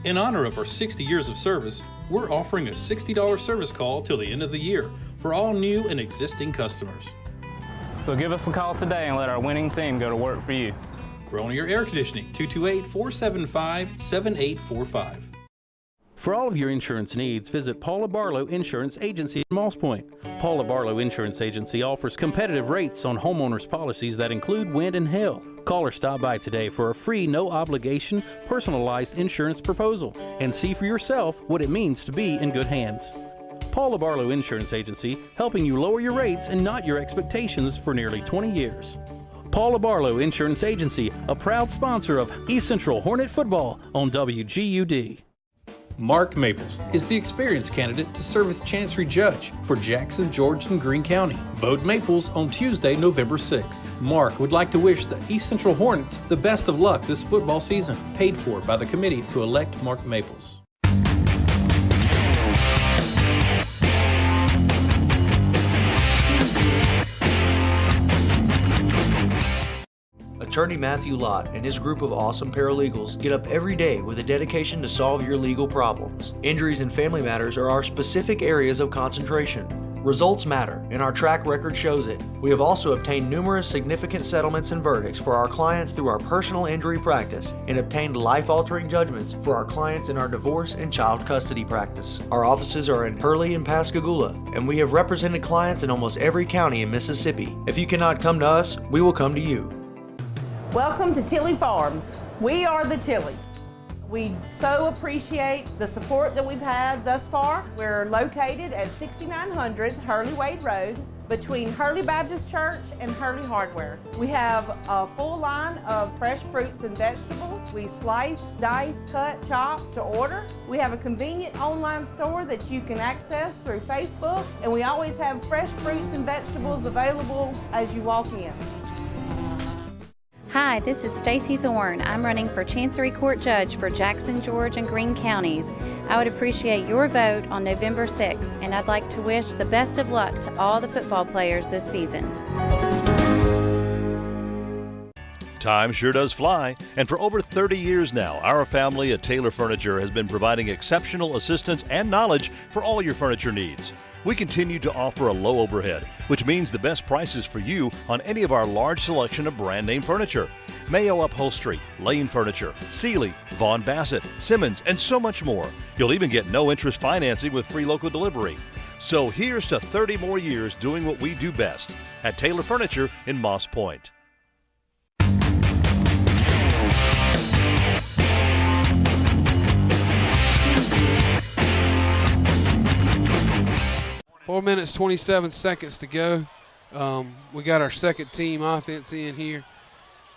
S4: In honor of our 60 years of service, we're offering a $60 service call till the end of the year for all new and existing customers.
S10: So give us a call today and let our winning team go to work for you.
S4: Cronier Air Conditioning, 228-475-7845.
S11: For all of your insurance needs, visit Paula Barlow Insurance Agency in Moss Point. Paula Barlow Insurance Agency offers competitive rates on homeowners policies that include wind and hail. Call or stop by today for a free, no-obligation, personalized insurance proposal and see for yourself what it means to be in good hands. Paula Barlow Insurance Agency, helping you lower your rates and not your expectations for nearly 20 years. Paula Barlow Insurance Agency, a proud sponsor of East Central Hornet football on WGUD.
S4: Mark Maples is the experienced candidate to serve as Chancery Judge for Jackson, George, and Greene County. Vote Maples on Tuesday, November 6th. Mark would like to wish the East Central Hornets the best of luck this football season. Paid for by the committee to elect Mark Maples.
S14: Attorney Matthew Lott and his group of awesome paralegals get up every day with a dedication to solve your legal problems. Injuries and family matters are our specific areas of concentration. Results matter, and our track record shows it. We have also obtained numerous significant settlements and verdicts for our clients through our personal injury practice and obtained life-altering judgments for our clients in our divorce and child custody practice. Our offices are in Hurley and Pascagoula, and we have represented clients in almost every county in Mississippi. If you cannot come to us, we will come to you.
S25: Welcome to Tilley Farms. We are the Tilleys. We so appreciate the support that we've had thus far. We're located at 6900 Hurley Wade Road between Hurley Baptist Church and Hurley Hardware. We have a full line of fresh fruits and vegetables. We slice, dice, cut, chop to order. We have a convenient online store that you can access through Facebook, and we always have fresh fruits and vegetables available as you walk in.
S15: Hi, this is Stacy Zorn. I'm running for Chancery Court Judge for Jackson, George, and Greene counties. I would appreciate your vote on November 6th, and I'd like to wish the best of luck to all the football players this season.
S26: Time sure does fly, and for over 30 years now, our family at Taylor Furniture has been providing exceptional assistance and knowledge for all your furniture needs. We continue to offer a low overhead, which means the best prices for you on any of our large selection of brand name furniture. Mayo Upholstery, Lane Furniture, Sealy, Vaughn Bassett, Simmons, and so much more. You'll even get no interest financing with free local delivery. So here's to 30 more years doing what we do best at Taylor Furniture in Moss Point.
S3: 4 minutes, 27 seconds to go. We got our second team offense in here,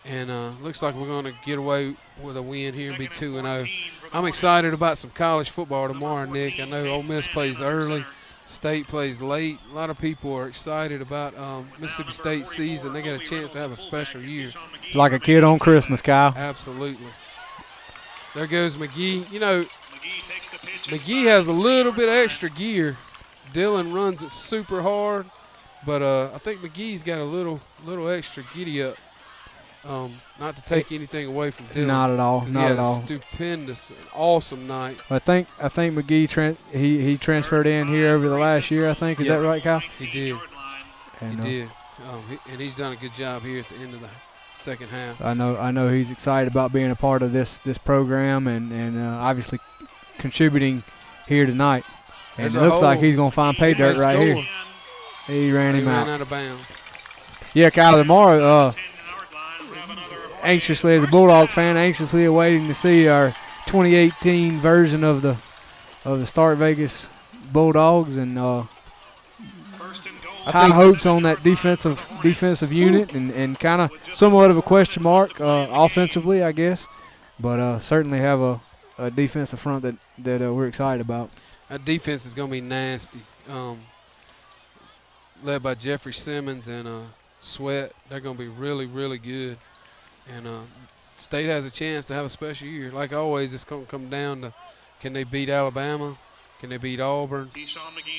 S3: and looks like we're going to get away with a win here and be 2-0. I'm excited about some college football tomorrow, Nick. I know Ole Miss plays early, State plays late. A lot of people are excited about Mississippi State's season. They got a chance to have a special year.
S5: Like a kid on Christmas, Kyle.
S3: Absolutely. There goes McGee. You know, McGee has a little bit of extra gear. Dylan runs it super hard, but I think McGee's got a little extra giddy up. Not to take anything away from Dylan.
S5: Not at all. Not at all.
S3: Stupendous, awesome night.
S5: I think McGee he transferred in here over the last year. I think is that right, Kyle?
S3: He did. And, he did. And he's done a good job here at the end of the second half.
S5: I know he's excited about being a part of this program and obviously contributing here tonight. And it looks like he's going to find pay dirt right here. He ran him out.
S3: Ran out of bounds.
S5: Yeah, Kyle, tomorrow, anxiously, as a Bulldog fan, anxiously awaiting to see our 2018 version of the Start Vegas Bulldogs, and high hopes on that defensive unit, and kind of somewhat of a question mark offensively, I guess, but certainly have a defensive front that we're excited about.
S3: That defense is going to be nasty, led by Jeffrey Simmons and Sweat. They're going to be really, really good. And State has a chance to have a special year. Like always, it's going to come down to can they beat Alabama, can they beat Auburn.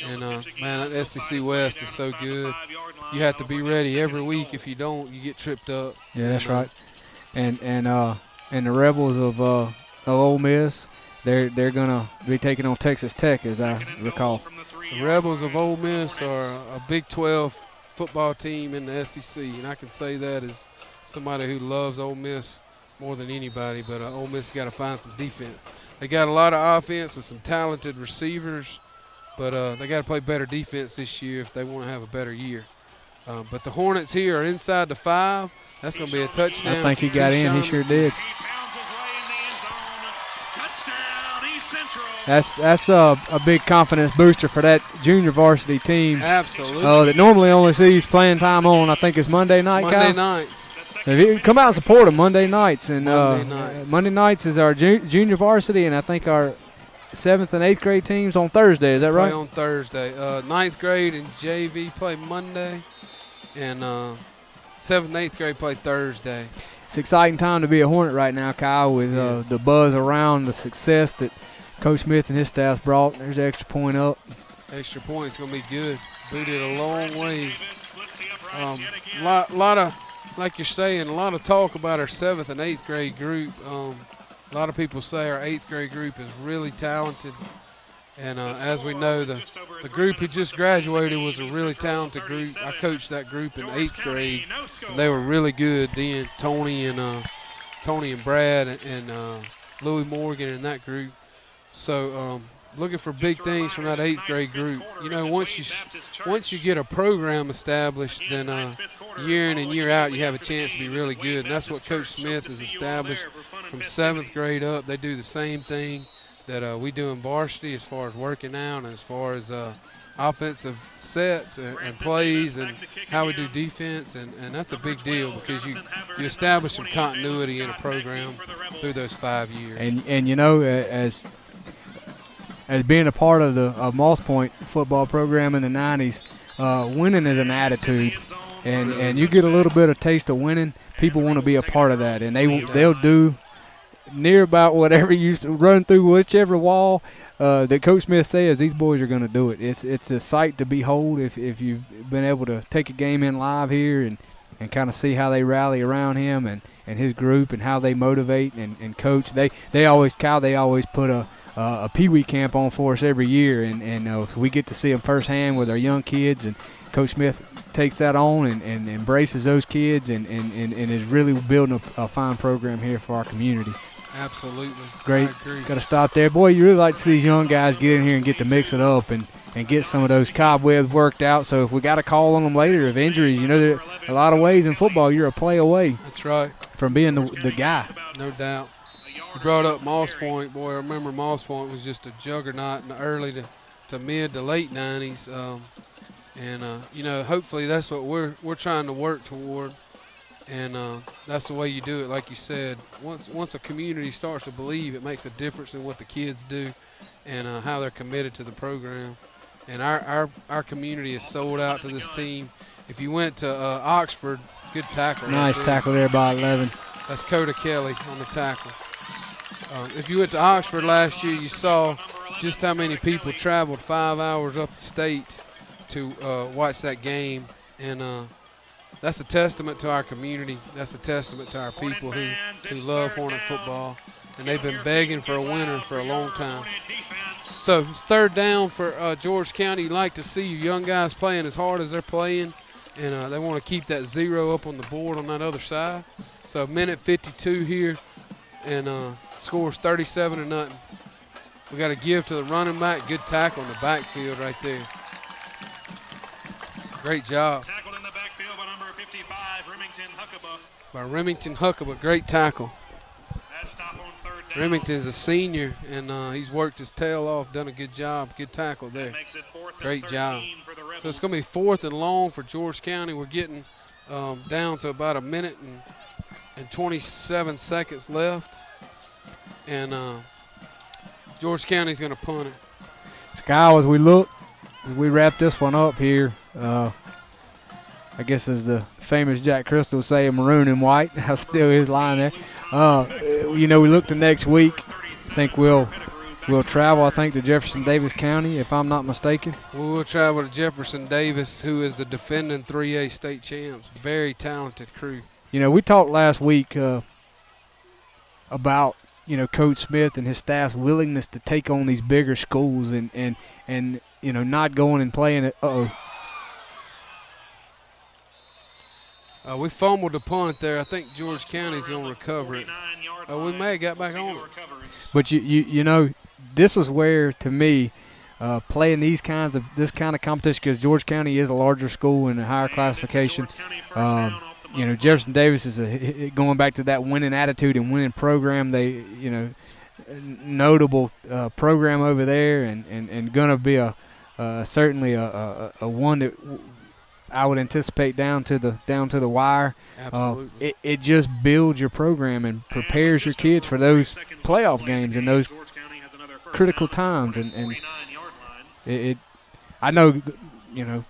S3: And, man, that SEC West is so good. You have to be ready every week. If you don't, you get tripped up.
S5: Yeah, that's right. And the Rebels of Ole Miss, they're going to be taking on Texas Tech, as I recall.
S3: The Rebels of Ole Miss are a Big 12 football team in the SEC, and I can say that as somebody who loves Ole Miss more than anybody, but Ole Miss got to find some defense. They got a lot of offense with some talented receivers, but they got to play better defense this year if they want to have a better year. But the Hornets here are inside the 5. That's going to be a touchdown.
S5: I think he got in. He sure did.
S2: Touchdown, East Central.
S5: That's a big confidence booster for that junior varsity team.
S3: Absolutely.
S5: That normally only sees playing time on, I think it's Monday night,
S3: Monday
S5: Kyle?
S3: nights.
S5: If you come out and support them Monday nights. And
S3: Monday nights
S5: is our junior varsity, and I think our 7th and 8th grade teams on Thursday. Is that right?
S3: Play on Thursday. 9th grade and JV play Monday, and 7th and 8th grade play Thursday.
S5: It's an exciting time to be a Hornet right now, Kyle, with the buzz around the success that Coach Smith and his staff brought. There's the extra point up.
S3: Extra point's going to be good. Booted a long ways. Lot of, like you're saying, a lot of talk about our 7th and 8th grade group. A lot of people say our 8th grade group is really talented. And as we know, the group who just graduated was a really talented group. I coached that group in 8th grade, and they were really good then. Tony and Brad and Louis Morgan in that group. So looking for big things from that 8th grade group. You know, once you get a program established, then year in and year out you have a chance to be really good. And that's what Coach Smith has established from 7th grade up. They do the same thing that we do in varsity as far as working out and as far as offensive sets and plays and how we do defense. And that's a big deal because you establish some continuity in a program through those 5 years.
S5: And you know, as being a part of the Moss Point football program in the 90s, winning is an attitude. And you get a little bit of taste of winning, people want to be a part of that. And they'll do near about whatever you run through whichever wall that Coach Smith says, these boys are going to do it. It's a sight to behold if you've been able to take a game in live here and kind of see how they rally around him and his group and how they motivate and coach. They always put a peewee camp on for us every year, and so we get to see them firsthand with our young kids, and Coach Smith takes that on and embraces those kids and is really building a fine program here for our community.
S3: Absolutely.
S5: Great. Got to stop there. Boy, you really like to see these young guys get in here and get to mix it up and get some of those cobwebs worked out. So if we got a call on them later of injuries, you know, there are a lot of ways in football you're a play away.
S3: That's right.
S5: From being the guy.
S3: No doubt. You brought up Moss Point. Boy, I remember Moss Point was just a juggernaut in the early to mid to late 90s. You know, hopefully that's what we're trying to work toward. And that's the way you do it, like you said. Once a community starts to believe, it makes a difference in what the kids do and how they're committed to the program. And our community is sold out to this team. If you went to Oxford, good tackle.
S5: Nice tackle there by 11.
S3: That's Coda Kelly on the tackle. If you went to Oxford last year, you saw just how many people traveled 5 hours up the state to watch that game. And that's a testament to our community. That's a testament to our people who love Hornet football. And they've been begging for a winner for a long time. So it's 3rd down for George County. You like to see your young guys playing as hard as they're playing. And they want to keep that 0 up on the board on that other side. So 1:52 here. And scores 37-0. We got to give to the running back. Good tackle in the backfield right there. Great job.
S2: Tackled in the backfield by number 55, Remington Huckabee.
S3: By Remington Huckabee, great tackle.
S2: That stop on 3rd down.
S3: Remington's a senior, and he's worked his tail off, done a good job. Good tackle there. Great job. So it's going to be 4th and long for George County. We're getting down to about 1 minute and 27 seconds left. And George County's going to punt it.
S5: Sky, as we wrap this one up here, I guess as the famous Jack Crystal say, maroon and white. That's still his line there. You know, we look to next week. I think we'll travel, I think, to Jefferson Davis County, if I'm not mistaken.
S3: We'll travel to Jefferson Davis, who is the defending 3A state champs. Very talented crew.
S5: You know, we talked last week about, you know, Coach Smith and his staff's willingness to take on these bigger schools and you know, not going and playing it.
S3: We fumbled the punt there. I think George County's going to recover it. We may have got back on it.
S5: But you know, this is where, to me, playing this kind of competition, because George County is a larger school and a higher classification. You know, Jefferson Davis is going back to that winning attitude and winning program. They, you know, notable program over there, and going to be certainly a one that I would anticipate down to the wire.
S3: Absolutely.
S5: It just builds your program and prepares your kids for those playoff games and those critical times. And I know, you know,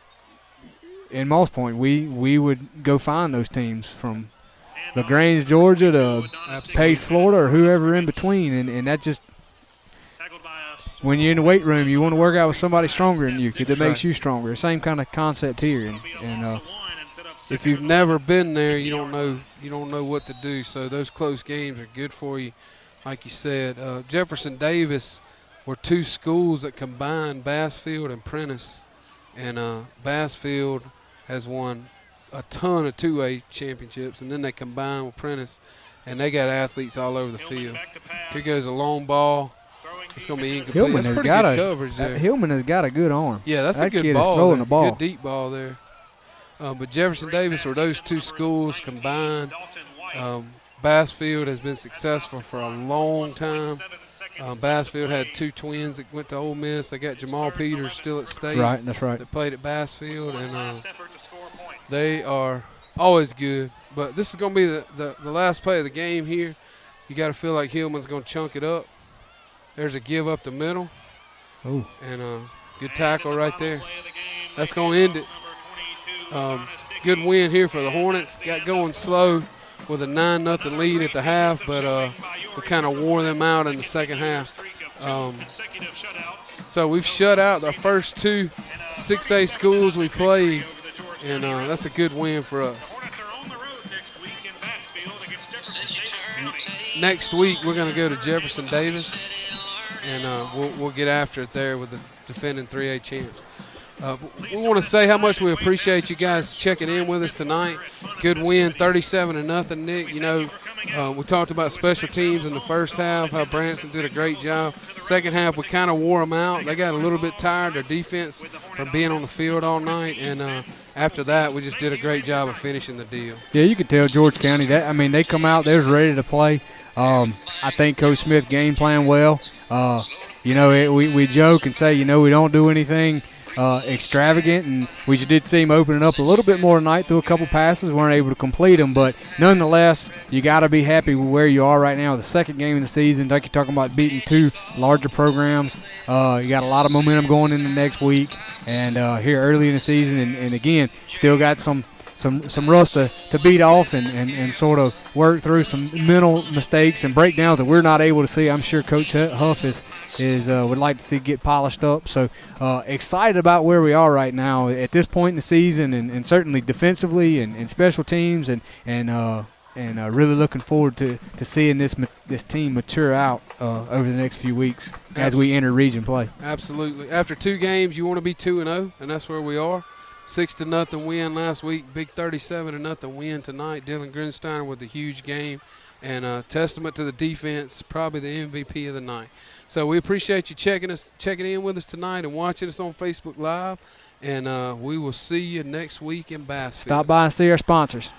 S5: in Moss Point we would go find those teams from LaGrange, Georgia to Pace, Florida, or whoever in between, and that just, when you're in the weight room, you want to work out with somebody stronger than you because it makes you stronger. Same kind of concept here, and
S3: if you've never been there, you don't know what to do. So those close games are good for you, like you said. Jefferson Davis were two schools that combined Bassfield and Prentice, and Bassfield has won a ton of 2A championships, and then they combine with Prentice, and they got athletes all over the field. Here goes a long ball. It's going to be incomplete.
S5: Hillman
S3: That's
S5: has
S3: pretty
S5: got
S3: good coverage there.
S5: Hillman has got a good arm.
S3: Yeah, that's
S5: that
S3: a good
S5: kid
S3: ball.
S5: Is throwing the ball.
S3: Good deep ball there. But Jefferson Davis, or those two schools combined, Bassfield has been successful for a long time. Bassfield had two twins that went to Ole Miss. They got Jamal Peters still at State.
S5: Right, that's right.
S3: That played at Bassfield, and they are always good. But this is going to be the last play of the game here. You got to feel like Hillman's going to chunk it up. There's a give up the middle.
S5: Oh.
S3: And good tackle right there. That's going to end it. Good win here for the Hornets. Got going slow with a 9-0 lead at the half, but we kind of wore them out in the second half. So we've shut out the first two 6A schools we played, and that's a good win for us. Next week we're going to go to Jefferson Davis, and we'll get after it there with the defending 3A champs. We want to say how much we appreciate you guys checking in with us tonight. Good win, 37-0, Nick. You know, we talked about special teams in the first half, how Branson did a great job. Second half, we kind of wore them out. They got a little bit tired, their defense, from being on the field all night. And after that, we just did a great job of finishing the deal.
S5: Yeah, you could tell George County that. I mean, they come out, they was ready to play. I think Coach Smith game planned well. You know, we joke and say, you know, we don't do anything extravagant, and we just did see him opening up a little bit more tonight through a couple passes. Weren't able to complete them, but nonetheless, you got to be happy with where you are right now. The second game of the season, like you're talking about beating two larger programs. You got a lot of momentum going into next week, and here early in the season, and again, still got some rust to beat off and sort of work through some mental mistakes and breakdowns that we're not able to see. I'm sure Coach Huff would like to see get polished up. So excited about where we are right now at this point in the season, and certainly defensively and special teams, and really looking forward to seeing this team mature out over the next few weeks as we enter region play.
S3: Absolutely. After two games, you want to be 2-0, and that's where we are. 6-0 win last week, big 37-0 win tonight. Dylan Grinsteiner with a huge game, and testament to the defense, probably the MVP of the night. So we appreciate you checking in with us tonight and watching us on Facebook Live, and we will see you next week in Bassfield.
S5: Stop by and see our sponsors.